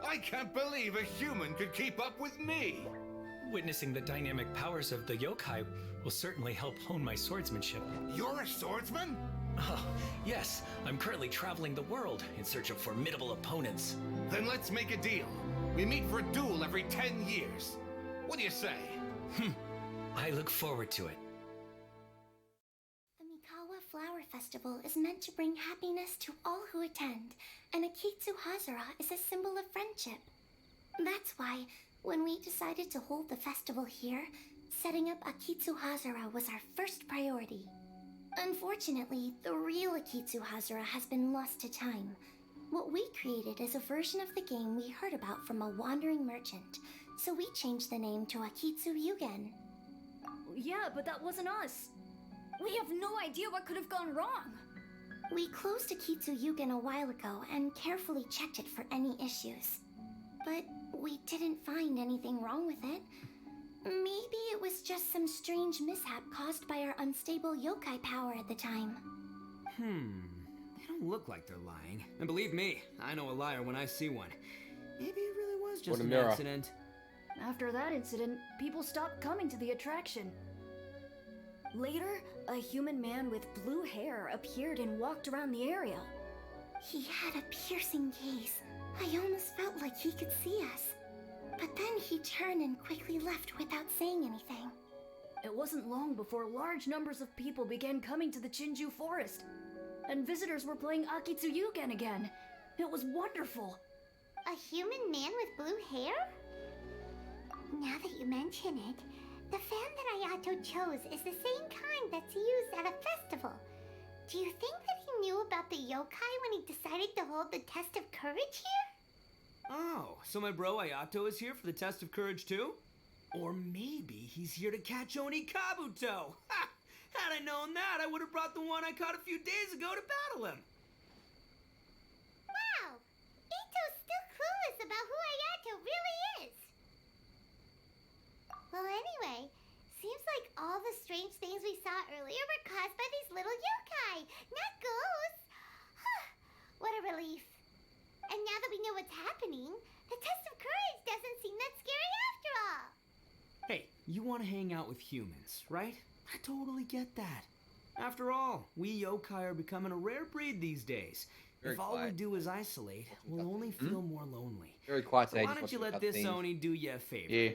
I can't believe a human could keep up with me. Witnessing the dynamic powers of the yokai will certainly help hone my swordsmanship. You're a swordsman? Oh, yes. I'm currently traveling the world in search of formidable opponents. Then let's make a deal. We meet for a duel every 10 years. What do you say? I look forward to it. The Mikawa Flower Festival is meant to bring happiness to all who attend, and Akitsu Hazara is a symbol of friendship. That's why, when we decided to hold the festival here, setting up Akitsu Hazara was our first priority. Unfortunately, the real Akitsu Hazara has been lost to time. What we created is a version of the game we heard about from a wandering merchant, so we changed the name to Akitsu Yugen. Yeah, but that wasn't us. We have no idea what could have gone wrong. We closed Akitsu Yugen a while ago and carefully checked it for any issues. But we didn't find anything wrong with it. Maybe it was just some strange mishap caused by our unstable yokai power at the time. They don't look like they're lying. And believe me, I know a liar when I see one. Maybe it really was just an accident. After that incident, people stopped coming to the attraction. Later, a human man with blue hair appeared and walked around the area. He had a piercing gaze. I almost felt like he could see us. But then he turned and quickly left without saying anything. It wasn't long before large numbers of people began coming to the Chinju forest, and visitors were playing Akitsu Yugen again. It was wonderful. A human man with blue hair? Now that you mention it, the fan that Ayato chose is the same kind that's used at a festival. Do you think that he knew about the yokai when he decided to hold the test of courage here? Oh, so my bro Ayato is here for the test of courage too? Or maybe he's here to catch Oni Kabuto! Ha! Had I known that, I would have brought the one I caught a few days ago to battle him! Wow! Ito's still clueless about who Ayato really is! Well, anyway, seems like all the strange things we saw earlier were caused by these little yokai, not ghosts! What a relief. And now that we know what's happening, the test of courage doesn't seem that scary after all. Hey, you want to hang out with humans, right? I totally get that. After all, we yokai are becoming a rare breed these days. Very If all we quiet. do is isolate, we'll only feel more lonely. Very quiet So today. why just don't you watching let this cutscenes. Oni do you a favor? Yeah.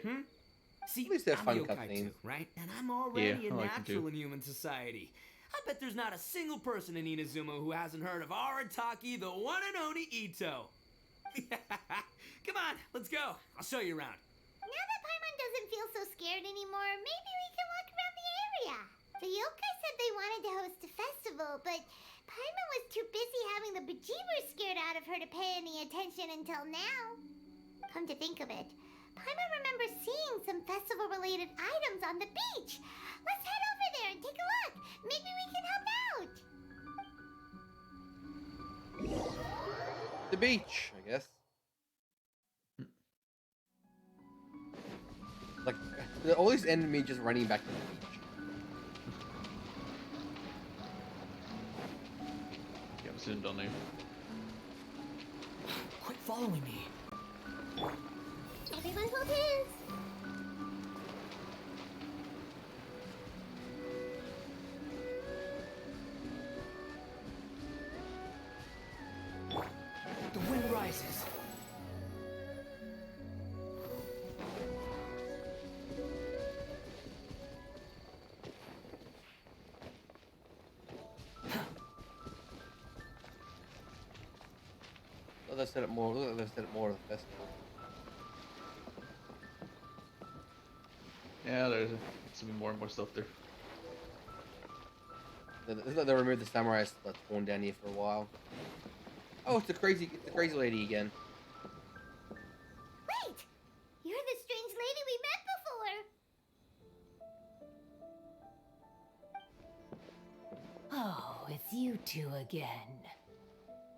See, At least they're I'm fun a yokai cutscenes. too, right? And I'm already Yeah, a I like them natural too. in human society. I bet there's not a single person in Inazuma who hasn't heard of Arataki, the one and only Ito. Come on, let's go. I'll show you around. Now that Paimon doesn't feel so scared anymore, maybe we can walk around the area. The yokai said they wanted to host a festival, but Paimon was too busy having the bejeebers scared out of her to pay any attention until now. Come to think of it, Paimon remembers seeing some festival-related items on the beach. Let's head over there and take a look. Maybe we can help out. The beach, I guess. Like, they always end me just running back to the beach. Yeah, I'm sitting down there. Quit following me. Everyone hold hands. The wind rises. Look, they said it more. Look, they said it more of the festival. Yeah, there's some more and more stuff there. They removed the samurai that's worn down here for a while. Oh, it's the crazy lady again. Wait! You're the strange lady we met before. Oh, it's you two again.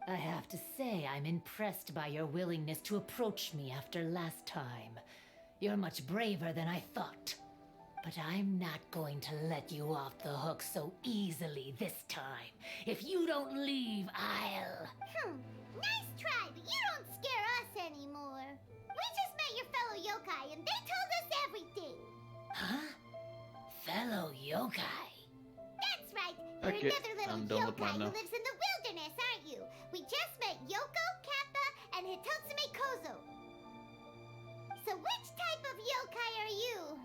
I have to say, I'm impressed by your willingness to approach me after last time. You're much braver than I thought. But I'm not going to let you off the hook so easily this time. If you don't leave, I'll... Nice try, but you don't scare us anymore. We just met your fellow yokai and they told us everything. Huh? Fellow yokai? That's right. You're Okay, another little I'm done with yokai mine who now. lives in the wilderness, aren't you? We just met Yoko, Kappa, and Hitotsume Kozo. So which type of yokai are you,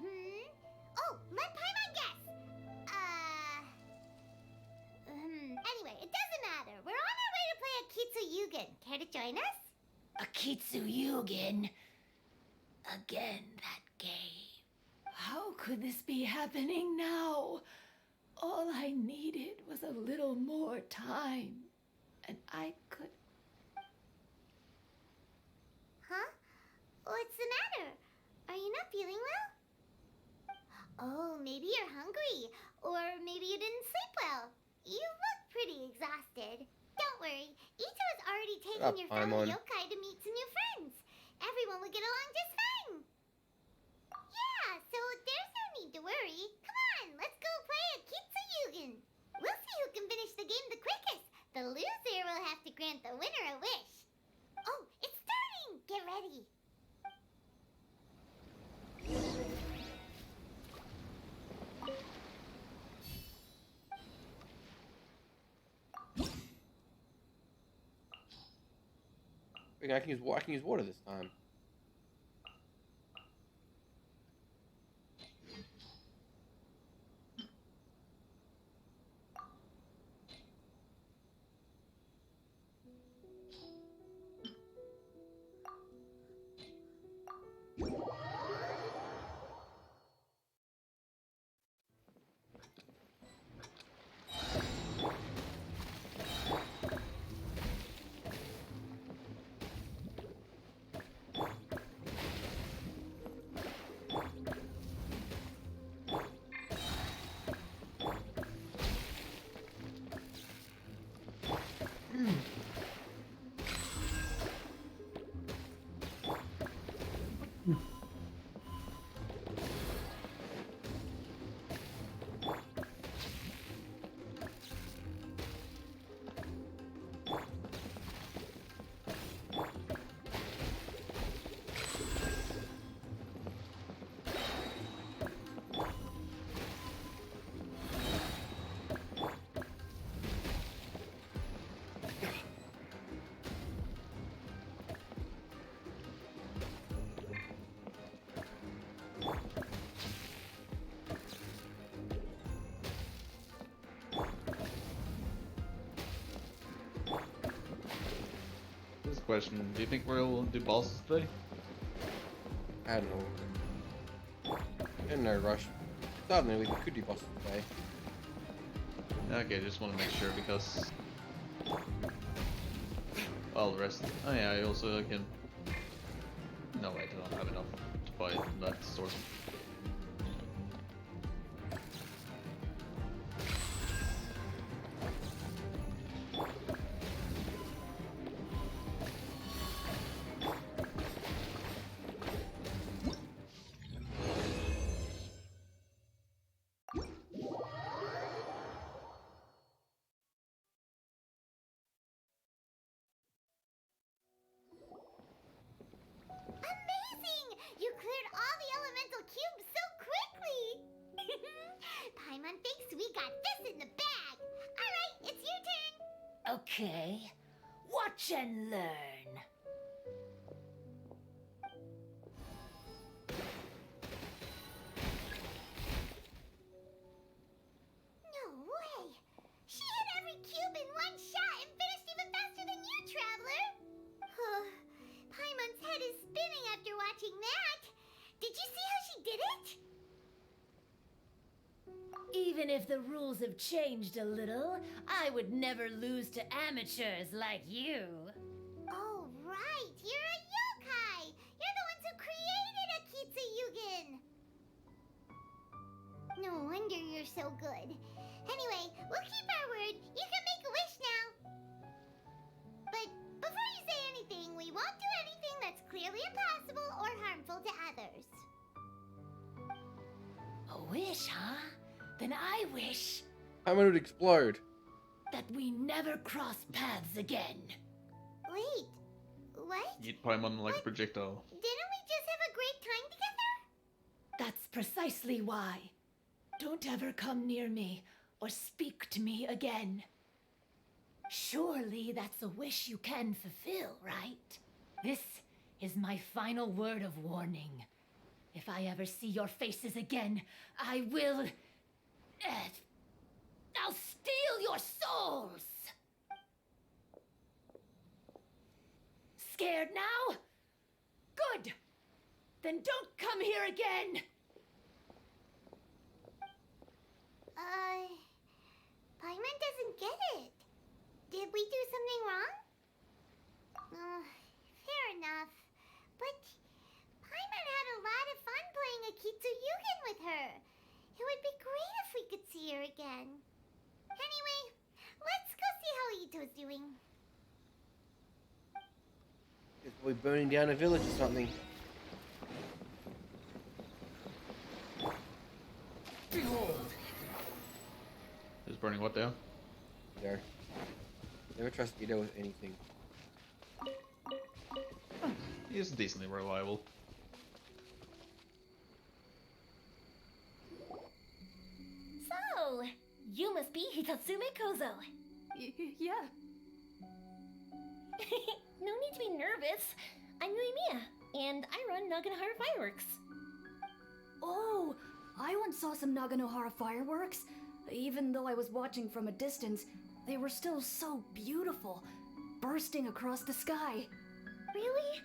Oh, let Paimon guess. Anyway, it doesn't matter. We're on our way to play a Kitsu Yugen. Care to join us? Akitsu Yugen. Again, that game. How could this be happening now? All I needed was a little more time. And I could... Huh? What's the matter? Are you not feeling well? Oh, maybe you're hungry. Or maybe you didn't sleep well. You look pretty exhausted. Don't worry. Ito has already taken your fellow yokai to meet some new friends. Everyone will get along just fine. Yeah, so there's no need to worry. Come on, let's go play a Kitsu Yugen. We'll see who can finish the game the quickest. The loser will have to grant the winner a wish. Oh, it's starting! Get ready. Wait, I can use water this time. question. Do you think we'll do bosses today? I don't know. In no rush. Certainly we could do bosses today. Okay, just want to make sure because... Well, the rest... Oh yeah, I also can... No, wait, I don't have enough to buy that source. Amazing! You cleared all the elemental cubes so quickly! Paimon thinks we got this in the bag. Alright, it's your turn. Okay. Watch and learn. No way! She hit every cube in one shot and finished even faster than you, Traveler! Paimon's head is spinning after watching that. Did you see how she did it? Even if the rules have changed a little, I would never lose to amateurs like you. Oh, right! You're a yokai! You're the ones who created Akitsu Yugen! No wonder you're so good. Anyway, we'll keep our word. You can make a wish now. But before you say anything, we won't do anything that's clearly impossible or harmful to others. A wish, huh? Then I wish Paimon would explode. that we never cross paths again. Wait, what? Eat Paimon like a projectile. Didn't we just have a great time together? That's precisely why. Don't ever come near me or speak to me again. Surely that's a wish you can fulfill, right? This is my final word of warning. If I ever see your faces again, I will... I'll steal your souls! Scared now? Good! Then don't come here again! Paimon doesn't get it. Did we do something wrong? Fair enough. But Paimon had a lot of fun playing Akitsu Yugen with her. It would be great if we could see her again. Anyway, let's go see how Ito's doing. It's probably burning down a village or something. Behold! Is burning what down? There. Never trust Ito with anything. He's decently reliable. So, you must be Hitatsume Kozo. Yeah. No need to be nervous. I'm Yuimiya, and I run Naganohara Fireworks. Oh, I once saw some Naganohara fireworks. Even though I was watching from a distance, they were still so beautiful, bursting across the sky. Really?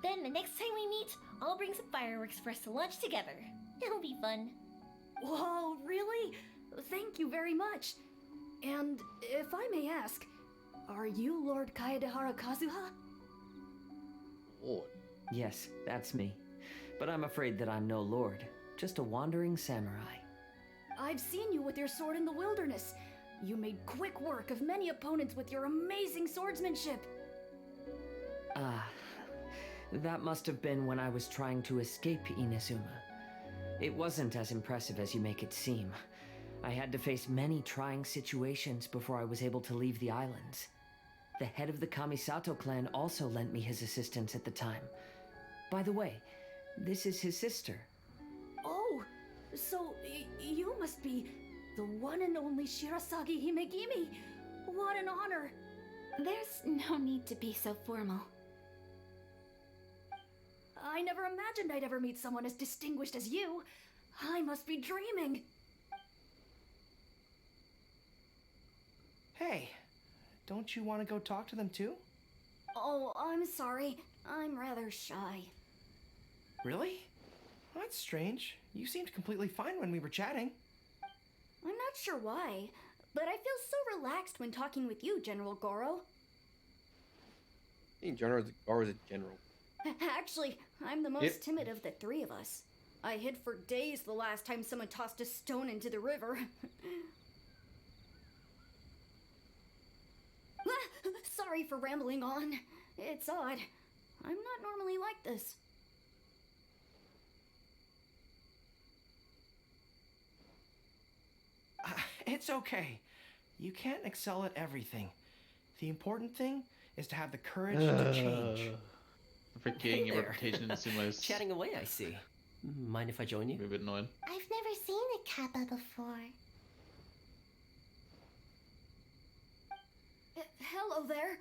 Then the next time we meet, I'll bring some fireworks for us to launch together. It'll be fun. Whoa, really? Thank you very much. And if I may ask, are you Lord Kaedehara Kazuha? Lord? Yes, that's me. But I'm afraid that I'm no lord, just a wandering samurai. I've seen you with your sword in the wilderness. You made quick work of many opponents with your amazing swordsmanship. That must have been when I was trying to escape Inazuma. It wasn't as impressive as you make it seem. I had to face many trying situations before I was able to leave the islands. The head of the Kamisato clan also lent me his assistance at the time. By the way, this is his sister. Oh, so you must be the one and only Shirasagi Himegimi. What an honor. There's no need to be so formal. I never imagined I'd ever meet someone as distinguished as you. I must be dreaming. Hey, don't you want to go talk to them too? Oh, I'm sorry. I'm rather shy. Really? That's strange. You seemed completely fine when we were chatting. I'm not sure why, but I feel so relaxed when talking with you, General Goro. In general, Goro's a general. Actually, I'm the most timid of the three of us. I hid for days the last time someone tossed a stone into the river. Sorry for rambling on. It's odd. I'm not normally like this. It's okay. You can't excel at everything. The important thing is to have the courage to change. Freaking reputation in Sumo's Chatting away, I see. Mind if I join you? a bit annoying. I've never seen a kappa before. Hello there.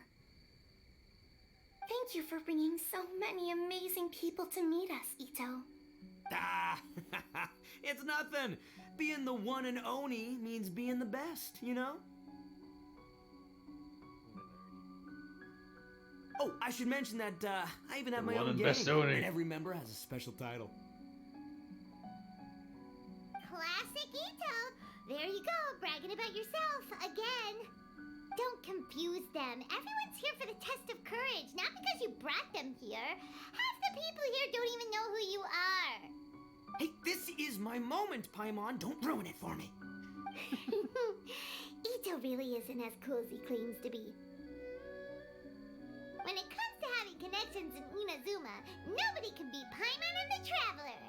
Thank you for bringing so many amazing people to meet us, Ito. Ah, it's nothing. Being the one and only means being the best, you know? Oh, I should mention that I even have my own gang, and every member has a special title. Classic Ito! There you go, bragging about yourself again. Don't confuse them. Everyone's here for the test of courage, not because you brought them here. Half the people here don't even know who you are. Hey, this is my moment, Paimon. Don't ruin it for me. Ito really isn't as cool as he claims to be. When it comes to having connections in Inazuma, nobody can beat Paimon and the Traveler.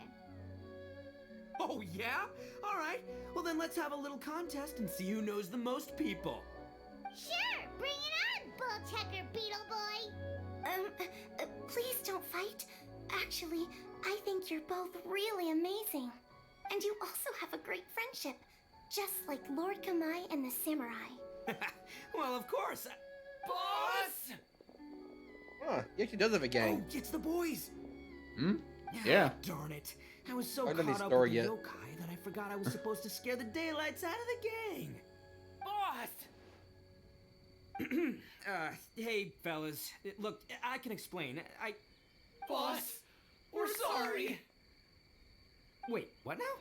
Oh, yeah? All right. Well, then let's have a little contest and see who knows the most people. Sure, bring it on, bull checker beetle boy. Please don't fight. Actually, I think you're both really amazing. And you also have a great friendship, just like Lord Kamai and the samurai. Well, of course. Boss! Huh, he actually does have a gang. Oh, it's the boys. Hmm? Yeah. Darn it. I was so I don't know caught the up story with the yet. yokai that I forgot I was supposed to scare the daylights out of the gang. Boss! Hey, fellas. Look, I can explain. Boss, we're sorry. Wait, what now?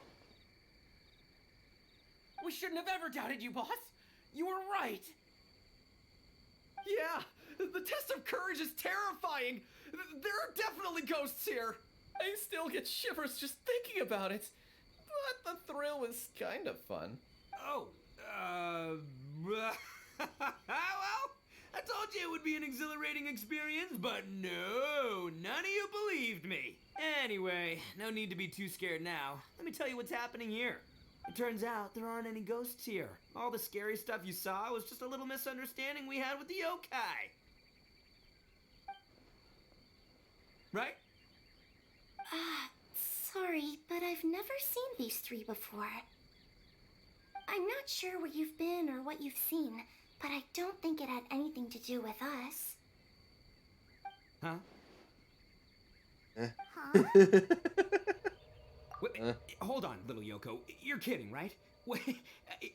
We shouldn't have ever doubted you, boss. You were right. Yeah, the test of courage is terrifying. There are definitely ghosts here. I still get shivers just thinking about it. But the thrill was kind of fun. Oh, well, I told you it would be an exhilarating experience, but no, none of you believed me. Anyway, no need to be too scared now. Let me tell you what's happening here. It turns out there aren't any ghosts here. All the scary stuff you saw was just a little misunderstanding we had with the yokai. Right? Sorry, but I've never seen these three before. I'm not sure where you've been or what you've seen, but I don't think it had anything to do with us. Huh? Wait, hold on, little Yoko. You're kidding, right? Wait,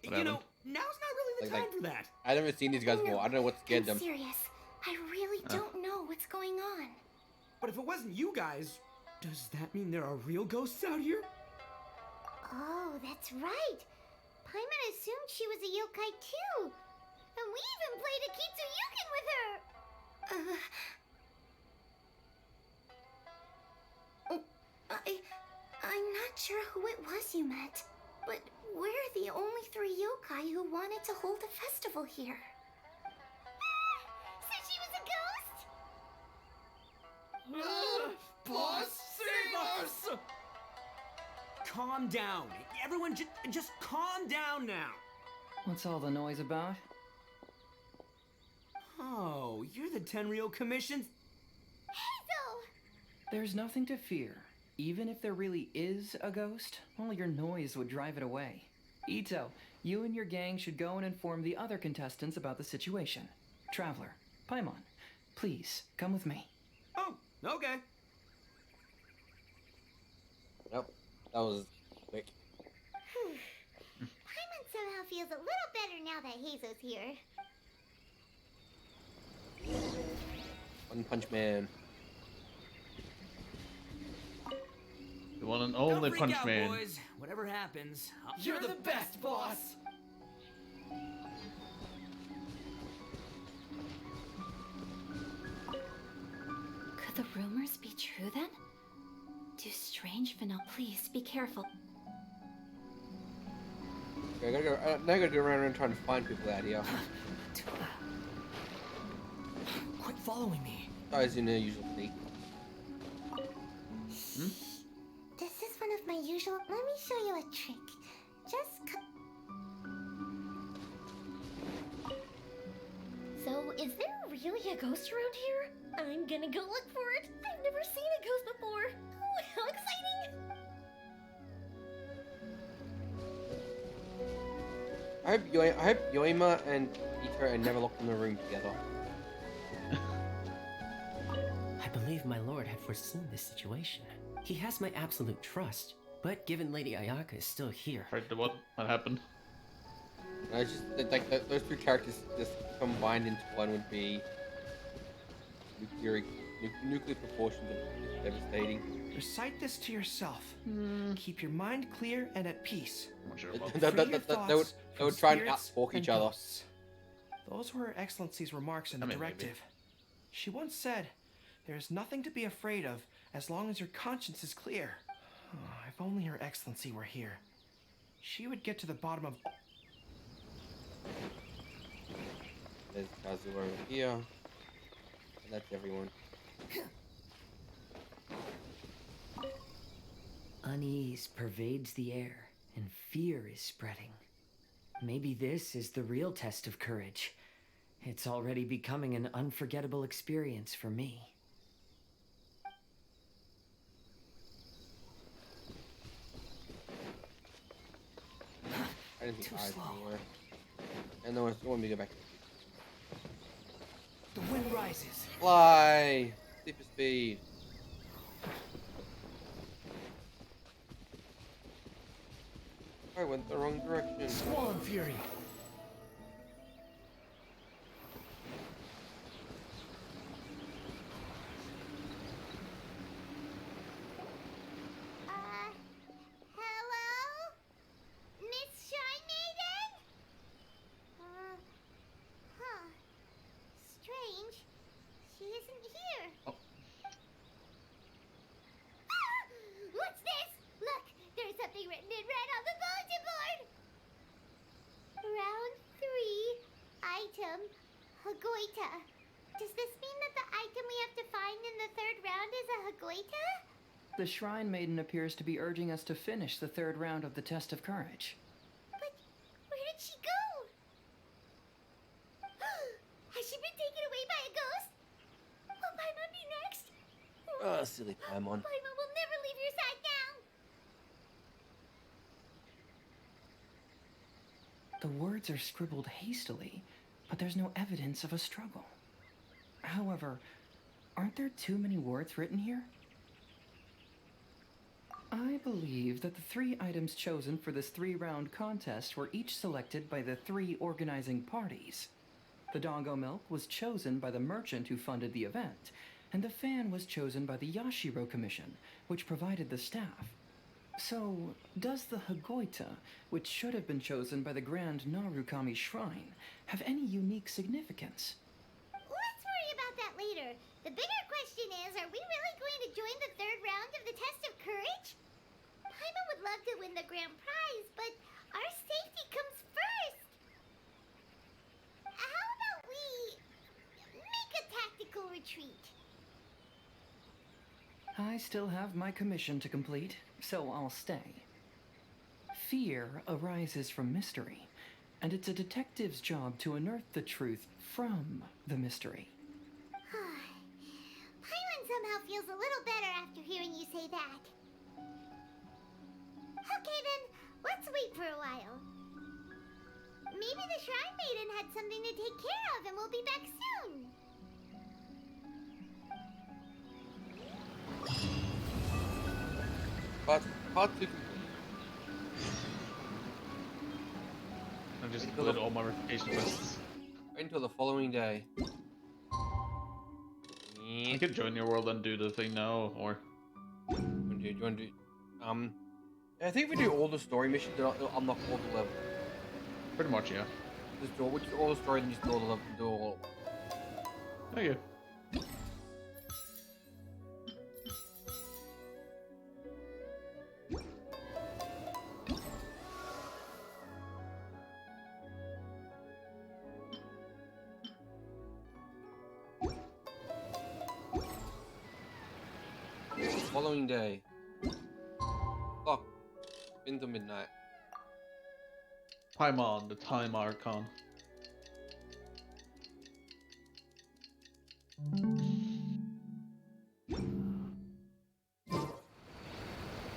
you know, now's not really the time for that. I've never seen these guys before. I don't know what scared them. I'm serious. I really don't know what's going on. But if it wasn't you guys, does that mean there are real ghosts out here? Oh, that's right. Paimon assumed she was a yokai too. And we even played a Kitsuyukin with her. I'm not sure who it was you met, but we're the only three yokai who wanted to hold a festival here. So she was a ghost? Boss, save us! Calm down. Everyone just calm down now. What's all the noise about? Oh, you're the Tenryou Commission's... Hazel! There's nothing to fear. Even if there really is a ghost, all your noise would drive it away. Ito, you and your gang should go and inform the other contestants about the situation. Traveler, Paimon, please, come with me. Oh, okay. Nope, that was quick. Paimon somehow feels a little better now that Hazo's here. One Punch Man. The one and Don't only freak Punch out, Man. boys. Whatever happens, You're the best, boss! Could the rumors be true then? Too strange, Vanel. Please be careful. Okay, I gotta go. Now I gotta go around and trying to find people out here. Quit following me. Guys in their usual sneak. This is one of my usual. Let me show you a trick. Just. So, is there really a ghost around here? I'm gonna go look for it. I've never seen a ghost before. Oh, how exciting! I hope Yoima and Ito are never locked in the room together. I believe my lord had foreseen this situation. He has my absolute trust, but given Lady Ayaka is still here... Right, what happened? I just like those two characters just combined into one would be nuclear proportions of devastating. Recite this to yourself. Keep your mind clear and at peace. They would try and outtalk each other. Those were Her Excellency's remarks in the directive. Maybe. She once said, "There is nothing to be afraid of as long as your conscience is clear." If only Her Excellency were here. She would get to the bottom of... There's Kazuo over here. And that's everyone. Unease pervades the air, and fear is spreading. Maybe this is the real test of courage. It's already becoming an unforgettable experience for me. I didn't think eyes anywhere. And no one to go back. The wind rises. Fly! Super speed. I went the wrong direction. Squall Fury. Hello? Miss Shy Maiden? Strange. She isn't here. Oh. Ah! What's this? Look, there's something written in red on the bulletin board. Round 3, item, Hagoita. Does this mean that the item we have to find in the 3rd round is a Hagoita? The Shrine Maiden appears to be urging us to finish the 3rd round of the Test of Courage. But where did she go? Has she been taken away by a ghost? Will Paimon be next? Oh, silly Paimon. Paimon will never leave your side now. The words are scribbled hastily, but there's no evidence of a struggle. However, aren't there too many words written here? I believe that the 3 items chosen for this 3-round contest were each selected by the 3 organizing parties. The Dongo Milk was chosen by the merchant who funded the event, and the fan was chosen by the Yashiro Commission, which provided the staff. So, does the Hagoita, which should have been chosen by the Grand Narukami Shrine, have any unique significance? Let's worry about that later. The bigger question is, are we really going to join the 3rd round of the Test of Courage? Paimon would love to win the grand prize, but our safety comes first. How about we make a tactical retreat? I still have my commission to complete, so I'll stay. Fear arises from mystery, and it's a detective's job to unearth the truth from the mystery. Paimon somehow feels a little better after hearing you say that. Okay then, let's wait for a while. Maybe the Shrine Maiden had something to take care of and we'll be back soon. Part 2. I just did all my replication quests. Until the following day. I could join your world and do the thing now, or... Do you want to do... I think if we do all the story missions, it'll unlock all the levels. Pretty much, yeah. Just do all the story, then just do all the levels, do all. Thank you. Following day. Fuck. Into midnight. Paimon, the Time Archon.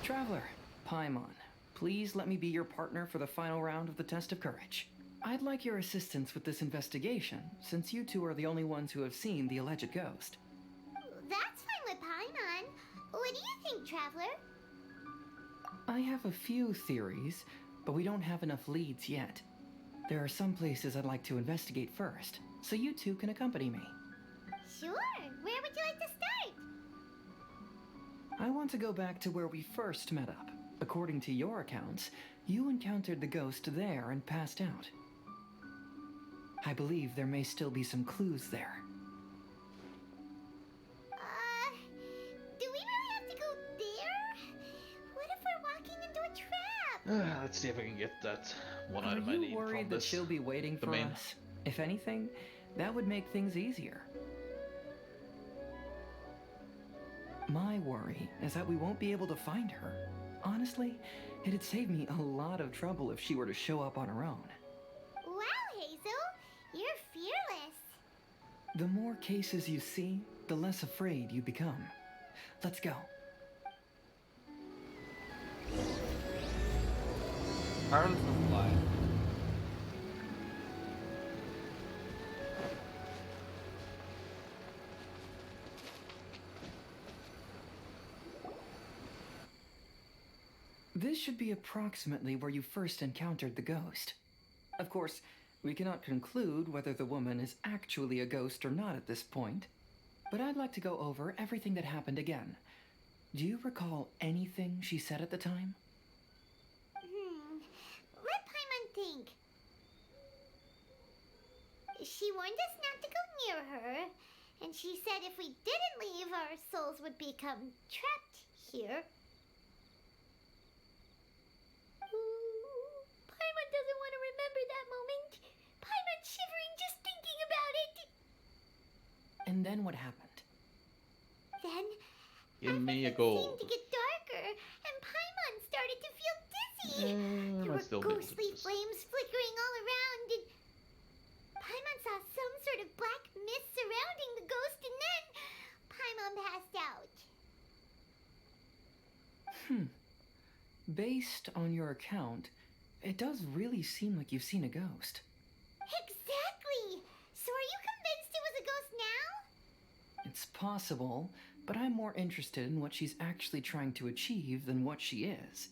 Traveler, Paimon, please let me be your partner for the final round of the test of courage. I'd like your assistance with this investigation, since you two are the only ones who have seen the alleged ghost. That's fine with Paimon. What do you think, Traveler? I have a few theories, but we don't have enough leads yet. There are some places I'd like to investigate first, so you two can accompany me. Sure. Where would you like to start? I want to go back to where we first met up. According to your accounts, you encountered the ghost there and passed out. I believe there may still be some clues there. Do we really have to go there? What if we're walking into a trap? Let's see if I can get that one Are item I you need worried from that this she'll be waiting for domain. us? If anything, that would make things easier. My worry is that we won't be able to find her. Honestly, it'd save me a lot of trouble if she were to show up on her own. Wow, Hazel. You're fearless. The more cases you see, the less afraid you become. Let's go. Arms will fly. This should be approximately where you first encountered the ghost. Of course, we cannot conclude whether the woman is actually a ghost or not at this point, but I'd like to go over everything that happened again. Do you recall anything she said at the time? Let Paimon think. She warned us not to go near her, and she said if we didn't leave, our souls would become trapped here. Paimon doesn't want to remember that moment. Paimon's shivering just thinking about it. And then what happened? Then Give me a seemed gold. to get darker, and Paimon started to feel dizzy. There I were still didn't ghostly do this. flames flickering all around, and Paimon saw some sort of black mist surrounding the ghost, and then Paimon passed out. Based on your account, it does really seem like you've seen a ghost. Exactly! So are you convinced it was a ghost now? It's possible, but I'm more interested in what she's actually trying to achieve than what she is.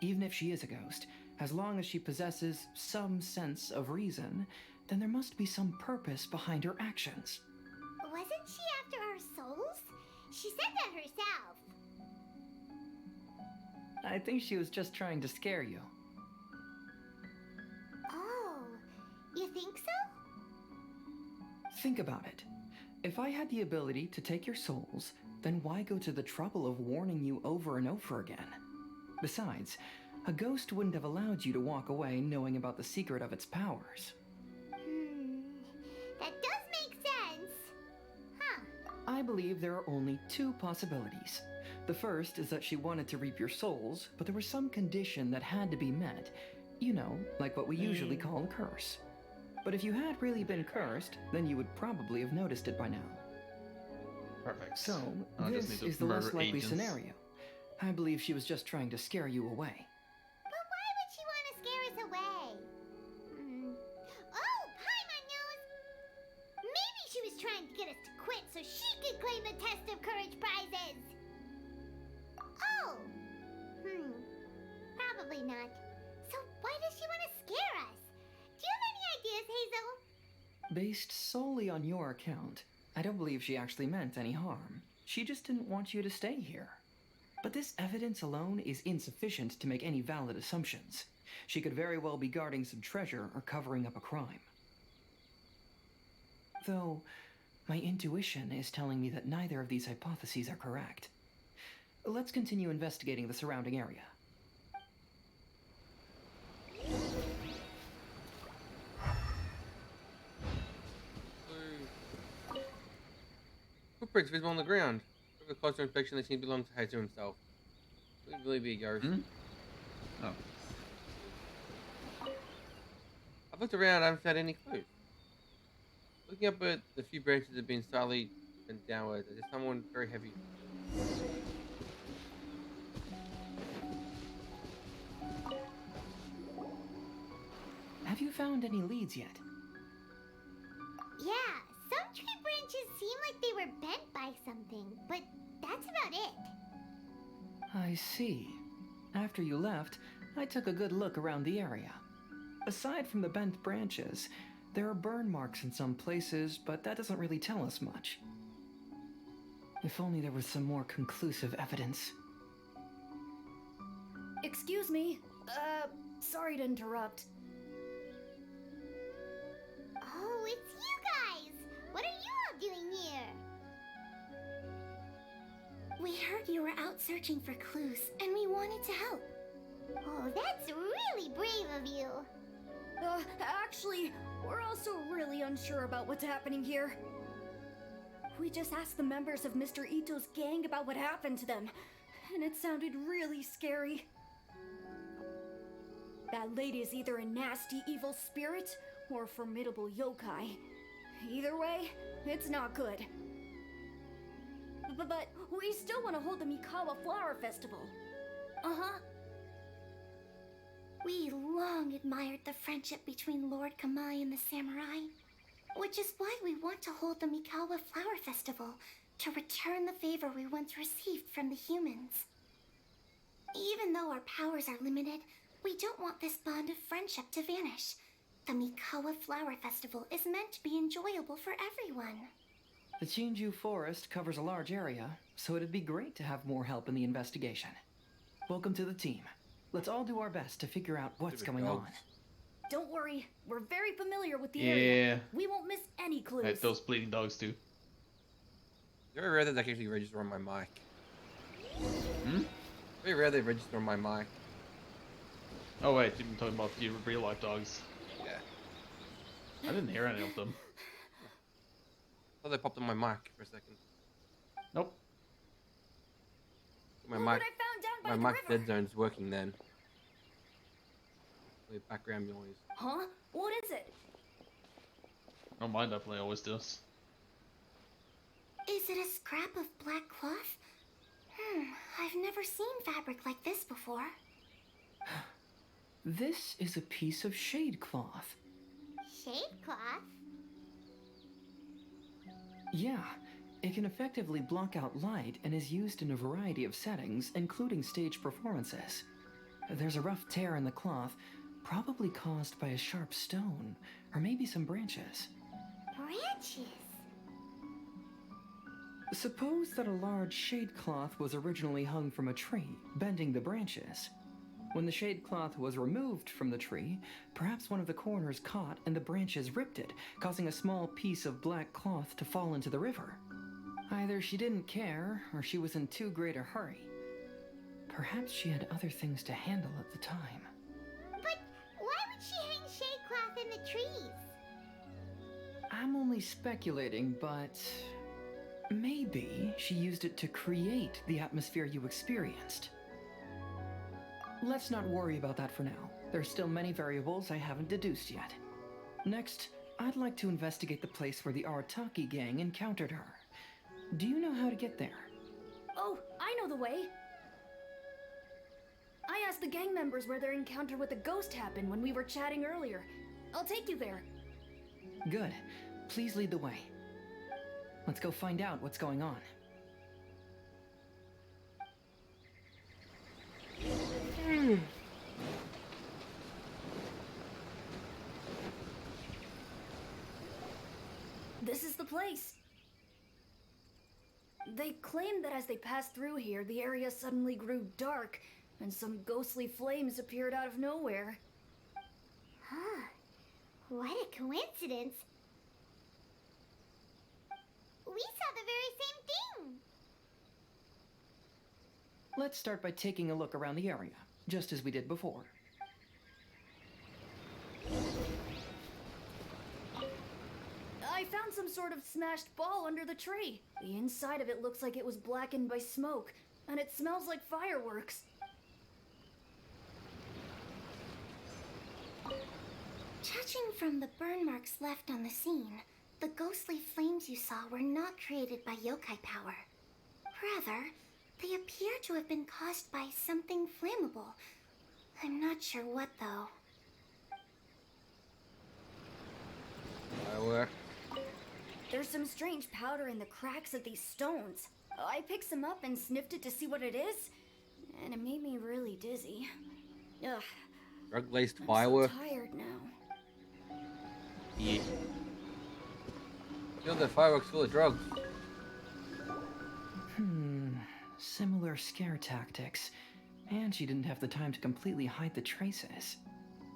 Even if she is a ghost, as long as she possesses some sense of reason, then there must be some purpose behind her actions. Wasn't she after our souls? She said that herself. I think she was just trying to scare you. Oh, you think so? Think about it. If I had the ability to take your souls, then why go to the trouble of warning you over and over again? Besides, a ghost wouldn't have allowed you to walk away knowing about the secret of its powers. That does make sense. Huh. I believe there are only two possibilities. The first is that she wanted to reap your souls, but there was some condition that had to be met. You know, like what we usually call a curse. But if you had really been cursed, then you would probably have noticed it by now. Perfect. So, I just this need to is the less murder likely agents. scenario. I believe she was just trying to scare you away. But why would she want to scare us away? Oh, Paimon knows! Maybe she was trying to get us to quit so she could claim the Test of Courage prizes! Oh! Probably not. So why does she want to scare us? Do you have any ideas, Hazel? Based solely on your account, I don't believe she actually meant any harm. She just didn't want you to stay here. But this evidence alone is insufficient to make any valid assumptions. She could very well be guarding some treasure or covering up a crime. Though, my intuition is telling me that neither of these hypotheses are correct. Let's continue investigating the surrounding area. Footprints visible on the ground. With a closer inspection, they seem to belong to Hazu himself. Could really be a ghost. Oh. I've looked around, I haven't found any clues. Looking up at the few branches have been slightly bent downwards, as if someone very heavy. Have you found any leads yet? Yeah, some tree branches seem like they were bent by something, but that's about it. I see. After you left, I took a good look around the area. Aside from the bent branches, there are burn marks in some places, but that doesn't really tell us much. If only there was some more conclusive evidence. Excuse me. Sorry to interrupt. Oh, it's you guys! What are you all doing here? We heard you were out searching for clues, and we wanted to help. Oh, that's really brave of you. Actually, we're also really unsure about what's happening here. We just asked the members of Mr. Ito's gang about what happened to them, and it sounded really scary. That lady is either a nasty evil spirit or a formidable yokai. Either way, it's not good. But we still want to hold the Mikawa Flower Festival. Uh-huh. We long admired the friendship between Lord Kamai and the samurai, which is why we want to hold the Mikawa Flower Festival to return the favor we once received from the humans. Even though our powers are limited, we don't want this bond of friendship to vanish. The Mikawa Flower Festival is meant to be enjoyable for everyone. The Chinju Forest covers a large area, so it'd be great to have more help in the investigation. Welcome to the team. Let's all do our best to figure out what's going on. Don't worry, we're very familiar with the area. We won't miss any clues. I hate those bleeding dogs too. Very rare that they actually register on my mic. Very rare they register on my mic. Oh wait, you've been talking about the real life dogs. Yeah. I didn't hear any of them. I thought they popped on my mic for a second. Nope. My mic dead zone's working then. With background noise. Huh? What is it? Oh, mine definitely always does. Is it a scrap of black cloth? I've never seen fabric like this before. This is a piece of shade cloth. Shade cloth? Yeah, it can effectively block out light and is used in a variety of settings, including stage performances. There's a rough tear in the cloth, probably caused by a sharp stone, or maybe some branches. Branches? Suppose that a large shade cloth was originally hung from a tree, bending the branches. When the shade cloth was removed from the tree, perhaps one of the corners caught and the branches ripped it, causing a small piece of black cloth to fall into the river. Either she didn't care, or she was in too great a hurry. Perhaps she had other things to handle at the time. But why would she hang shade cloth in the trees? I'm only speculating, but maybe she used it to create the atmosphere you experienced. Let's not worry about that for now. There's still many variables I haven't deduced yet. Next, I'd like to investigate the place where the Arataki gang encountered her. Do you know how to get there? Oh, I know the way. I asked the gang members where their encounter with the ghost happened when we were chatting earlier. I'll take you there. Good. Please lead the way. Let's go find out what's going on. This is the place. They claimed that as they passed through here, the area suddenly grew dark, and some ghostly flames appeared out of nowhere. Huh. What a coincidence. We saw the very same thing. Let's start by taking a look around the area, just as we did before. I found some sort of smashed ball under the tree. The inside of it looks like it was blackened by smoke, and it smells like fireworks. Judging from the burn marks left on the scene, the ghostly flames you saw were not created by yokai power. Rather, they appear to have been caused by something flammable. I'm not sure what, though. Firework. There's some strange powder in the cracks of these stones. I picked some up and sniffed it to see what it is, and it made me really dizzy. Ugh. Drug-laced I'm firework. so tired now. Yeah. Filled the fireworks full of drugs. Similar scare tactics. And she didn't have the time to completely hide the traces.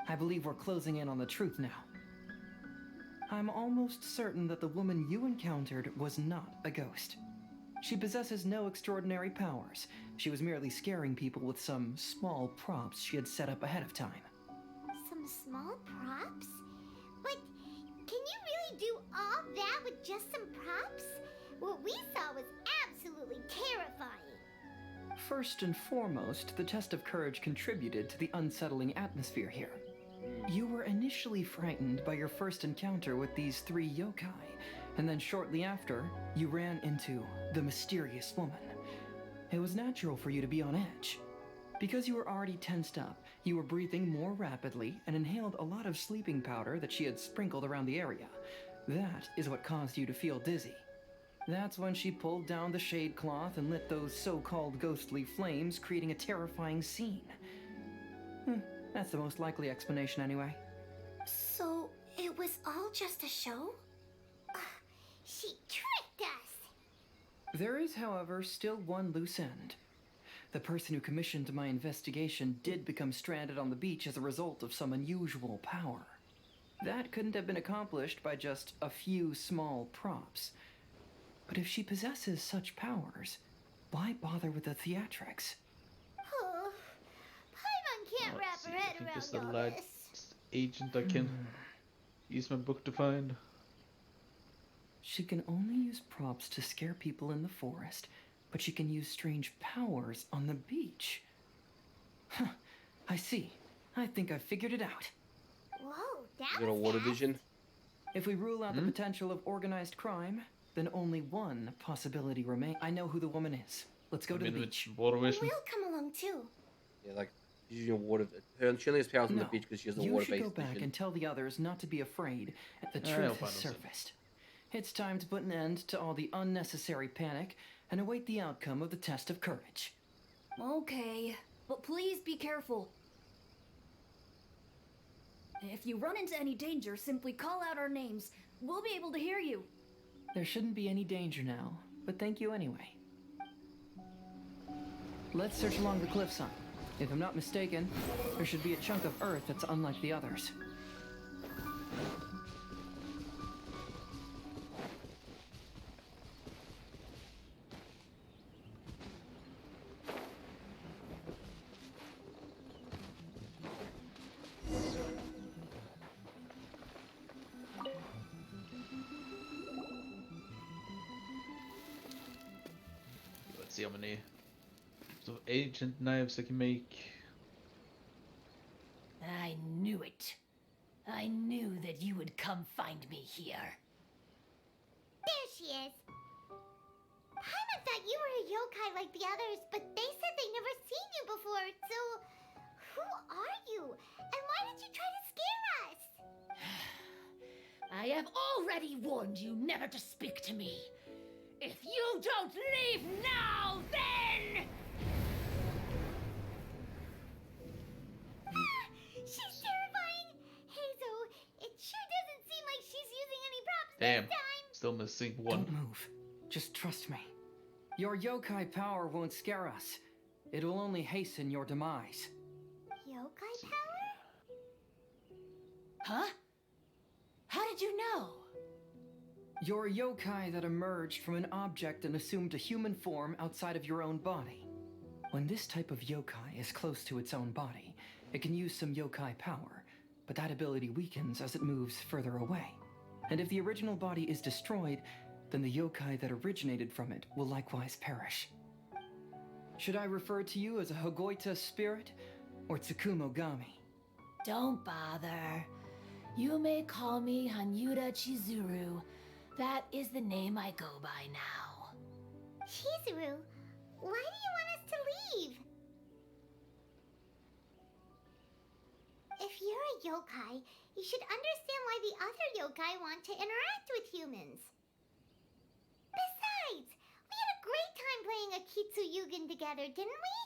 I believe we're closing in on the truth now. I'm almost certain that the woman you encountered was not a ghost. She possesses no extraordinary powers. She was merely scaring people with some small props she had set up ahead of time. Some small props? But can you really do all that with just some props? What we saw was absolutely terrifying. First and foremost, the test of courage contributed to the unsettling atmosphere here. You were initially frightened by your first encounter with these 3 yokai, and then shortly after, you ran into the mysterious woman. It was natural for you to be on edge. Because you were already tensed up, you were breathing more rapidly and inhaled a lot of sleeping powder that she had sprinkled around the area. That is what caused you to feel dizzy. That's when she pulled down the shade cloth and lit those so-called ghostly flames, creating a terrifying scene. That's the most likely explanation anyway. So, it was all just a show? She tricked us! There is, however, still one loose end. The person who commissioned my investigation did become stranded on the beach as a result of some unusual power. That couldn't have been accomplished by just a few small props. But if she possesses such powers, why bother with the theatrics? Oh, Paimon can't wrap her head I think it's around the all last this. agent I can use my book to find. She can only use props to scare people in the forest, but she can use strange powers on the beach. Huh, I see. I think I've figured it out. Whoa, that Little was water fast. vision. If we rule out the potential of organized crime, then only one possibility remains. I know who the woman is. Let's go to the beach. Water vision. We'll come along too. Yeah, like she's using water. She only has powers on the No, beach because she has a you water-based should go back vision. and tell the others not to be afraid. The I'll truth find has out. surfaced. It's time to put an end to all the unnecessary panic and await the outcome of the test of courage. Okay, but please be careful. If you run into any danger, simply call out our names. We'll be able to hear you. There shouldn't be any danger now, but thank you anyway. Let's search along the cliffside. If I'm not mistaken, there should be a chunk of earth that's unlike the others. Let's see how many ancient knives I can make. I knew it. I knew that you would come find me here. There she is. Paimon thought you were a yokai like the others, but they said they never seen you before, so who are you? And why did you try to scare us? I have already warned you never to speak to me. If you don't leave now, then... She's terrifying! Hazel, it sure doesn't seem like she's using any props Damn, this time. still missing one. Don't move. Just trust me. Your yokai power won't scare us. It will only hasten your demise. Yokai power? Huh? How did you know? You're a yokai that emerged from an object and assumed a human form outside of your own body. When this type of yokai is close to its own body, it can use some yokai power, but that ability weakens as it moves further away. And if the original body is destroyed, then the yokai that originated from it will likewise perish. Should I refer to you as a Hogoita spirit or Tsukumogami? Don't bother. You may call me Hanyuda Chizuru. That is the name I go by now. Chizuru, why do you want us to leave? If you're a yokai, you should understand why the other yokai want to interact with humans. Besides, we had a great time playing a Kitsu Yugen together, didn't we?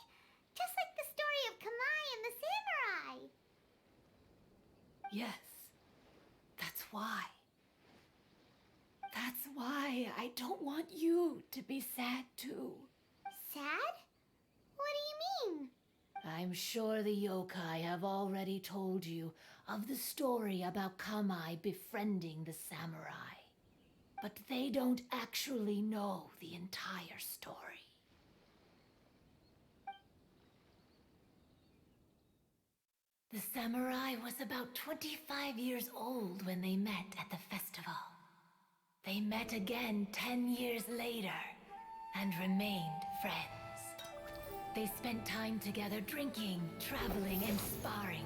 Just like the story of Kamai and the samurai. Yes, that's why. That's why I don't want you to be sad too. Sad? What do you mean? I'm sure the yokai have already told you of the story about Kamai befriending the samurai. But they don't actually know the entire story. The samurai was about 25 years old when they met at the festival. They met again 10 years later and remained friends. They spent time together drinking, traveling, and sparring.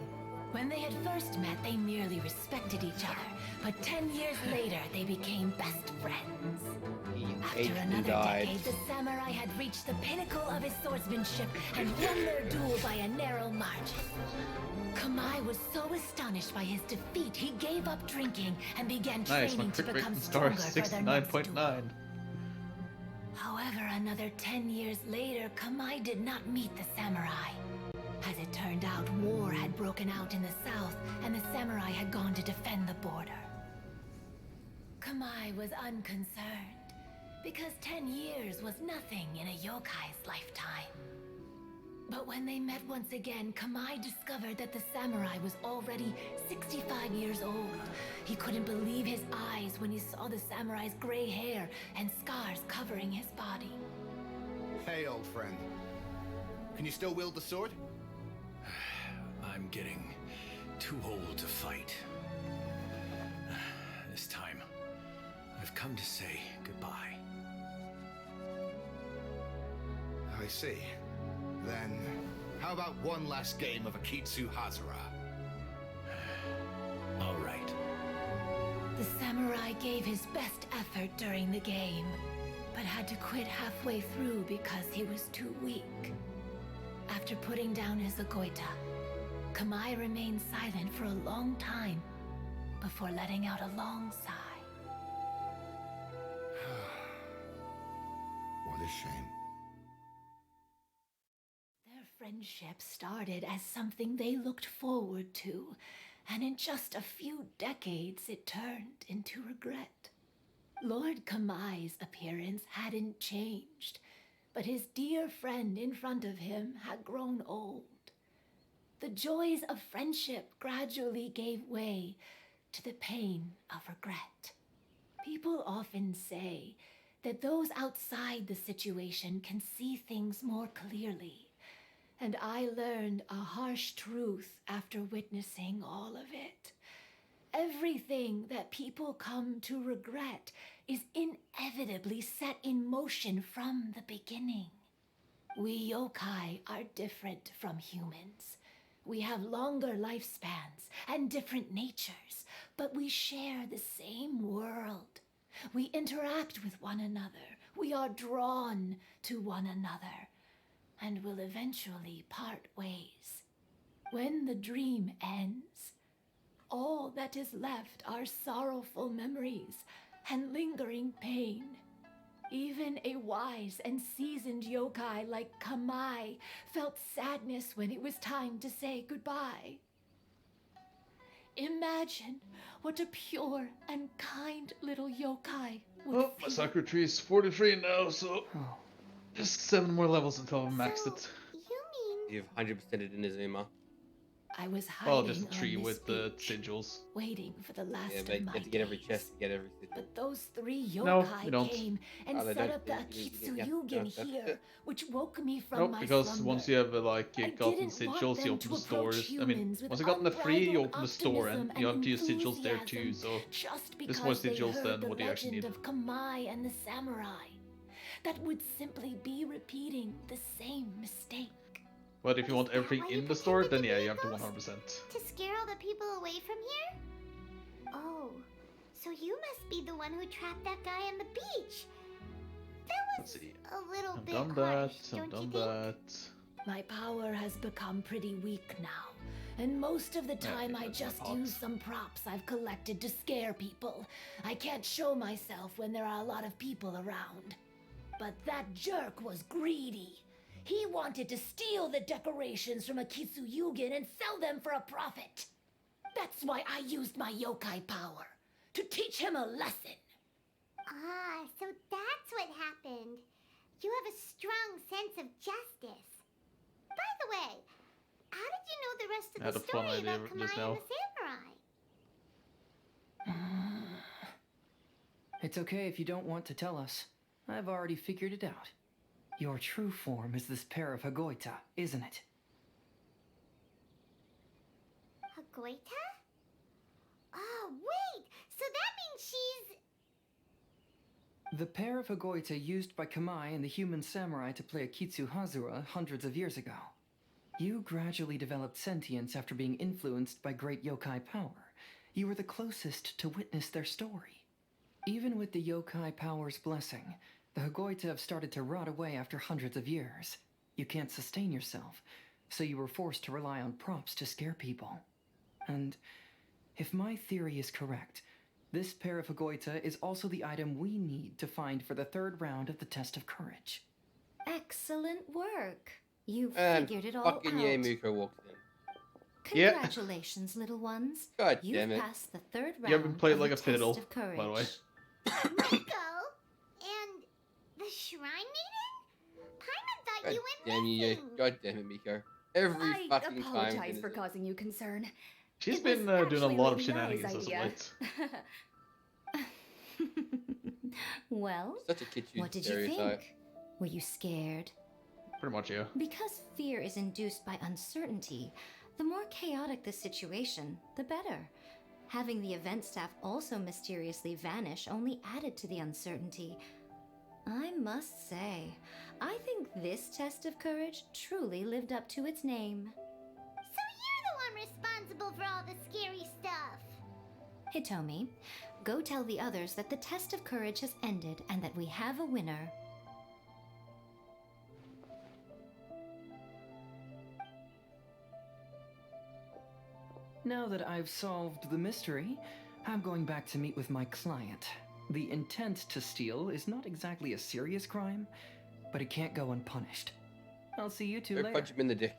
When they had first met, they merely respected each other, but 10 years later, they became best friends. After another decade, the samurai had reached the pinnacle of his swordsmanship and won their duel by a narrow margin. Kamai was so astonished by his defeat, he gave up drinking and began training to become stronger for their next duel. However, another 10 years later, Kamai did not meet the samurai. As it turned out, war had broken out in the south, and the samurai had gone to defend the border. Kamai was unconcerned, because 10 years was nothing in a yokai's lifetime. But when they met once again, Kamai discovered that the samurai was already 65 years old. He couldn't believe his eyes when he saw the samurai's gray hair and scars covering his body. Hey, old friend. Can you still wield the sword? I'm getting too old to fight. This time, I've come to say goodbye. I see. Then, how about one last game of Akitsu Hazara? All right. The samurai gave his best effort during the game, but had to quit halfway through because he was too weak. After putting down his Agoita, Kamai remained silent for a long time before letting out a long sigh. What a shame. Their friendship started as something they looked forward to, and in just a few decades it turned into regret. Lord Kamai's appearance hadn't changed, but his dear friend in front of him had grown old. The joys of friendship gradually gave way to the pain of regret. People often say that those outside the situation can see things more clearly, and I learned a harsh truth after witnessing all of it. Everything that people come to regret is inevitably set in motion from the beginning. We yokai are different from humans. We have longer lifespans and different natures, but we share the same world. We interact with one another. We are drawn to one another, and will eventually part ways. When the dream ends, all that is left are sorrowful memories and lingering pain. Even a wise and seasoned yokai like Kamai felt sadness when it was time to say goodbye. Imagine what a pure and kind little yokai would Oh, my soccer tree is 43 now, so Just 7 more levels until I've maxed it. You've 100%ed it in Azuma. I was Well, hiding just a on tree this with the beach, sigils. waiting for the last Yeah, of but you my have to get every days. chest to get every sigil. But those 3 No, yokai you don't. came and Oh, they set don't. up the Akitsuyugen here, which woke me from Nope, my because slumber. once you have like I gotten didn't want sigils, you them open to the approach stores. I mean, humans with once you gotten the free, you unbridled open the store, and optimism you have to use sigils there enthusiasm too. So just there's more because they sigils heard than the what you actually legend need. of Kamai and the samurai. That would simply be repeating the same mistake. But if you want everything in the store, then yeah, you have to 100%. To scare all the people away from here? Oh, so you must be the one who trapped that guy on the beach. That was a little I've bit done harsh, that, I've don't you done think? that. My power has become pretty weak now, and most of the time I just use some props I've collected to scare people. I can't show myself when there are a lot of people around. But that jerk was greedy. He wanted to steal the decorations from Akitsuyugen and sell them for a profit. That's why I used my yokai power, to teach him a lesson. Ah, so that's what happened. You have a strong sense of justice. By the way, how did you know the rest I had of a the fun story idea about just Kamai now. and the samurai? It's okay if you don't want to tell us. I've already figured it out. Your true form is this pair of Hagoita, isn't it? Hagoita? Oh, wait! So that means she's... The pair of Hagoita used by Kamai and the human samurai to play Akitsu Hazura hundreds of years ago. You gradually developed sentience after being influenced by great yokai power. You were the closest to witness their story. Even with the yokai power's blessing, the Hagoita have started to rot away after hundreds of years. You can't sustain yourself, so you were forced to rely on props to scare people. And if my theory is correct, this pair of Hagoita is also the item we need to find for the 3rd round of the test of courage. Excellent work. You And figured it all fucking out. Yamuko walks in. Congratulations, little ones. God You've damn it. passed the 3rd round You haven't played of like the a fiddle, test of courage. by the way. Miko? And the Shrine Maiden? Paimon thought God you went damn you, missing. God damn it, Miko. Every I fucking time. apologize for causing you concern. She's It been was doing a actually lot of Lady shenanigans Nai's as of idea. late. Well, Such a kitschy what did you stereotype. think? Were you scared? Pretty much, yeah. Because fear is induced by uncertainty, the more chaotic the situation, the better. Having the event staff also mysteriously vanish only added to the uncertainty. I must say, I think this test of courage truly lived up to its name. So you're the one responsible for all the scary stuff. Hitomi, go tell the others that the test of courage has ended and that we have a winner. Now that I've solved the mystery, I'm going back to meet with my client. The intent to steal is not exactly a serious crime, but it can't go unpunished. I'll see you two Go later. punch him in the dick.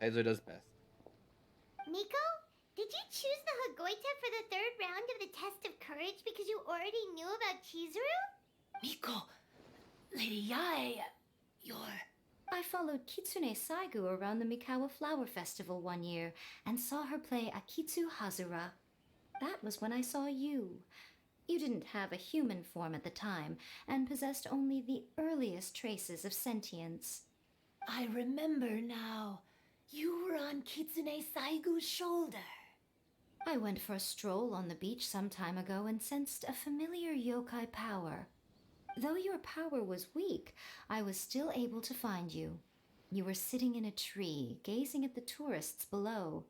Hazo does best. Miko, did you choose the Hagoita for the 3rd round of the test of courage because you already knew about Chizuru? Miko, Lady Yae, you're... I followed Kitsune Saigu around the Mikawa Flower Festival one year and saw her play Akitsu Hazura. That was when I saw you. You didn't have a human form at the time and possessed only the earliest traces of sentience. I remember now. You were on Kitsune Saigu's shoulder. I went for a stroll on the beach some time ago and sensed a familiar yokai power. Though your power was weak, I was still able to find you. You were sitting in a tree, gazing at the tourists below.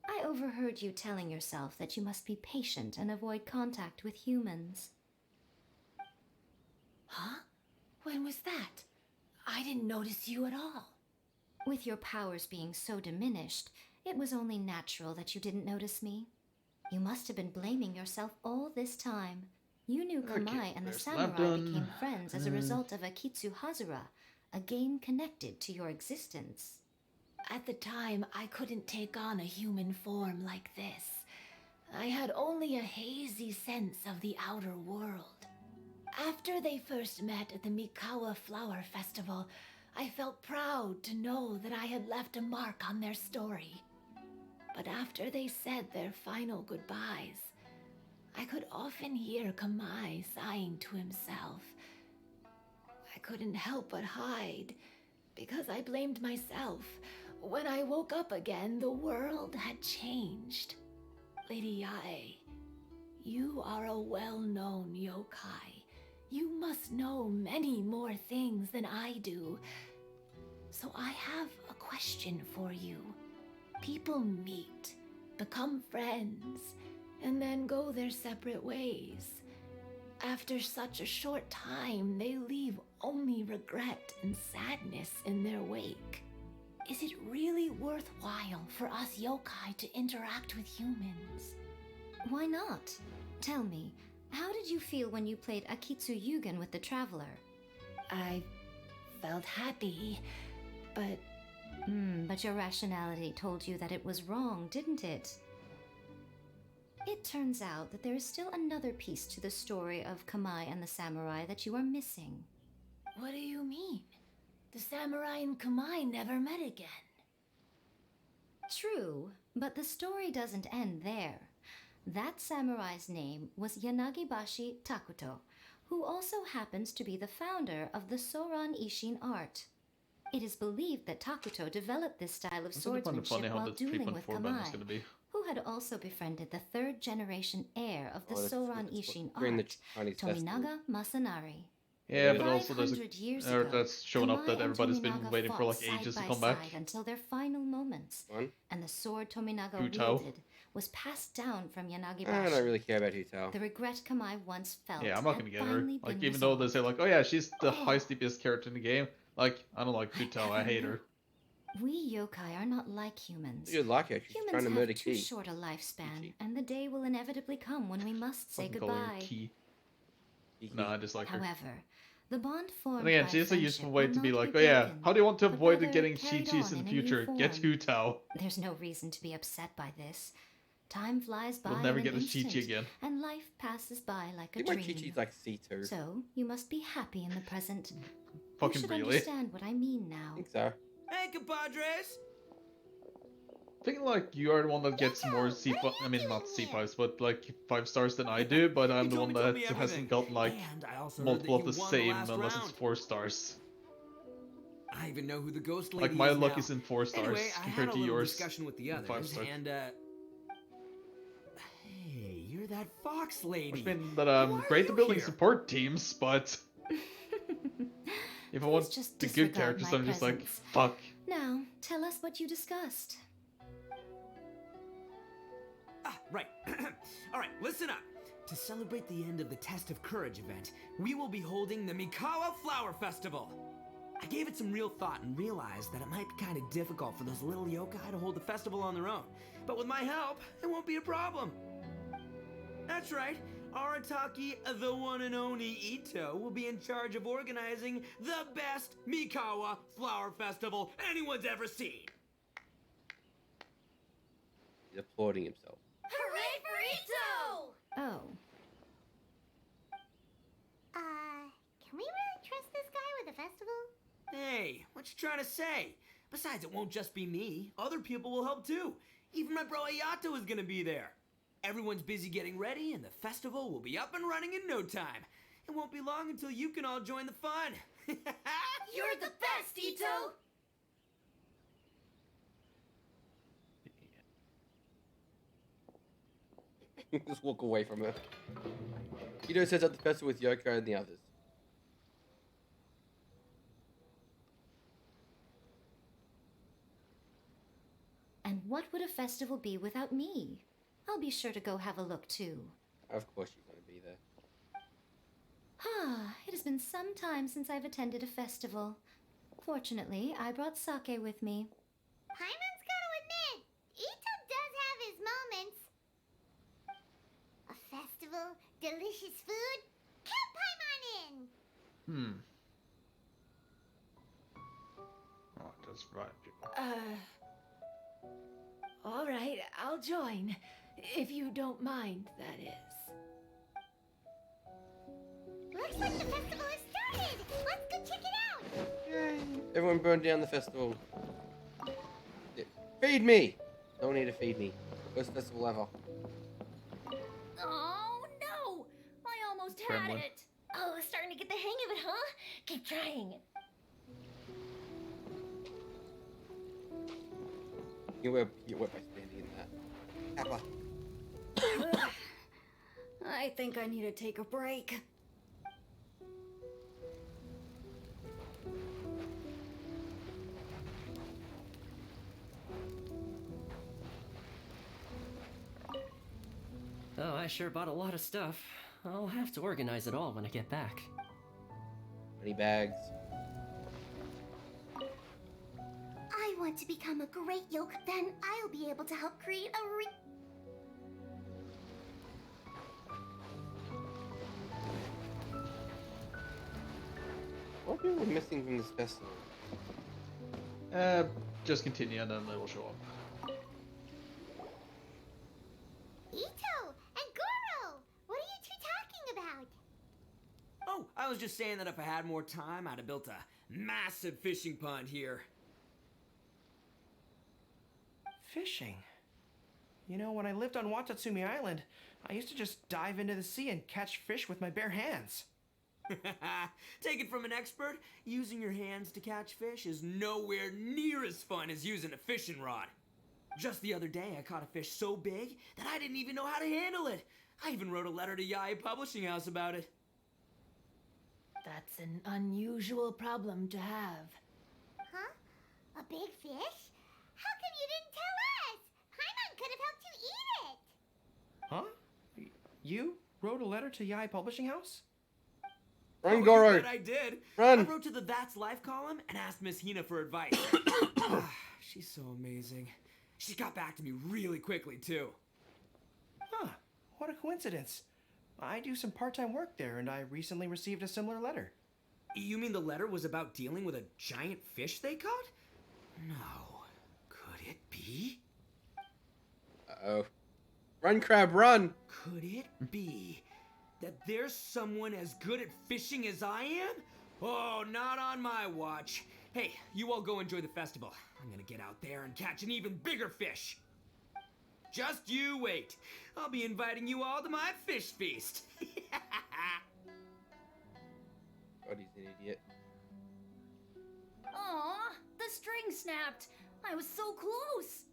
I overheard you telling yourself that you must be patient and avoid contact with humans. Huh? When was that? I didn't notice you at all. With your powers being so diminished, it was only natural that you didn't notice me. You must have been blaming yourself all this time. You knew Kamai and the samurai became friends as a result of Akitsu Hazura, a game connected to your existence. At the time, I couldn't take on a human form like this. I had only a hazy sense of the outer world. After they first met at the Mikawa Flower Festival, I felt proud to know that I had left a mark on their story. But after they said their final goodbyes, I could often hear Kamai sighing to himself. I couldn't help but hide, because I blamed myself. When I woke up again, the world had changed. Lady Yae, you are a well-known yokai. You must know many more things than I do. So I have a question for you. People meet, become friends, and then go their separate ways. After such a short time, they leave only regret and sadness in their wake. Is it really worthwhile for us yokai to interact with humans? Why not? Tell me, how did you feel when you played Akitsu Yugen with the Traveler? I felt happy, but... But your rationality told you that it was wrong, didn't it? It turns out that there is still another piece to the story of Kamai and the samurai that you are missing. What do you mean? The samurai and Kamai never met again. True, but the story doesn't end there. That samurai's name was Yanagibashi Takuto, who also happens to be the founder of the Soran Ishin art. It is believed that Takuto developed this style of swordsmanship while dueling with Kamai, who had also befriended the third-generation heir of the Soran Ishin art, Tominaga Masanari. Yeah, but also there's years that's showing up that everybody's been waiting for like ages to come back. Until their final moments, and the sword Tominaga Hutao wielded was passed down from Yanagibashi. I don't really care about Hutao. The regret Kamai once felt. Yeah, I'm not gonna get her. Like, even though they say like, oh yeah, she's the highest DPS character in the game. Like, I don't like Hutao. I hate her. We yokai are not like humans. You're like her. She's Humans trying to murder have too Ki. short a lifespan, and the day will inevitably come when we must say goodbye. No, I dislike her. However, the bond formed And again, by she's a useful way friendship to be will like, not oh yeah, broken, how do you want to but avoid rather getting carried Chi-Chis on in the a new future? Get form. Hutao. There's no reason to be upset by this. Time flies by We'll never in get an a Chi-Chi instant, again. and life passes by like a I think my dream. Chi-Chi's like C2. So, you must be happy in the present. Fucking you should really? understand what I mean now. I think so. Hey, compadres! I think like you are the one that gets more C5. I mean, not C5s, but like 5 stars than I do. But I'm the one that hasn't gotten like multiple of the same unless it's 4 stars. I even know who the ghost lady Like my is luck now. is in 4 stars Anyway, I had compared a to little yours. discussion with the in others, 5 stars. and hey, you're that fox lady. Which means that I'm great at building support teams, but if I want just the good disregard characters, my I'm just like, presence. fuck. Now, tell us what you discussed. Ah, right. All right, listen up. To celebrate the end of the Test of Courage event, we will be holding the Mikawa Flower Festival. I gave it some real thought and realized that it might be kind of difficult for those little yokai to hold the festival on their own. But with my help, it won't be a problem. That's right. Arataki, the one and only Ito, will be in charge of organizing the best Mikawa Flower Festival anyone's ever seen. He's applauding himself. Hooray for Ito! Oh. Can we really trust this guy with the festival? Hey, what you trying to say? Besides, it won't just be me. Other people will help too. Even my bro Ayato is gonna be there. Everyone's busy getting ready, and the festival will be up and running in no time. It won't be long until you can all join the fun. You're the best, Ito! Just walk away from her. Ito sets up the festival with Yoko and the others. And what would a festival be without me? I'll be sure to go have a look too. Of course she's going to be there. It has been some time since I've attended a festival. Fortunately, I brought sake with me. Paimon's gotta admit, Ito does have his moments. A festival, delicious food, count Paimon in! Oh, that's right. All right, I'll join. If you don't mind, that is. Looks like the festival has started! Let's go check it out! Yay! Everyone burned down the festival. Yeah. Feed me! No need to feed me. Worst festival ever. Oh no! I almost had Gremlin. it! Oh, starting to get the hang of it, huh? Keep trying. You were by standing in that. Kappa. I think I need to take a break. Oh, I sure bought a lot of stuff. I'll have to organize it all when I get back. Many bags. I want to become a great yoke, then I'll be able to help create a What are people missing from this festival? Just continue and then they will show up. Ito and Goro! What are you two talking about? Oh, I was just saying that if I had more time, I'd have built a massive fishing pond here. Fishing? You know, when I lived on Watatsumi Island, I used to just dive into the sea and catch fish with my bare hands. Take it from an expert, using your hands to catch fish is nowhere near as fun as using a fishing rod. Just the other day, I caught a fish so big that I didn't even know how to handle it. I even wrote a letter to Yae Publishing House about it. That's an unusual problem to have. Huh? A big fish? How come you didn't tell us? Paimon could have helped you eat it. Huh? You wrote a letter to Yae Publishing House? Run, Oh, Goro! you bet I did. Run! I wrote to the That's Life column and asked Miss Hina for advice. She's so amazing. She got back to me really quickly, too. Huh. What a coincidence. I do some part-time work there, and I recently received a similar letter. You mean the letter was about dealing with a giant fish they caught? No. Could it be? Uh-oh. Run, crab, run! Could it be that there's someone as good at fishing as I am? Oh, not on my watch. Hey, you all go enjoy the festival. I'm gonna get out there and catch an even bigger fish. Just you wait. I'll be inviting you all to my fish feast. God, he's an idiot. Aw, the string snapped. I was so close.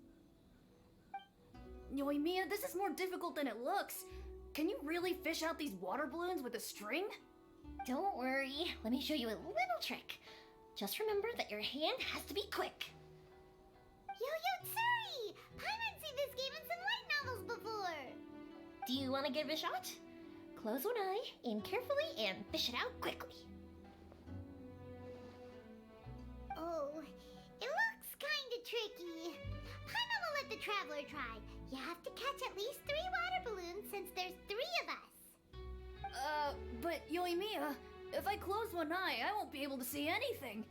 Yoimiya, this is more difficult than it looks. Can you really fish out these water balloons with a string? Don't worry. Let me show you a little trick. Just remember that your hand has to be quick. Yo-Yo Tsuri! Paimon's seen this game in some light novels before. Do you want to give it a shot? Close one eye, aim carefully, and fish it out quickly. Oh, it looks kinda tricky. Paimon will let the traveler try. You have to catch at least 3 water balloons since there's 3 of us. But Yoimiya, if I close one eye, I won't be able to see anything.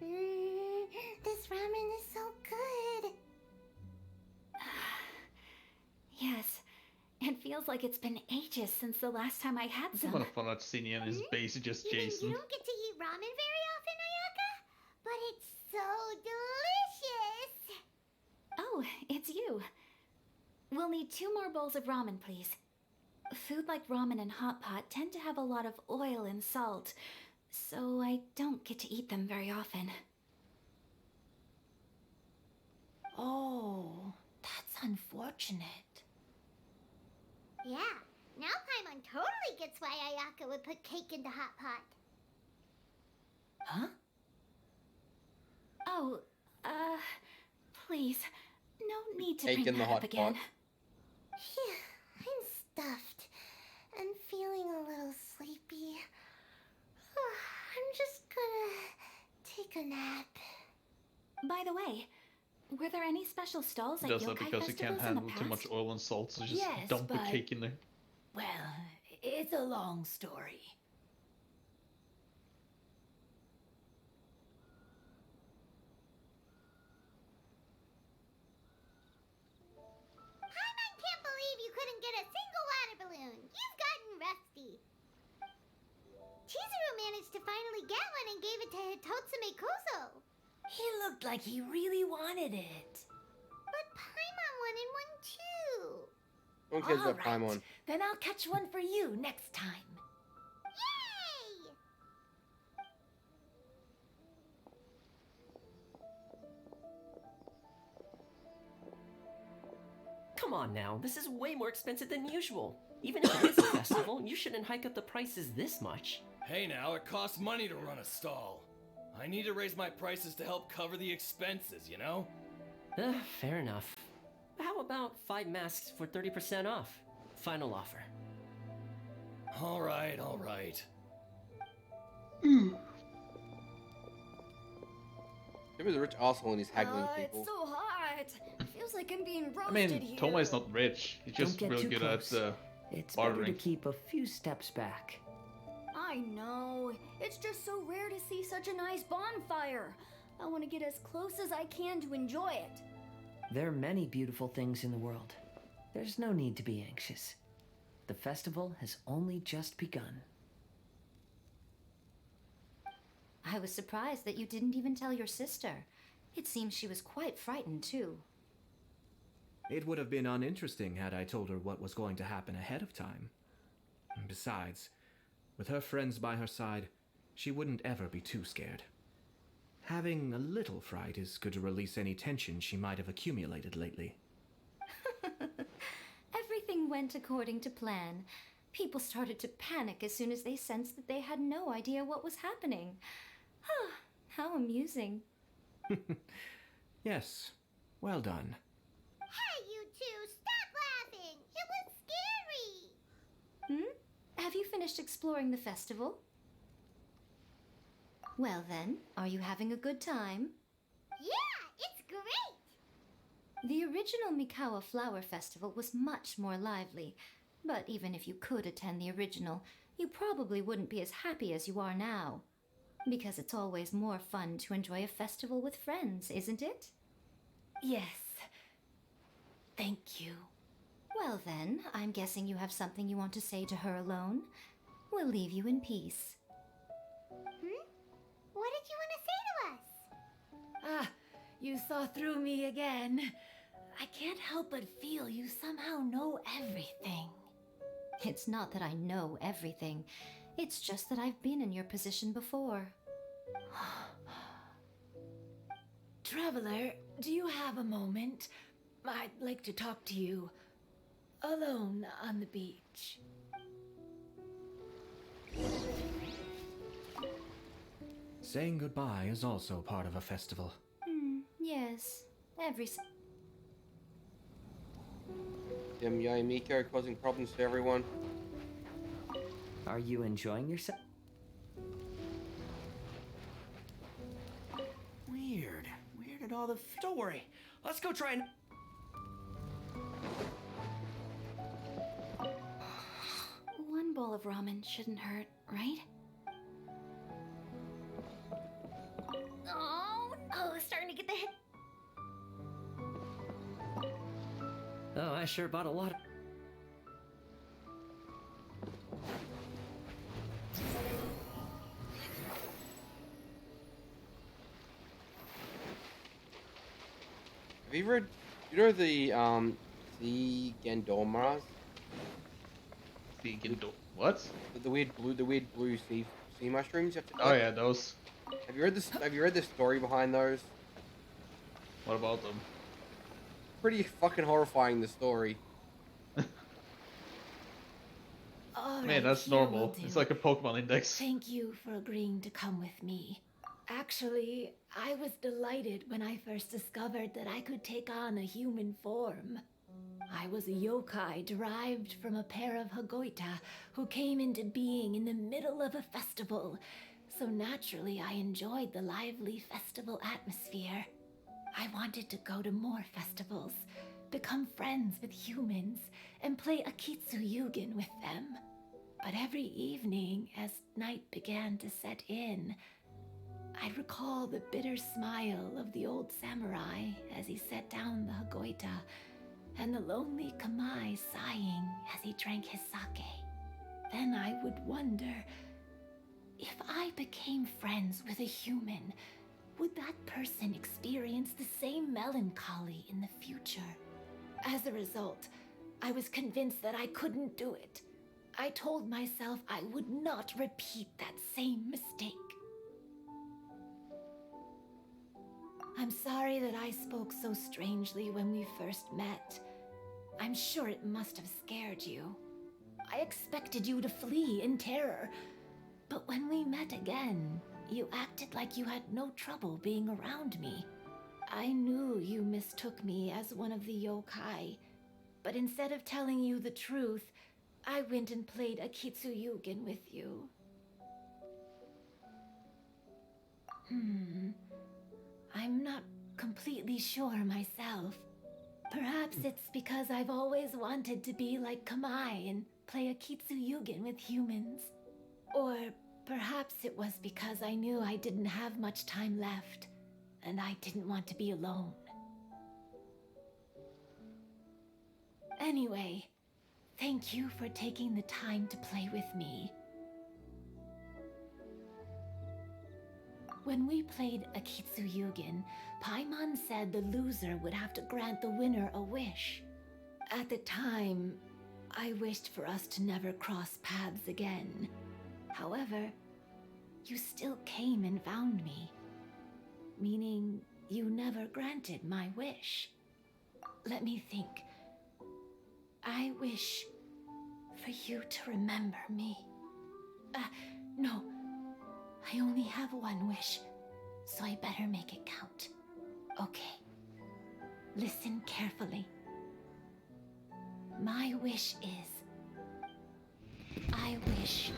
This ramen is so good. Yes, it feels like it's been ages since the last time I had It's some. kind of fun that Sini and his base is just You mean Jason. you don't get to eat ramen very often, Ayaka? But it's so delicious. Oh, it's you. We'll need 2 more bowls of ramen, please. Food like ramen and hot pot tend to have a lot of oil and salt, so I don't get to eat them very often. Oh, that's unfortunate. Yeah, now Paimon totally gets why Ayaka would put cake in the hot pot. Huh? Oh, please, no need to Cake bring in the that hot up again. pot. Phew, I'm stuffed and feeling a little sleepy. I'm just gonna take a nap. By the way, were there any special stalls at Does that yokai because he can't festivals in the handle too much past? oil and salt, so just Yes, dump the but- cake in there. Well, it's a long story. looked like he really wanted it. But Paimon wanted one too. No one cares about All right, Paimon. then I'll catch one for you next time. Yay! Come on now, this is way more expensive than usual. Even if it is a festival, you shouldn't hike up the prices this much. Hey now, it costs money to run a stall. I need to raise my prices to help cover the expenses, you know? Fair enough. How about 5 masks for 30% off? Final offer. Alright, alright. Maybe the rich asshole and he's haggling people. It's so hot. Feels like I'm being I roasted mean, here. Toma is not rich. He's just Don't get real too good close. at It's better bartering. to keep a few steps back. I know. It's just so rare to see such a nice bonfire. I want to get as close as I can to enjoy it. There are many beautiful things in the world. There's no need to be anxious. The festival has only just begun. I was surprised that you didn't even tell your sister. It seems she was quite frightened, too. It would have been uninteresting had I told her what was going to happen ahead of time. Besides, with her friends by her side, she wouldn't ever be too scared. Having a little fright is good to release any tension she might have accumulated lately. Everything went according to plan. People started to panic as soon as they sensed that they had no idea what was happening. How amusing. Yes, well done. Hey, you two, stop laughing! It was scary! Have you finished exploring the festival? Well then, are you having a good time? Yeah, it's great! The original Mikawa Flower Festival was much more lively, but even if you could attend the original, you probably wouldn't be as happy as you are now. Because it's always more fun to enjoy a festival with friends, isn't it? Yes. Thank you. Well then, I'm guessing you have something you want to say to her alone. We'll leave you in peace. What did you want to say to us? Ah, you saw through me again. I can't help but feel you somehow know everything. It's not that I know everything. It's just that I've been in your position before. Traveler, do you have a moment? I'd like to talk to you. Alone on the beach. Saying goodbye is also part of a festival. Yes. Yai Miko causing problems to everyone. Are you enjoying yourself? Weird. Where did all the... Don't worry. Let's go try and... One bowl of ramen shouldn't hurt, right? Oh, starting to get the head. Oh, I sure bought a lot of... Have you read, you know the Gendomaras? The Gendo... What? The weird blue sea mushrooms you have to Oh yeah, those. Have you read this? Have you read the story behind those? What about them? Pretty fucking horrifying, the story. Man, that's normal. It's like a Pokemon index. Thank you for agreeing to come with me. Actually, I was delighted when I first discovered that I could take on a human form. I was a yokai derived from a pair of Hagoita who came into being in the middle of a festival, so naturally I enjoyed the lively festival atmosphere. I wanted to go to more festivals, become friends with humans, and play Akitsu Yugen with them. But every evening, as night began to set in, I'd recall the bitter smile of the old samurai as he set down the Hagoita, and the lonely Kamai sighing as he drank his sake. Then I would wonder, if I became friends with a human, would that person experience the same melancholy in the future? As a result, I was convinced that I couldn't do it. I told myself I would not repeat that same mistake. I'm sorry that I spoke so strangely when we first met. I'm sure it must have scared you. I expected you to flee in terror, but when we met again, you acted like you had no trouble being around me. I knew you mistook me as one of the yokai, but instead of telling you the truth, I went and played a Kitsuyugen with you. I'm not completely sure myself. Perhaps it's because I've always wanted to be like Kamai and play a Kitsuyugen with humans. Or perhaps it was because I knew I didn't have much time left, and I didn't want to be alone. Anyway, thank you for taking the time to play with me. When we played a Kitsuyugen, Paimon said the loser would have to grant the winner a wish. At the time, I wished for us to never cross paths again. However, you still came and found me, meaning you never granted my wish. Let me think. I wish for you to remember me. No. I only have one wish, so I better make it count. Okay. Listen carefully. My wish is... I wish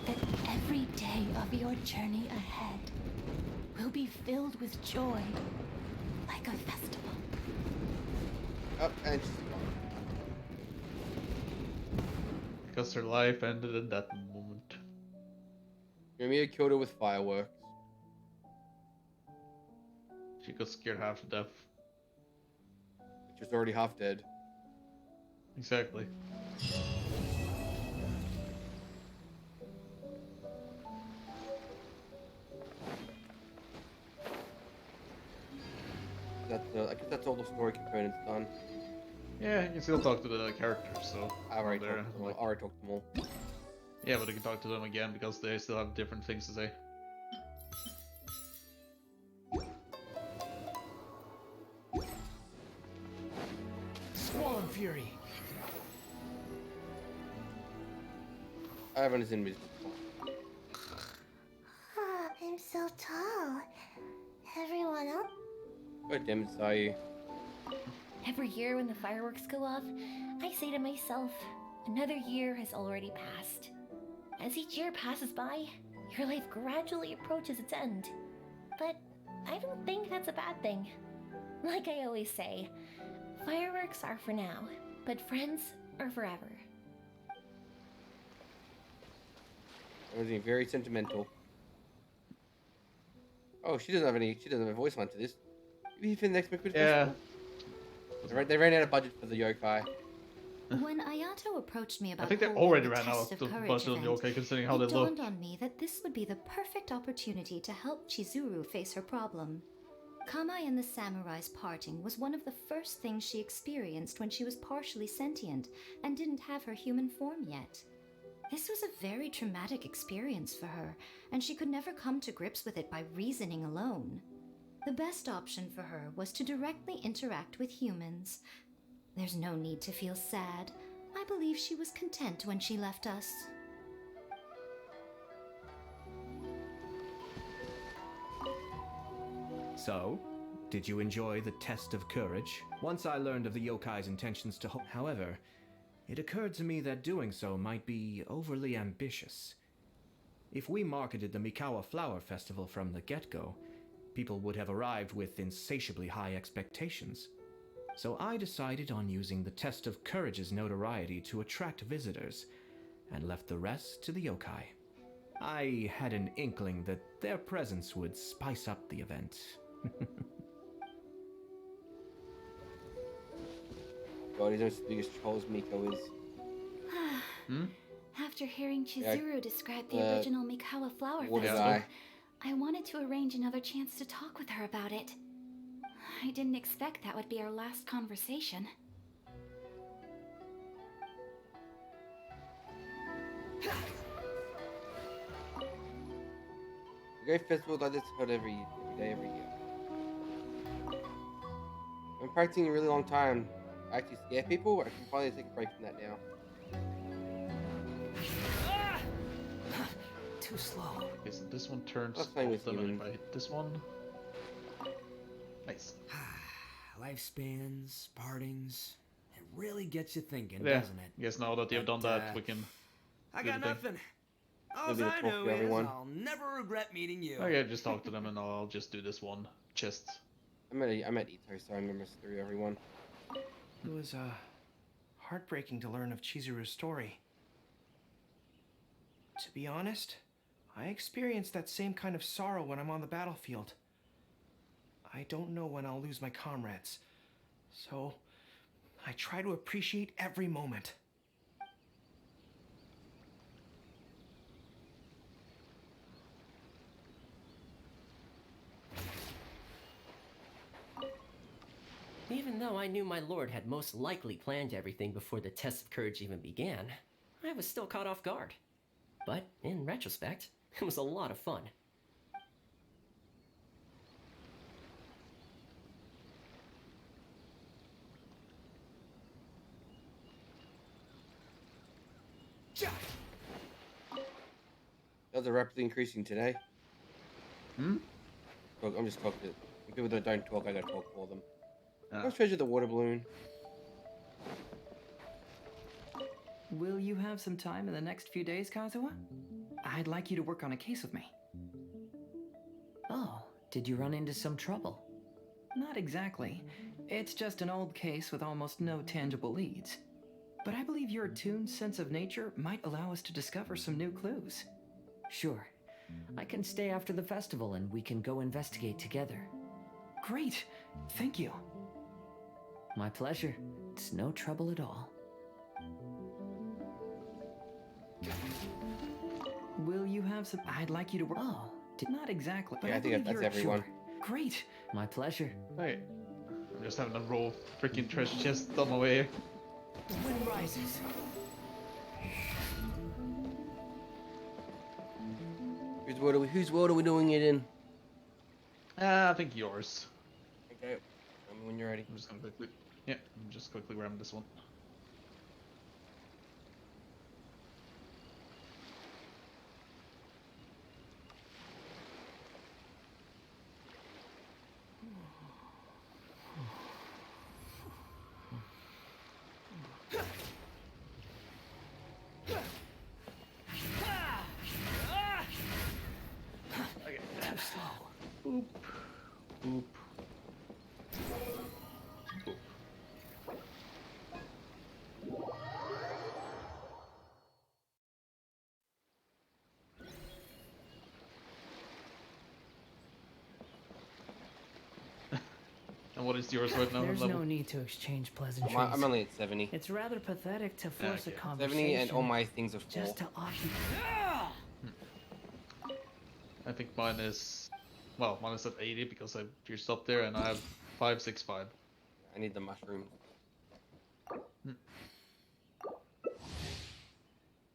that every day of your journey ahead will be filled with joy, like a festival. Up and she's gone. Because her life ended in that moment. Yoimiya killed her with fireworks. She got scared half to death. Which was already half dead. Exactly. I guess that's all the story components done. Yeah, you can still talk to the characters, so... I already talked to them all. Yeah, but you can talk to them again because they still have different things to say. Swollen Fury! I haven't seen me. Oh, I'm so tall. Everyone else? God damn it, Sayu. Every year when the fireworks go off, I say to myself, another year has already passed. As each year passes by, your life gradually approaches its end. But I don't think that's a bad thing. Like I always say, fireworks are for now, but friends are forever. I was being very sentimental. Oh, she doesn't have a voice line to this. Maybe for the next Miku's festival? They ran out of budget for the yokai. When Ayato approached me about I think they holding already the ran out Test of Courage budget on event, yokai considering how they it look. dawned on me that this would be the perfect opportunity to help Chizuru face her problem. Kamai and the samurai's parting was one of the first things she experienced when she was partially sentient and didn't have her human form yet. This was a very traumatic experience for her, and she could never come to grips with it by reasoning alone. The best option for her was to directly interact with humans. There's no need to feel sad. I believe she was content when she left us. So, did you enjoy the test of courage? Once I learned of the yokai's intentions to however, it occurred to me that doing so might be overly ambitious. If we marketed the Mikawa Flower Festival from the get-go, people would have arrived with insatiably high expectations. So I decided on using the test of courage's notoriety to attract visitors, and left the rest to the yokai. I had an inkling that their presence would spice up the event. God, he's as big as Charles Miko is. After hearing Chizuru describe the original Mikawa Flower Water Festival, guy. I wanted to arrange another chance to talk with her about it. I didn't expect that would be our last conversation. A great festival like this is held every day, every year. I've been practicing a really long time. I actually scare people. I can finally take a break from that now. Too slow. Okay, so this one turns Let's play with them, and if humans. I hit this one... Nice. Lifespans, partings. It really gets you thinking, Yeah, doesn't it? I guess now that you've done that, we can I do got the thing. nothing. All Maybe I talk know to is everyone. I'll never regret meeting you. Okay, just talk to them and I'll just do this one chest. I'm at Ito, so I remember through everyone. It was heartbreaking to learn of Chizuru's story. To be honest, I experienced that same kind of sorrow when I'm on the battlefield. I don't know when I'll lose my comrades, so I try to appreciate every moment. Even though I knew my lord had most likely planned everything before the test of courage even began, I was still caught off guard. But in retrospect, it was a lot of fun. Those are rapidly increasing today. Hmm? Look, I'm just talking to people that don't talk. I gotta talk for them. Let's treasure the water balloon. Will you have some time in the next few days, Kazuha? I'd like you to work on a case with me. Oh, did you run into some trouble? Not exactly. It's just an old case with almost no tangible leads. But I believe your attuned sense of nature might allow us to discover some new clues. Sure. I can stay after the festival and we can go investigate together. Great! Thank you. My pleasure. It's no trouble at all. Will you have some... I'd like you to work... Oh, not exactly. But Yeah, I think believe that's you're... everyone. Sure. Great! My pleasure. Hey, I'm just having a row of freaking treasure chests on my way here. The wind rises. Whose world are we doing it in? I think yours. Okay, when you're ready. I'm just gonna quickly... Yeah, I'm just quickly ram this one. Okay. Too slow. Boop. Boop. Boop. And what is yours right now? There's level? no need to exchange pleasantries. I'm only at 70. It's rather pathetic to force a Okay. conversation. 70 and all my things are full. Just to occupy. I think mine is... Well, mine is at 80 because I pierced up there and I have 565. I need the mushrooms.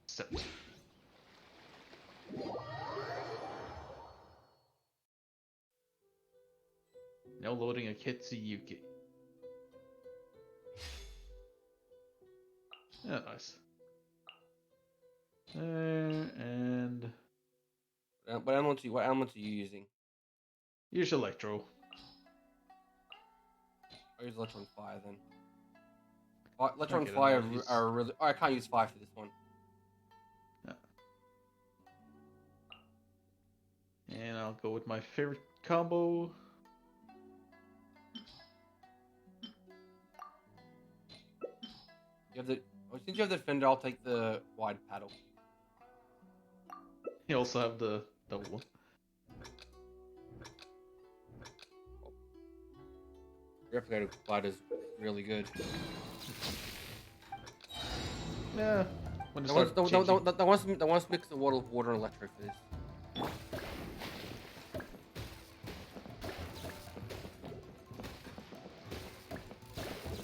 Set. Now loading a Kitsuyuki. Yeah, nice. And What elements are you using? use Electro. I use Electron Fire then. Electron Okay, then Fire I'll use- are really. Oh, I can't use fire for this one. And I'll go with my favorite combo. You have the. Since you have the Defender, I'll take the wide paddle. You also have the double one. Replicator Glide is really good. Yeah. When you They start changing... want to mix the water and electro for this.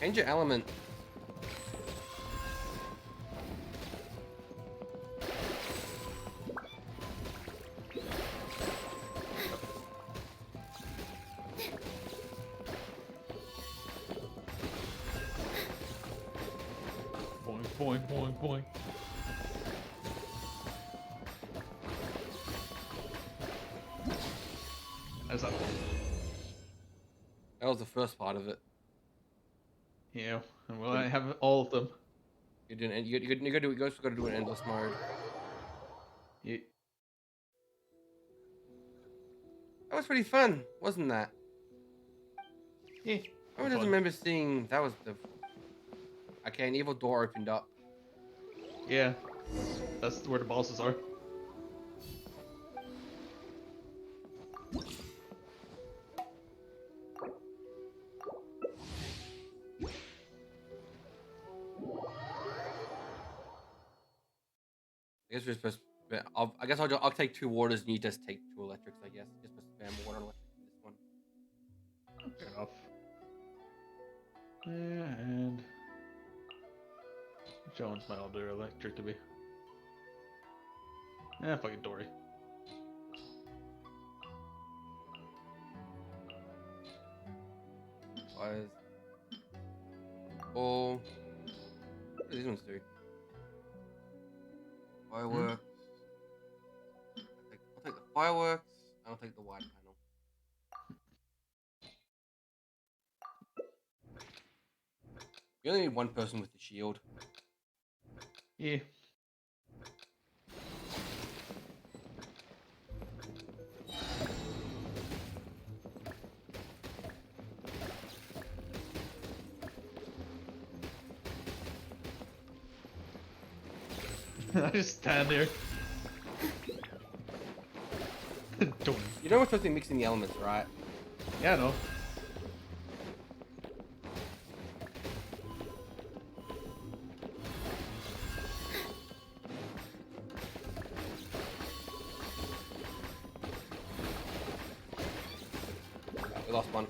Change your element. Boing, boing, boing, boing. How's that? That was the first part of it. Yeah, and well, I have all of them. You didn't. You gotta do. You also gotta do an endless mode. Yeah. That was pretty fun, wasn't that? Yeah. I just remember seeing that was the. Okay, an evil door opened up. Yeah, that's where the bosses are. I guess we're supposed. I guess I'll take 2 waters and you just take 2 electrics. I guess just spam water and electric for this one. Fair enough. Yeah, and Jones my other electric to be. Yeah, fucking Dory. Was. Oh. What do these ones do? Fireworks. I'll take the fireworks. I'll take the wide panel. You only need 1 person with the shield. Yeah. I just stand there. Don't. You know we're supposed to be mixing the elements, right? Yeah, I know. We lost 1.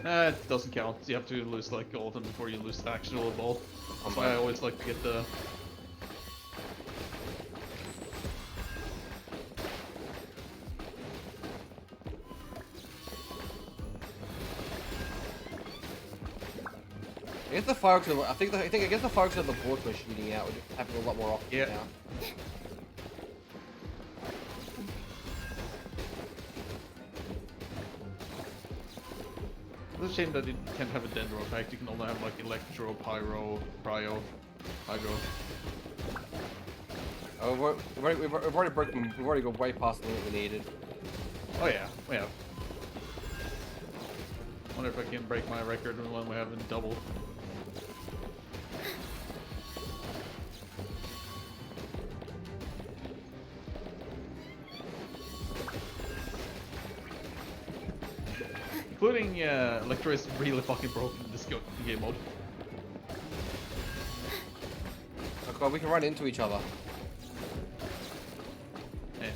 It doesn't count. You have to lose like all of them before you lose the actual ball. That's why I always like to get the. I guess the fireworks. I guess the fireworks of the bullets we're shooting out would happen a lot more often now. It's a shame that you can't have a dendro effect. You can only have like electro, pyro, cryo, hydro. Oh, we've already broken. We've already gone way past the limit we needed. Oh yeah, we have. Wonder if I can break my record when we have in double. Including Electro is really fucking broken in this game mode. Oh god, we can run into each other. Yeah.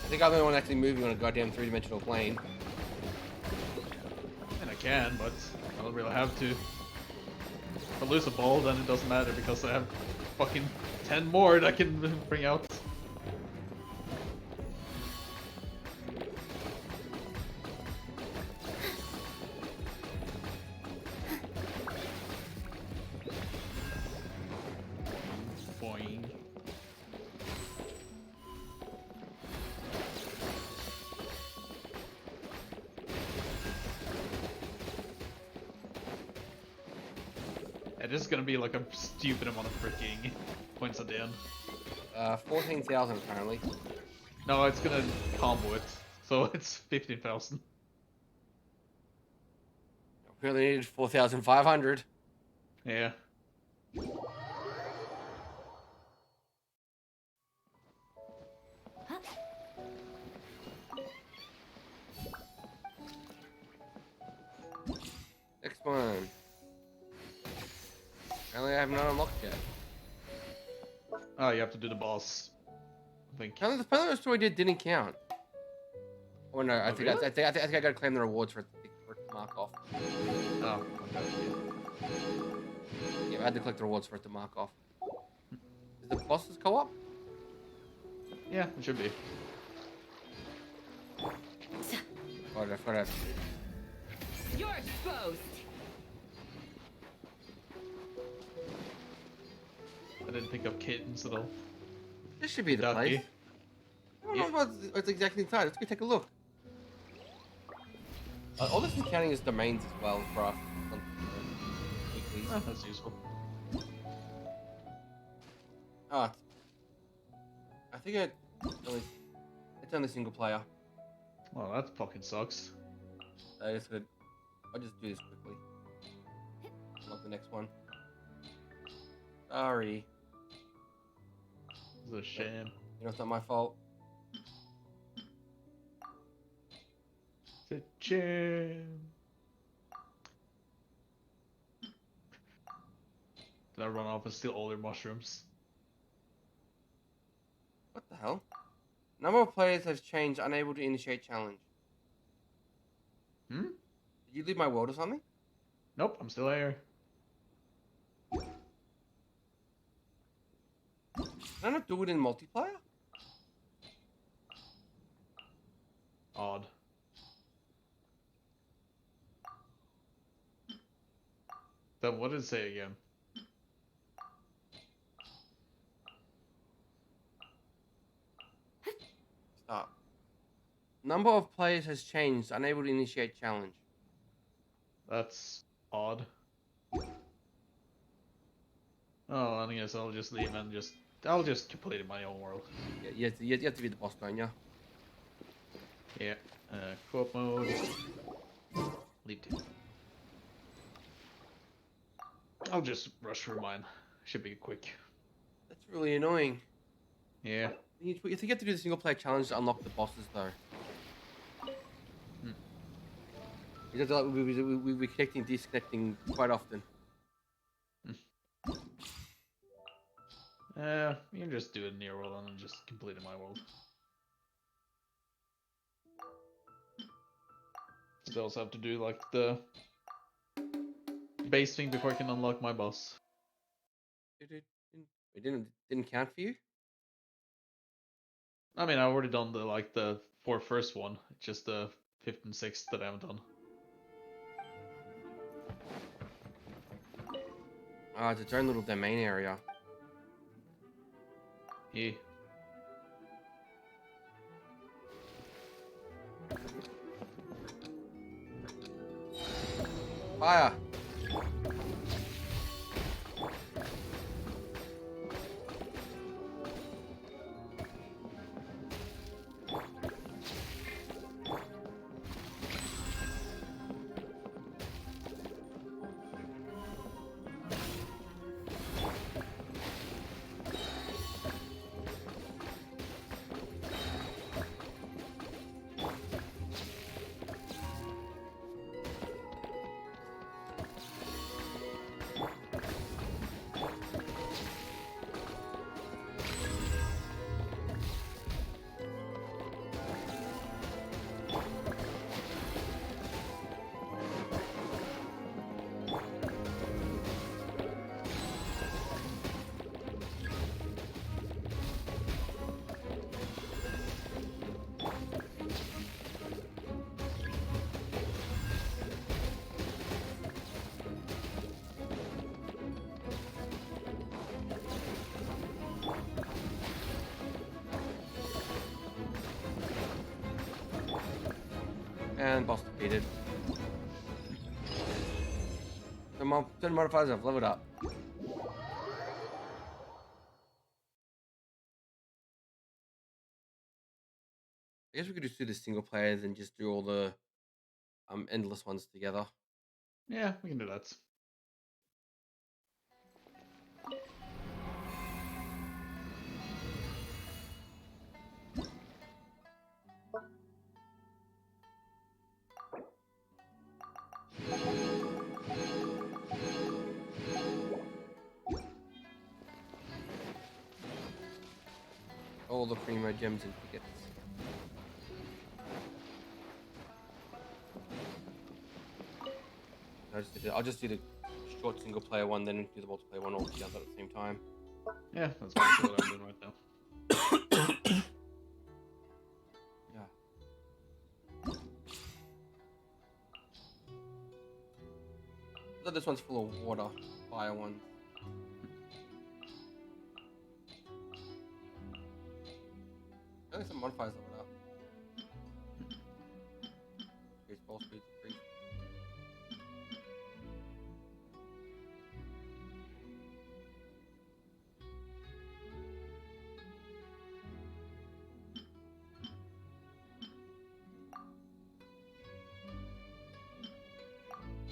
I think I'm the only one actually moving on a goddamn 3-dimensional plane. And I can, but I don't really have to. If I lose a ball, then it doesn't matter because I have fucking 10 more that I can bring out. Boing. Yeah, this is gonna be like a stupid amount of freaking points at the end. 14,000 apparently. No, it's gonna combo it, so it's 15,000. We only needed 4,500. Yeah. Next one. Apparently I have not unlocked yet. Oh, you have to do the boss. I think. The other story didn't count. Oh no, I think really? I think I gotta claim the rewards for to mark off. Oh, okay. Yeah, I had to collect the rewards for it to mark off. Is the bosses co-op? Yeah, it should be. Whatever. You're exposed. I didn't pick up kittens at all. This should be the Ducky. place. I don't know what's exactly inside. Let's go take a look. All this is counting as domains as well for us. Oh, that's useful. I think it's only single player. Oh, that fucking sucks. That is good. I'll just do this quickly. Unlock the next one. Sorry. It's a shame. You know, it's not my fault. It's a shame. Did I run off and steal all their mushrooms? What the hell? Number of players has changed. Unable to initiate challenge. Hmm? Did you leave my world or something? Nope, I'm still here. Can I not do it in multiplayer? Odd. Then what did it say again? Stop. Number of players has changed. Unable to initiate challenge. That's odd. Oh, I guess I'll just leave and I'll just complete it in my own world. Yeah, you have to be the boss, don't you? Yeah. Co-op mode. Leave 2. I'll just rush through mine. Should be quick. That's really annoying. Yeah. You think you have to do the single player challenge to unlock the bosses, though. Because like, we're connecting, disconnecting quite often. You can just do it in your world and just complete it in my world. So I also have to do like the base thing before I can unlock my boss. It didn't count for you? I mean, I've already done the 4 first one. It's just the 5th and 6th that I haven't done. Oh, it's its own little domain area. Yeah. Fire! And boss defeated. The modifiers have leveled up. I guess we could just do the single players and just do all the endless ones together. Yeah, we can do that. All the primo gems and tickets. I'll just do the short single player one, then do the multiplayer one all together at the same time. Yeah, that's basically what I'm doing right now. Yeah. So this one's full of water, fire one. I think some modifiers over there. Increase ball speed, increase.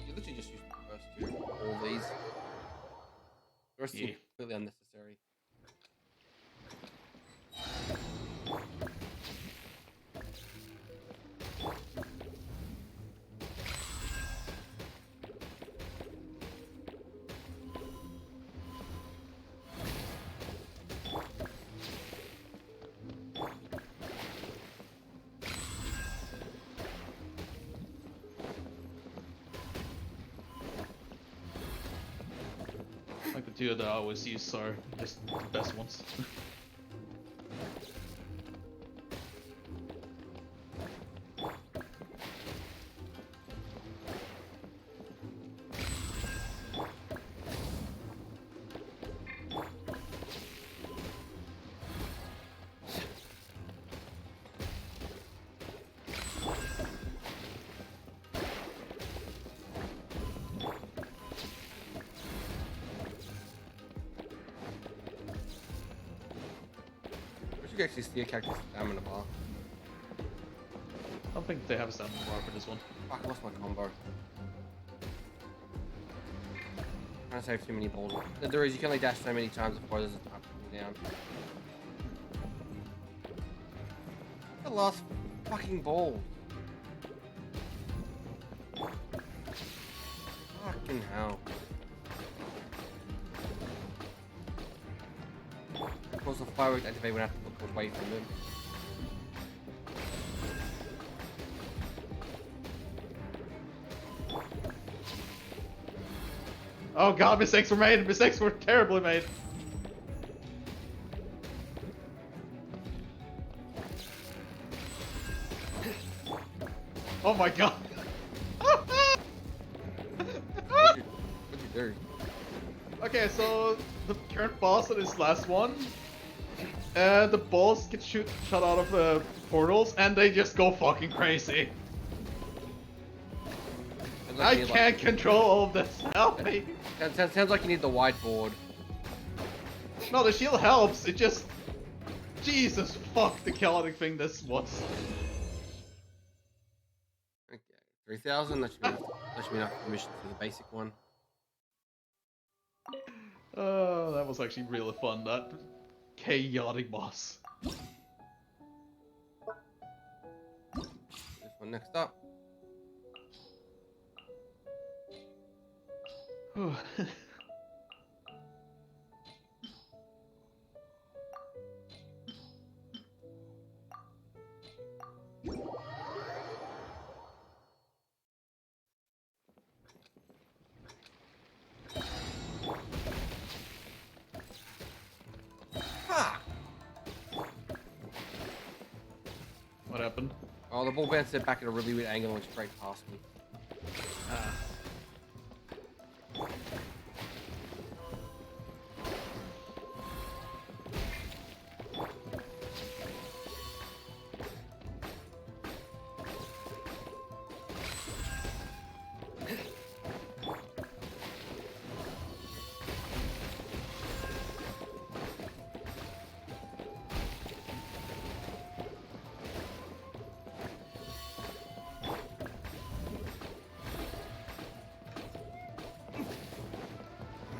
You literally just use the first two, all these. The rest seem completely unnecessary. Like the two that I always use are just the best ones. You can actually see a character's stamina bar. I don't think they have a stamina bar for this one. Fuck, I lost my combo. I'm trying to save too many balls. There is, you can only dash so many times before there's a time to cool down. The last fucking ball. Fucking hell. Of course, the fireworks activate when I have to look away from them. Oh god, mistakes were made! Mistakes were terribly made! Oh my god! What'd you do? Okay, so the current boss of this last one, the balls get shot out of portals and they just go fucking crazy. I can't control all of this. Help me! Sounds like you need the whiteboard. No, the shield helps. It just... Jesus fuck the chaotic thing this was. Okay, 3,000. That should be enough permission for the basic one. Oh, that was actually really fun, that chaotic boss. This one next up. What happened? Oh, the ball bounced it back at a really weird angle and went straight past me.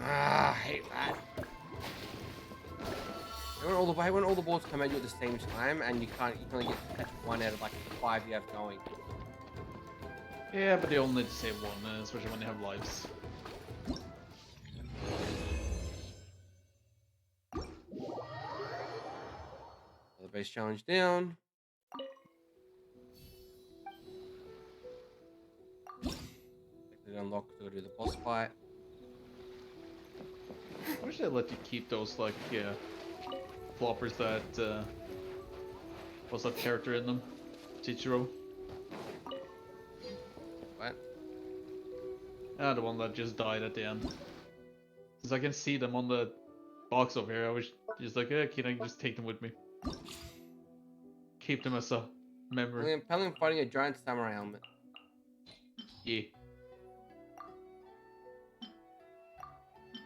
I hate that. When all the balls come at you at the same time, and you can only catch one out of like the 5 you have going. Yeah, but they only need to save one, especially when they have lives. The base challenge down. to unlock to do the boss fight. I wish they let you keep those like floppers that what's that character in them? Chichiro. What? Ah, the one that just died at the end. Since I can see them on the box over here, I was just like, can I just take them with me? Keep them as a memory. Apparently I'm fighting a giant samurai helmet. Yeah.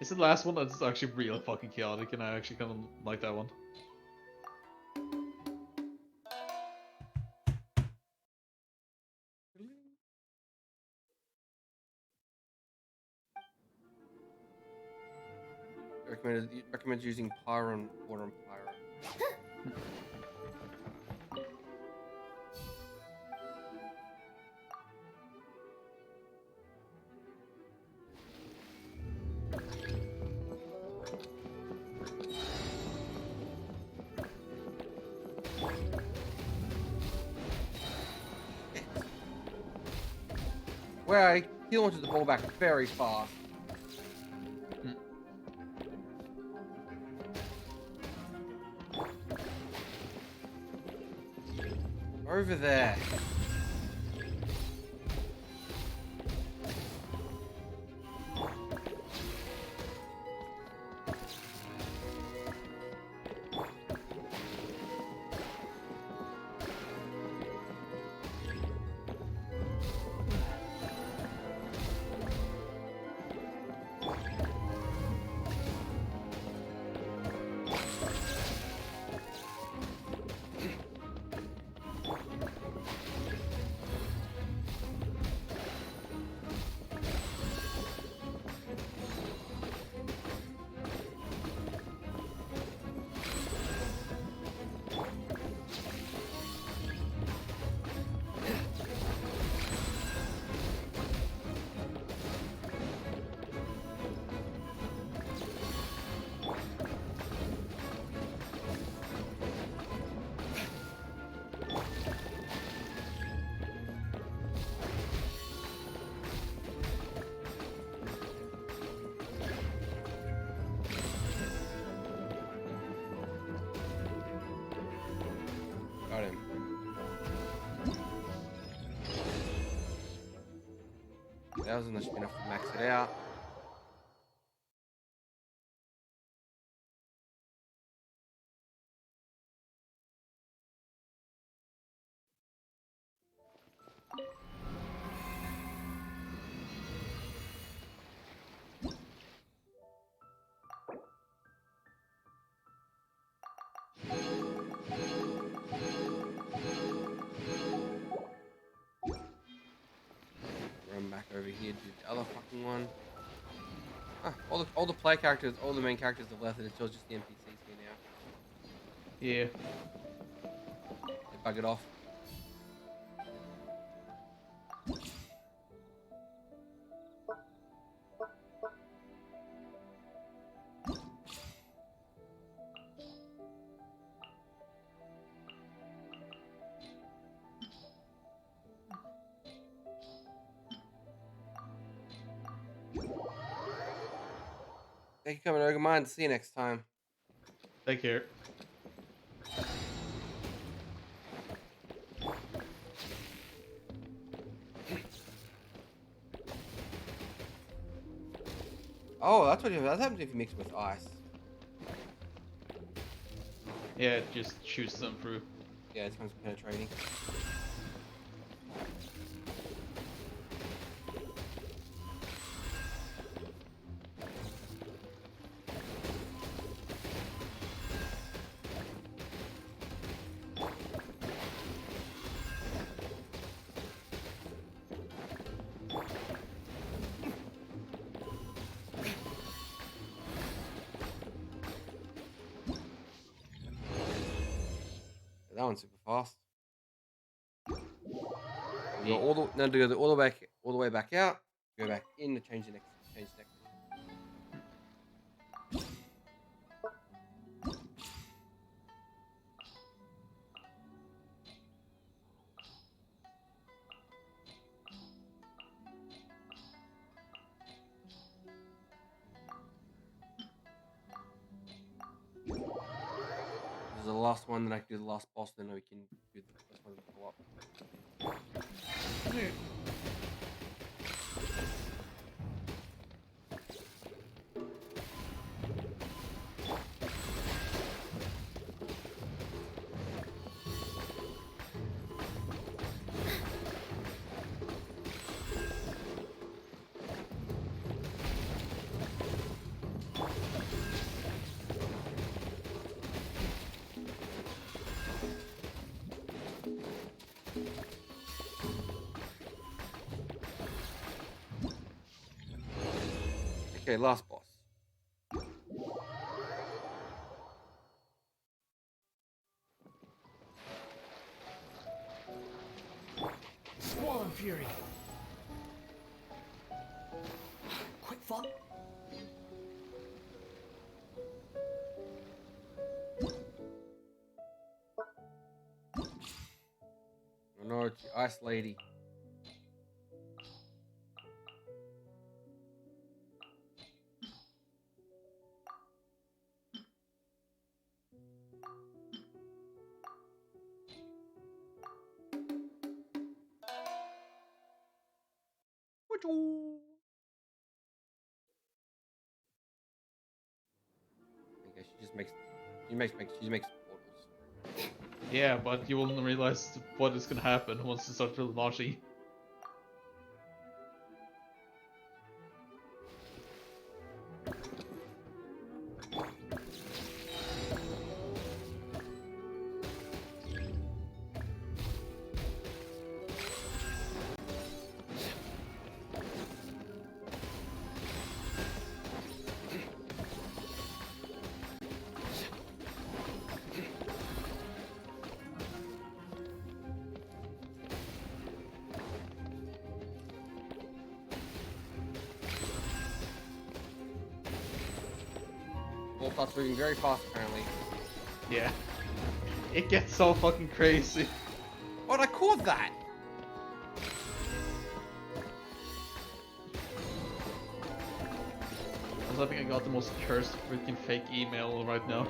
It's the last one that's actually real fucking chaotic, and I actually kind of like that one. Recommend using Pyro and Water and Pyro. Where he launches the ball back very fast. Over there. Got him. That was enough to max it out. Run back over here, do the other fucking one. Ah, all the play characters, all the main characters have left, and it's just the NPCs here now. Yeah. They bug it off. Thank you for coming, Ogamon. See you next time. Take care. Oh, that's happens if you mix it with ice. Yeah, it just shoots them through. Yeah, it's kind of penetrating. That one's super fast. You go all the way back out. Go back in to change the next. is the last one, then I can do the last boss, then we can do the first one co-op. Okay, last boss. Squall and Fury. Quick fall. Oh no, it's the Ice Lady. I guess she makes portals. Yeah, but you won't realize what is gonna happen once you start launching. All starts moving very fast, apparently. Yeah. It gets so fucking crazy. Oh, I caught that! I think I got the most cursed freaking fake email right now.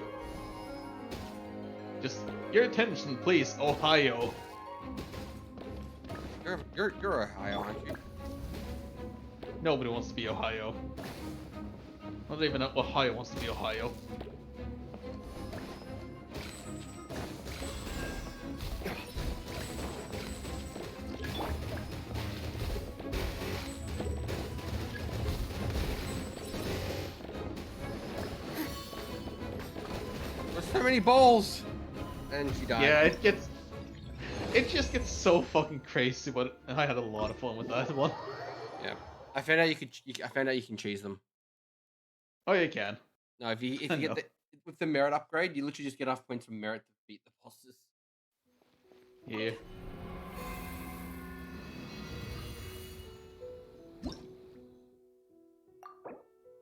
Just, your attention, please, Ohio. You're Ohio, aren't you? Nobody wants to be Ohio. Not even Ohio wants to be Ohio. There's so many balls! And she died. Yeah, it just gets so fucking crazy, but I had a lot of fun with that one. Yeah. I found out I found out you can cheese them. Oh, you can. No, if you get with the merit upgrade, you literally just get enough points from merit to beat the bosses. Yeah.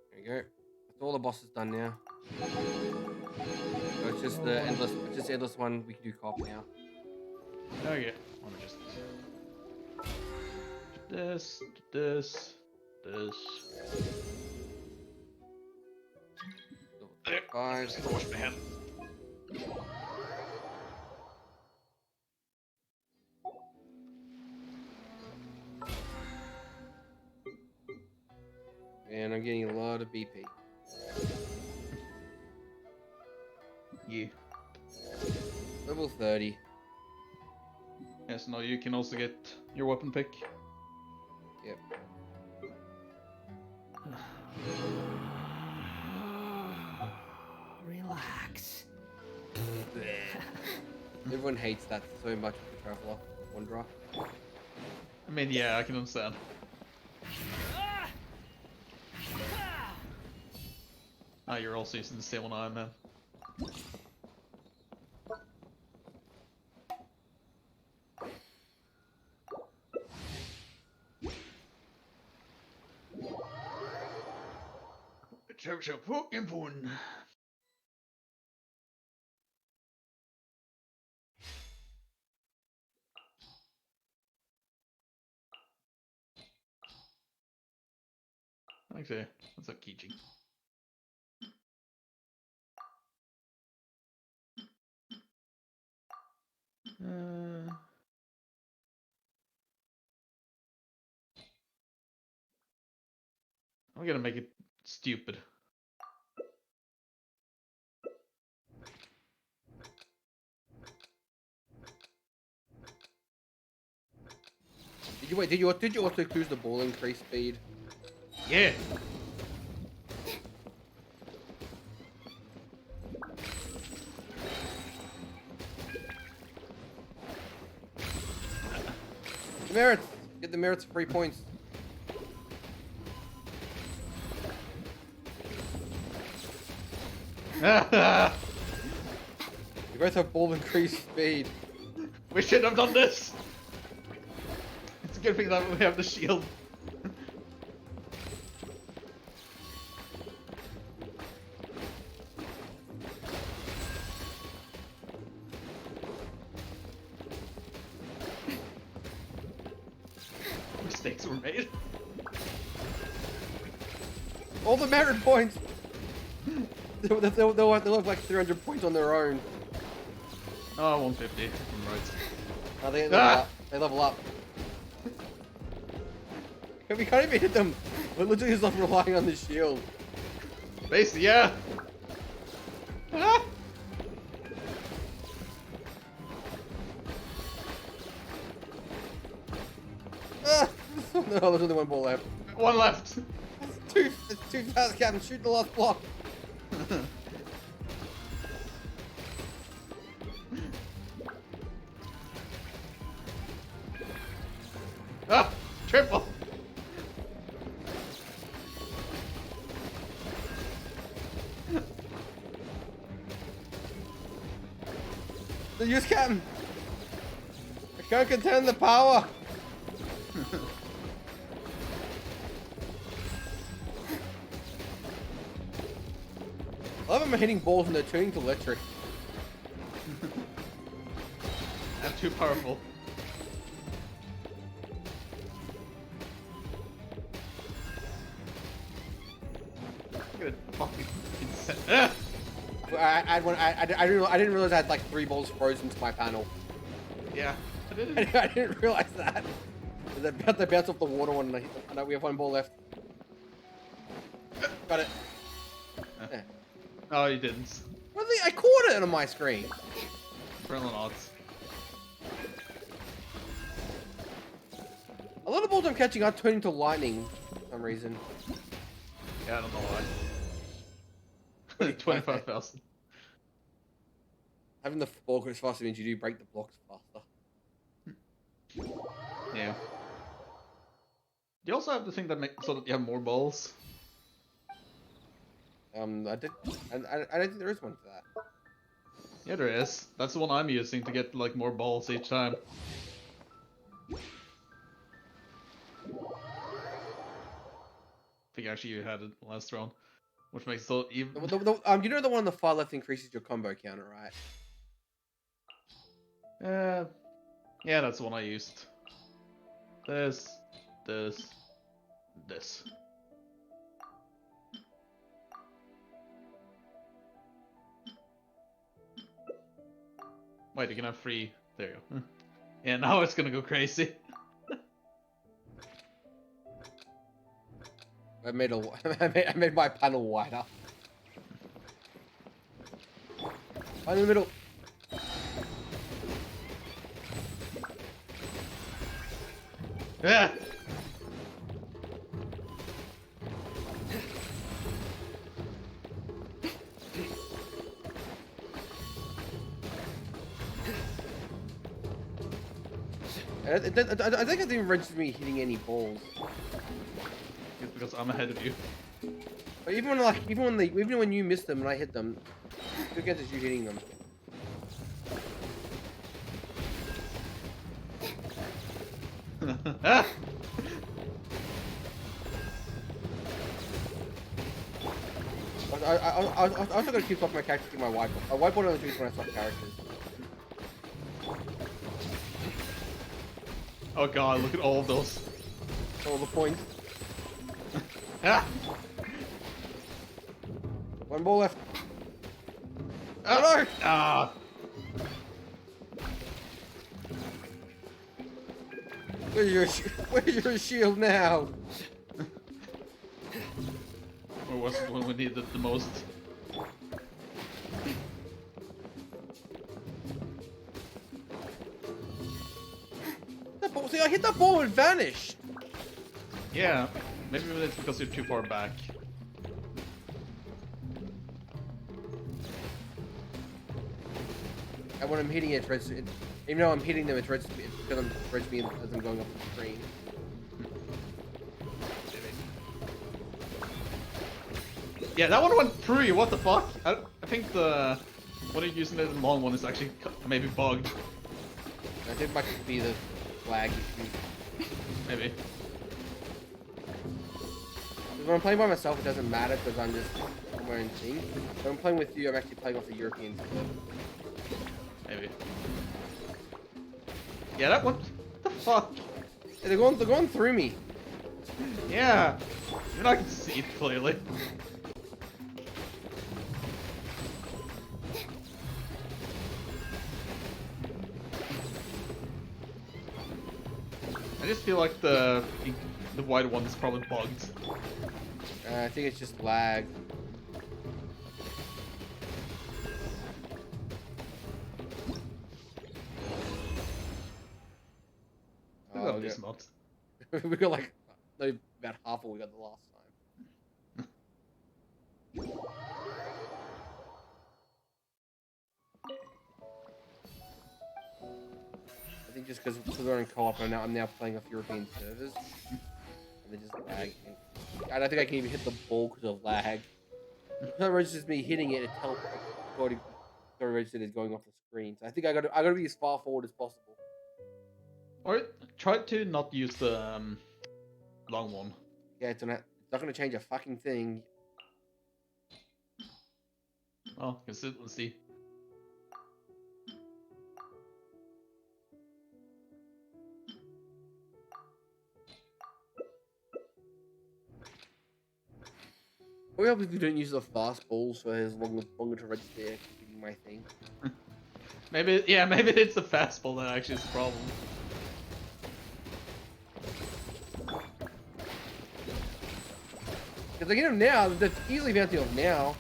There you go. That's all the bosses done now. So it's just the endless one we can do co-op now. Okay. Let me just this. There. I'm just gonna wash my hands. And I'm getting a lot of BP. Yeah. Level 30. Yes, no, you can also get your weapon pick. Yep. Relax. Everyone hates that so much with the Traveler Wanderer. I mean, yeah, I can understand. Ah, you're also using the same one I'm in. It's a fucking fun. Actually, that's a keychain. I'm gonna make it stupid. Did you also choose the ball increase speed? Yeah. Merits! Get the merits 3 points. You both have ball increase speed. We shouldn't have done this! It's a good thing that we have the shield. Mistakes were made. All the merit points! They'll have like 300 points on their own. Oh, 150. I'm right. Oh, they level up. They level up. We can't even hit them. We're literally just like relying on the shield. Basically, yeah. Ah! No, there's only one ball left. One left. It's two fast, Captain. Shoot the last block. Ah! Triple! The use Captain! I can't contain the power! I love them hitting balls and they're turning to electric. I'm too powerful. Good fucking insane. I didn't realize I had like 3 balls frozen to my panel. Yeah. I didn't realize that. They're about to bounce off the water one, and I know we have 1 ball left. Got it. Yeah. Oh, you didn't. Well, I caught it on my screen. Brilliant odds. A lot of balls I'm catching are turning to lightning for some reason. Yeah, I don't know why. 25,000. Having the ball goes faster means you do break the blocks faster. Yeah. You also have the thing that makes so that you have more balls. I don't think there is one for that. Yeah, there is. That's the one I'm using to get like more balls each time. I think actually you had it last round, which makes it so even. You know the one on the far left increases your combo counter, right? Yeah, that's the one I used. This. Wait, you can have 3. There you go. Yeah, now it's gonna go crazy. I made my panel wider. Right in the middle. Yeah. I think it didn't register me hitting any balls. It's because I'm ahead of you. But even when you miss them and I hit them, who gets you hitting them? I also gotta keep off my characters to my whiteboard. My whiteboard only keeps when I swap characters. Oh god, look at all of those. All the points. Ah! 1 ball left. Oh no! Ah! Where's your shield now? Or was it when we needed it the most? See, I hit that ball and it vanished. Yeah, maybe it's because you're too far back. And when I'm hitting it, even though I'm hitting them, it's because I'm red speed as I'm going up the screen. Yeah, that one went through you. What the fuck? I think the when you're using the long one is actually maybe bugged. I think it might be the flag issue. Maybe. When I'm playing by myself, it doesn't matter because I'm just on my own thing. When I'm playing with you, I'm actually playing off the European server. Maybe. Yeah, that one. What the fuck? Hey, they're going through me. Yeah. You're not gonna see it clearly. I just feel like the white one is probably bugged. I think it's just lag. Oh, this mod. We got like about half of what we got the last time. I think just because we're in co-op, I'm now playing off European servers, and they're just lagging. I don't think I can even hit the ball because of lag. It's not registered as me hitting it. It's already registered as going off the screen. So I think I gotta be as far forward as possible. Or try to not use the long one. Yeah, it's not gonna change a fucking thing. Oh, let's see. What happens if you don't use the fast balls for his longer to register keeping my thing? Maybe it's the fastball that actually is the problem. Because I get him now, that's easily bounty off now.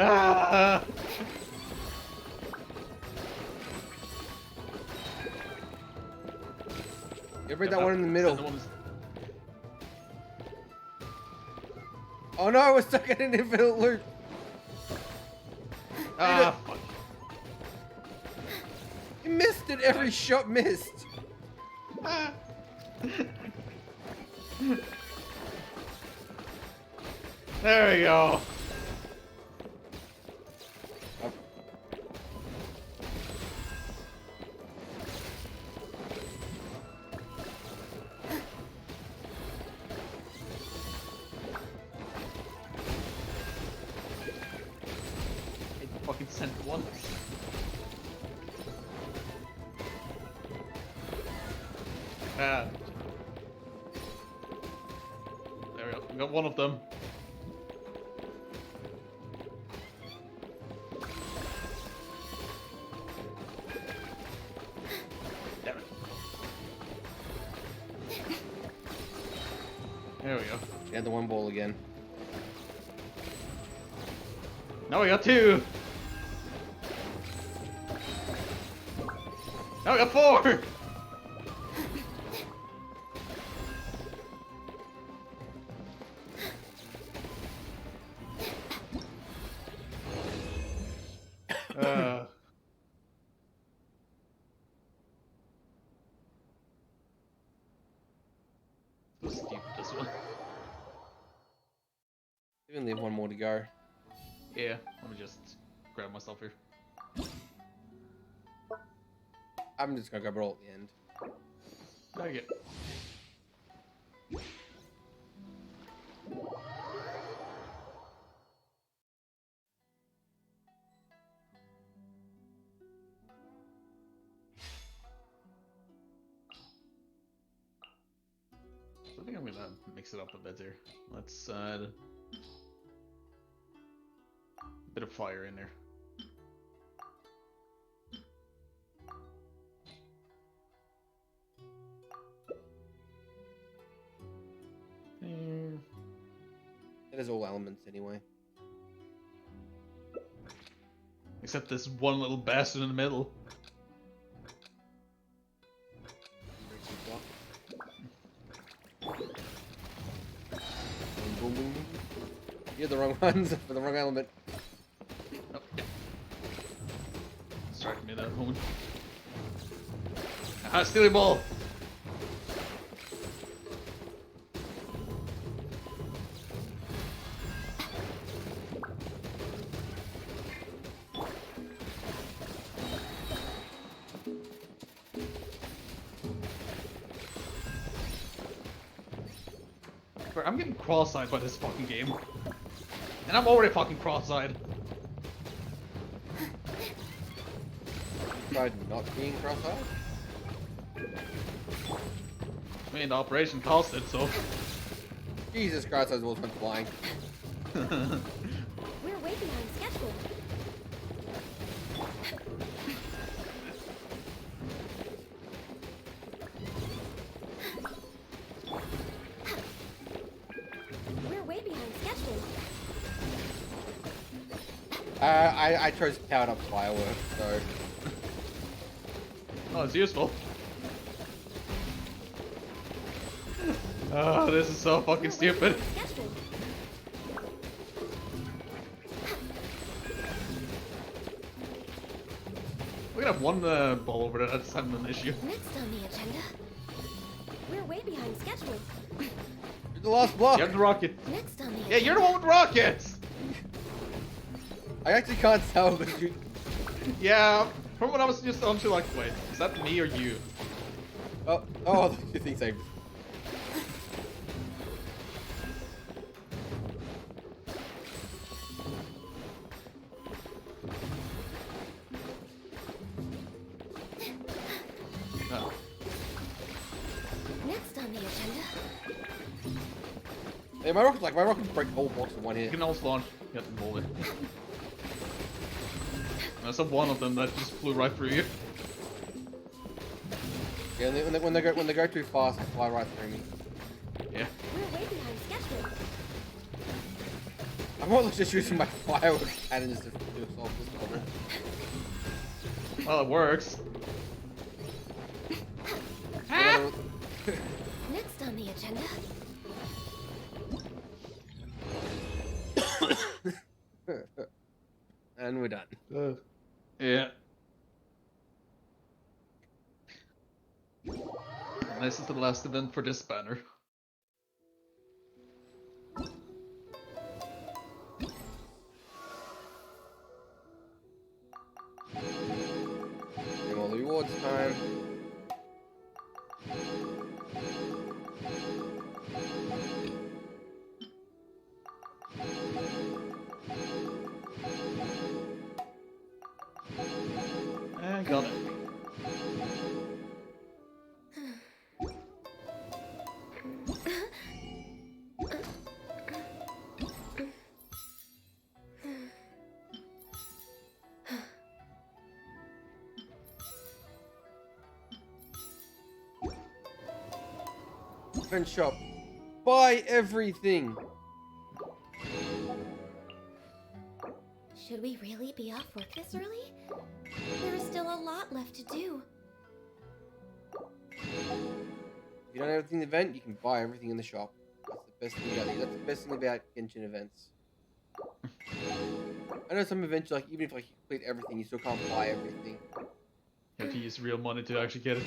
Ah! You bring that one in the middle. Oh no, I was stuck in an infinite loop. Ah, fuck. You missed it. Every shot missed. There we go. Fucking sent one. Ah. There we go. We got one of them. Damn it. There we go. Yeah, the one ball again. Now we got two. Now we got four. was stupid as well. We only have one more to go. Yeah, let me just grab myself here. I'm just gonna grab it all at the end. Okay. I think I'm gonna mix it up a bit here. Let's add a bit of fire in there. It is all elements anyway. Except this one little bastard in the middle. Boom, boom, boom. You're the wrong ones for the wrong element. Oh, yeah. Distracted me at that moment. Aha, steely ball! I'm getting cross-eyed by this fucking game. And I'm already fucking cross-eyed. Tried not being cross-eyed? I mean, the operation cost it, so... Jesus Christ, those wolves went flying. We're way behind schedule. We're way behind schedule. I chose powered up fireworks, so... Oh, it's useful. Oh, this is so fucking stupid. We can have one ball over there, that's not an issue. Next on the agenda. We're way behind schedule. You're the last block! You have the rocket. Next on the Yeah, you're the one with rockets! I actually can't tell because you... Yeah, from what I was just on to, like, wait, is that me or you? Oh, you think so. No. Next on the agenda. Hey, my rocket break the whole box in one hit. You can almost launch. You have to hold it. I saw one of them that just flew right through you. Yeah, when they go too fast, they fly right through me. Yeah. We're way behind schedule. I'm more just using my fireworks cannons to solve this problem. Well, it works. Next on the agenda. And we're done. Yeah. And this is the last event for this banner. And all the rewards time. And got it. Event shop. Buy everything. Should we really be off work this early? There is still a lot left to do. If you don't have everything in the event, you can buy everything in the shop. That's the best thing about it. That's the best thing about Genshin events. I know some events, like, even if like, you complete everything, you still can't buy everything. You have to use real money to actually get it.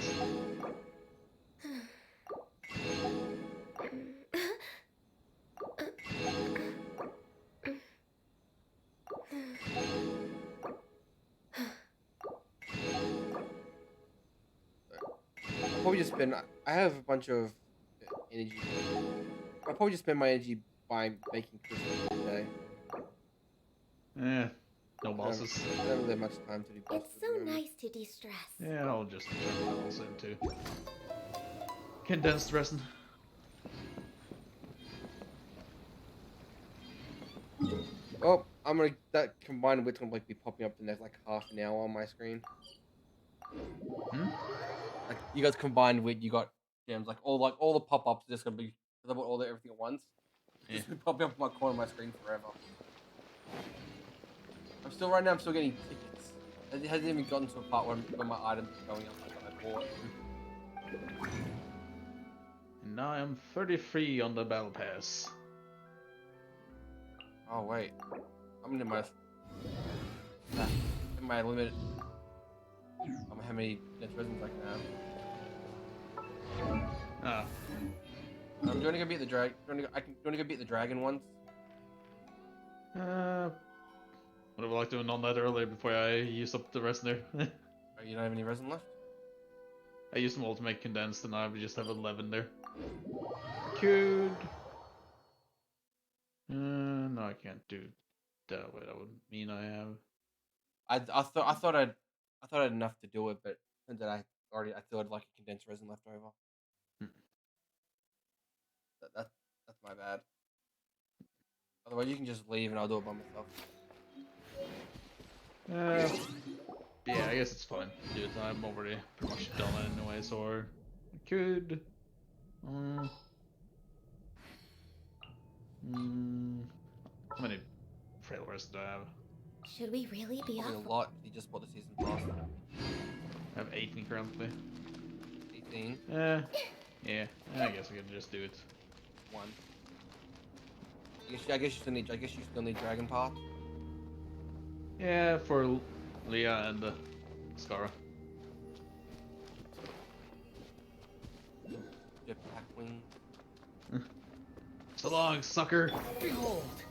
probably just spend. I have a bunch of energy. I'll probably just spend my energy by making crystals today. No bosses. I don't really have much time to do bosses. It's so nice to de-stress. Yeah, I'll just turn levels into condensed resin. Oh, that combined width's gonna like be popping up the next like half an hour on my screen. Like you guys combined with you got gems like all the pop-ups just gonna be about everything at once. It's just been popping up in my corner of my screen forever. I'm still getting tickets. It hasn't even gotten to a part where my items are going up like I bought. And now I'm 33 on the battle pass. Oh wait, I'm in my limit. How many resins I can have? Ah. Do you want to go beat the dragon? Do you want to go beat the dragon once? Would have liked to have done that earlier before I used up the resin there. Oh, you don't have any resin left? I used them all to make condensed, and now we just have 11 there. Could. No, I can't do that way. That would mean I have. I thought I had enough to do it, but turns out I still had like a condensed resin left over. That's my bad. Otherwise, you can just leave and I'll do it by myself. Yeah, I guess it's fine. Dude, I'm already pretty much done anyway, so I could. How many frail resin do I have? Should we really be Probably off? a lot. You just bought the season pass. I have 18 currently. 18? Yeah, I guess we can just do it. One. I guess you still need Dragon Path. Yeah, for Leah and Skara. Jetpack wing. So long, sucker. Behold.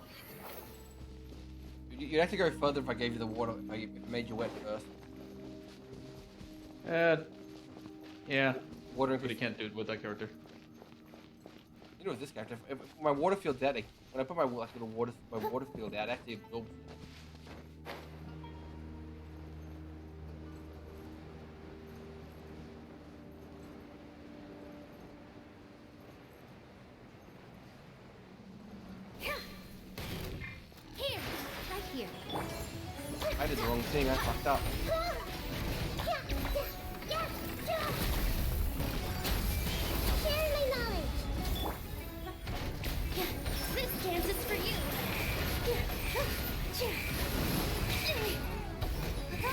You'd have to go further if I gave you the water. If I made you wet first. Yeah. Water but you can't do it with that character. You know, with this character, if my water field's out, when I put my little water field out, it actually absorbs. Here, right here. I did the wrong thing. I fucked up. Share my knowledge. This dance is for you.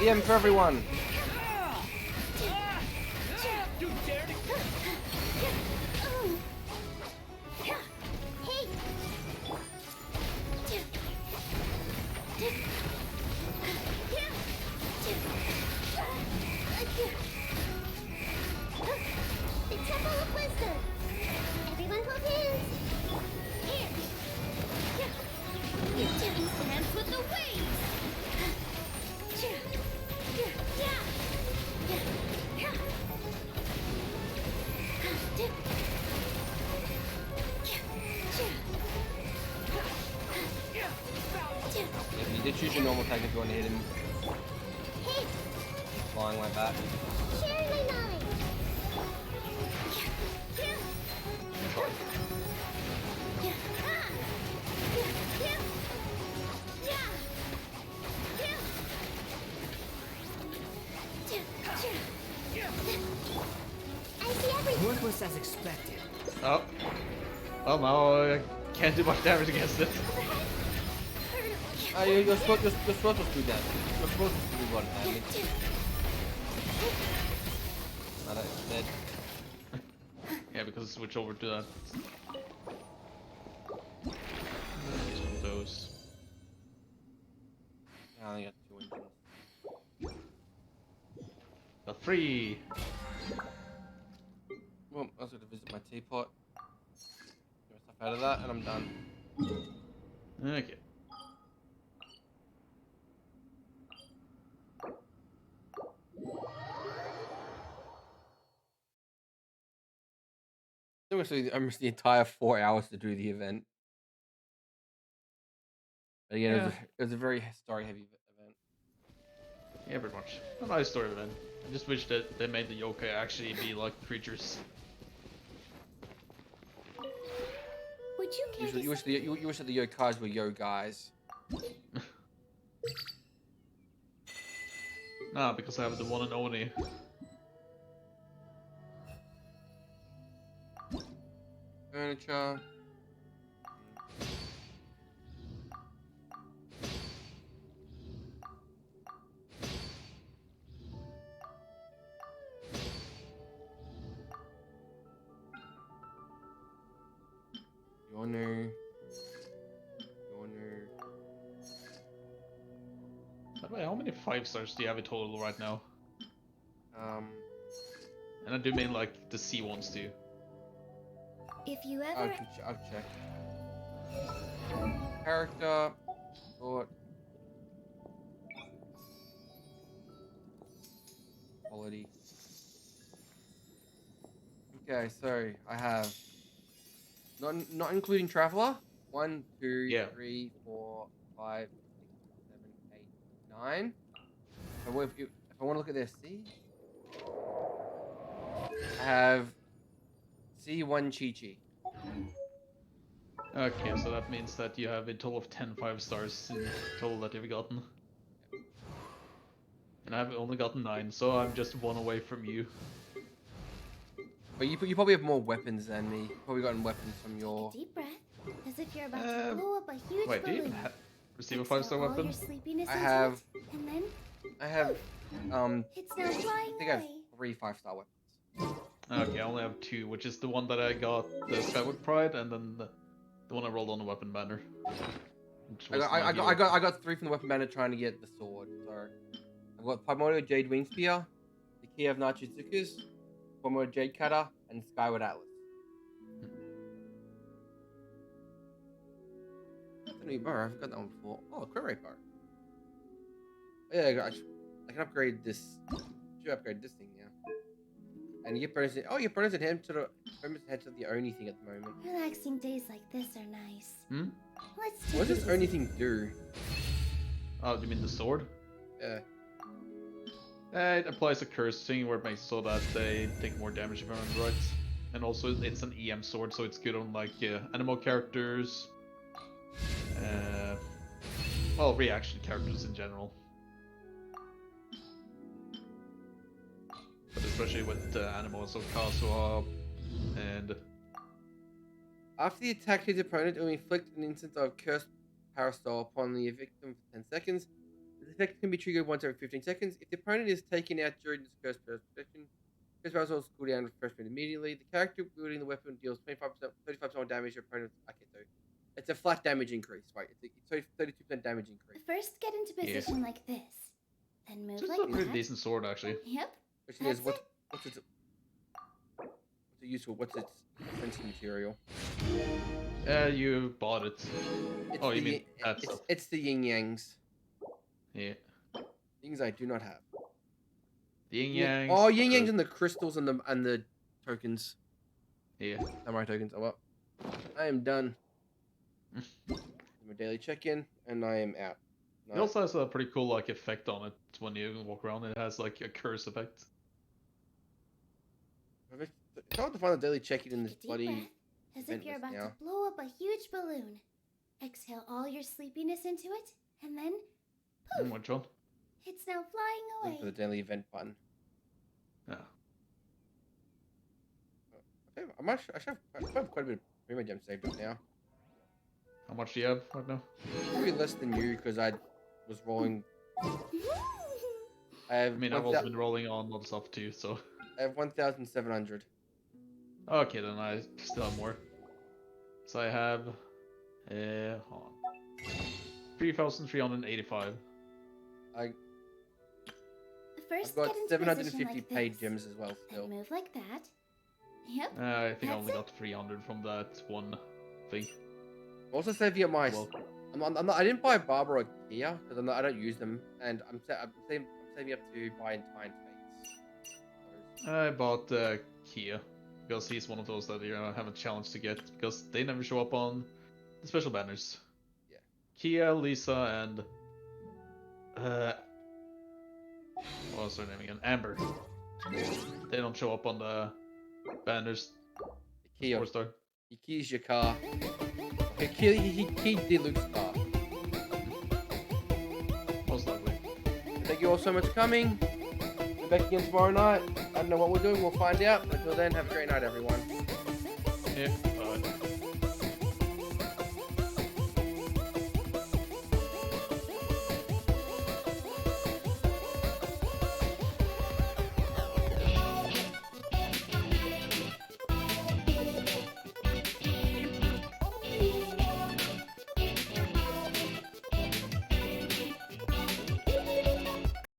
EM for everyone. You dare to... The Temple of Wisdom. Everyone hold hands. Here. You dance with the waves. You did choose your normal tag if you want to hit him. Hey. Flying like that. Share my knowledge. I see everything. Worthless as expected. Oh. Oh no, I can't do much damage against it. You're supposed to do that. You're supposed to do one damage. No, that's dead. Yeah, because switch over to that. Use one of those. I only got 2 engines. The free. Well, I was going to visit my teapot. Get my stuff out of that, and I'm done. Okay. almost the entire 4 hours to do the event. But again, Yeah. it was a very story-heavy event. Yeah, pretty much. A nice story event. I just wish that they made the yokai actually be like creatures. Would you care You wish that the yokais were yo guys. Nah, because I have the one and only. Furniture. Yonu. By the way, how many 5 stars do you have in total right now? And I do mean like the C ones too. If you ever... I'll check. Character. Thought. Quality. Okay, so I have not including Traveler. 1, 2, 3, 4, 5, 6, 7, 8, 9. If I want to look at their C, I have C1 Chi-Chi. Okay, so that means that you have a total of 10 5 stars in total that you've gotten. And I've only gotten 9, so I'm just 1 away from you. But you probably have more weapons than me. You've probably gotten weapons from your... Deep breath, as if you're about to blow up a huge Wait, do you balloon. receive a 5-star weapon? I have... and then... I have... It's now flying I think I have away. 3 5-star weapons. Okay, I only have 2, which is the one that I got, the Skyward Pride, and then the one I rolled on the weapon banner. I got 3 from the weapon banner trying to get the sword. So I've got Primordial Jade Wing Spear, the Key of Nachizukas, Primordial Jade Cutter, and Skyward Atlas. That's a new bar. I've got that one before. Oh, a quick rate bar. Yeah, I can upgrade this. Should upgrade this thing now. And you get bonus. Oh, you get bonus at head to the only thing at the moment. Relaxing days like this are nice. Hmm? Let's What does only thing do? Oh, do you mean the sword? Yeah. It applies a curse thing where it makes so that they take more damage if I remember right. And also it's an EM sword, so it's good on like animal characters. Well, reaction characters in general. But especially with animals, so Kazuha and... After the attack his opponent, it will inflict an instant of Cursed Parasol upon the victim for 10 seconds. This effect can be triggered once every 15 seconds. If the opponent is taken out during this Cursed Parasol, Cursed Parasol's cooldown refreshment immediately. The character wielding the weapon deals 35% more damage to your opponent's... Okay, so it's a flat damage increase, right? It's 32% damage increase. First get into position like this. Then move This like is a pretty that. decent sword, actually. Yep. Question is, what's it useful? What's its defensive material? You bought it. It's you mean that stuff. It's the yin yangs. Yeah. Things I do not have. The yin yangs. Oh, yin yangs and the crystals and the tokens. Yeah. Samurai tokens. Oh well. I am done. My daily check-in, and I am out. It also has a pretty cool like effect on it when you walk around. It has like a curse effect. It's hard to find a daily check-in in this Deep bloody. breath, as if you're about to blow up a huge balloon. Exhale all your sleepiness into it, and then poof! Which one? It's now flying For the away. daily event button. Yeah. I have quite a bit of Prima Gem saved up now. How much do you have right now? Probably less than you because I was rolling. I've also been rolling on other stuff too, so. I have 1,700. Okay, then I still have more. So I have, hold on. 3,385. I've First got get into 750 position like paid this. gems as well still. Then move like that. Yep. I think I That's only it. got 300 from that one thing. Also saving up my. Well, I didn't buy Barbara or Kia because I don't use them, and I'm saving up to buy Entire Fates. I bought Kia, because he's one of those that you have a challenge to get, because they never show up on the special banners. Yeah. Kia, Lisa, and what was her name again? Amber. They don't show up on the banners. Kia. 4-star. He keys your car. He keyed Diluc's car. Most likely. Thank you all so much for coming. We're back again tomorrow night. I don't know what we're doing. We'll find out. But until then, have a great night, everyone. Yeah.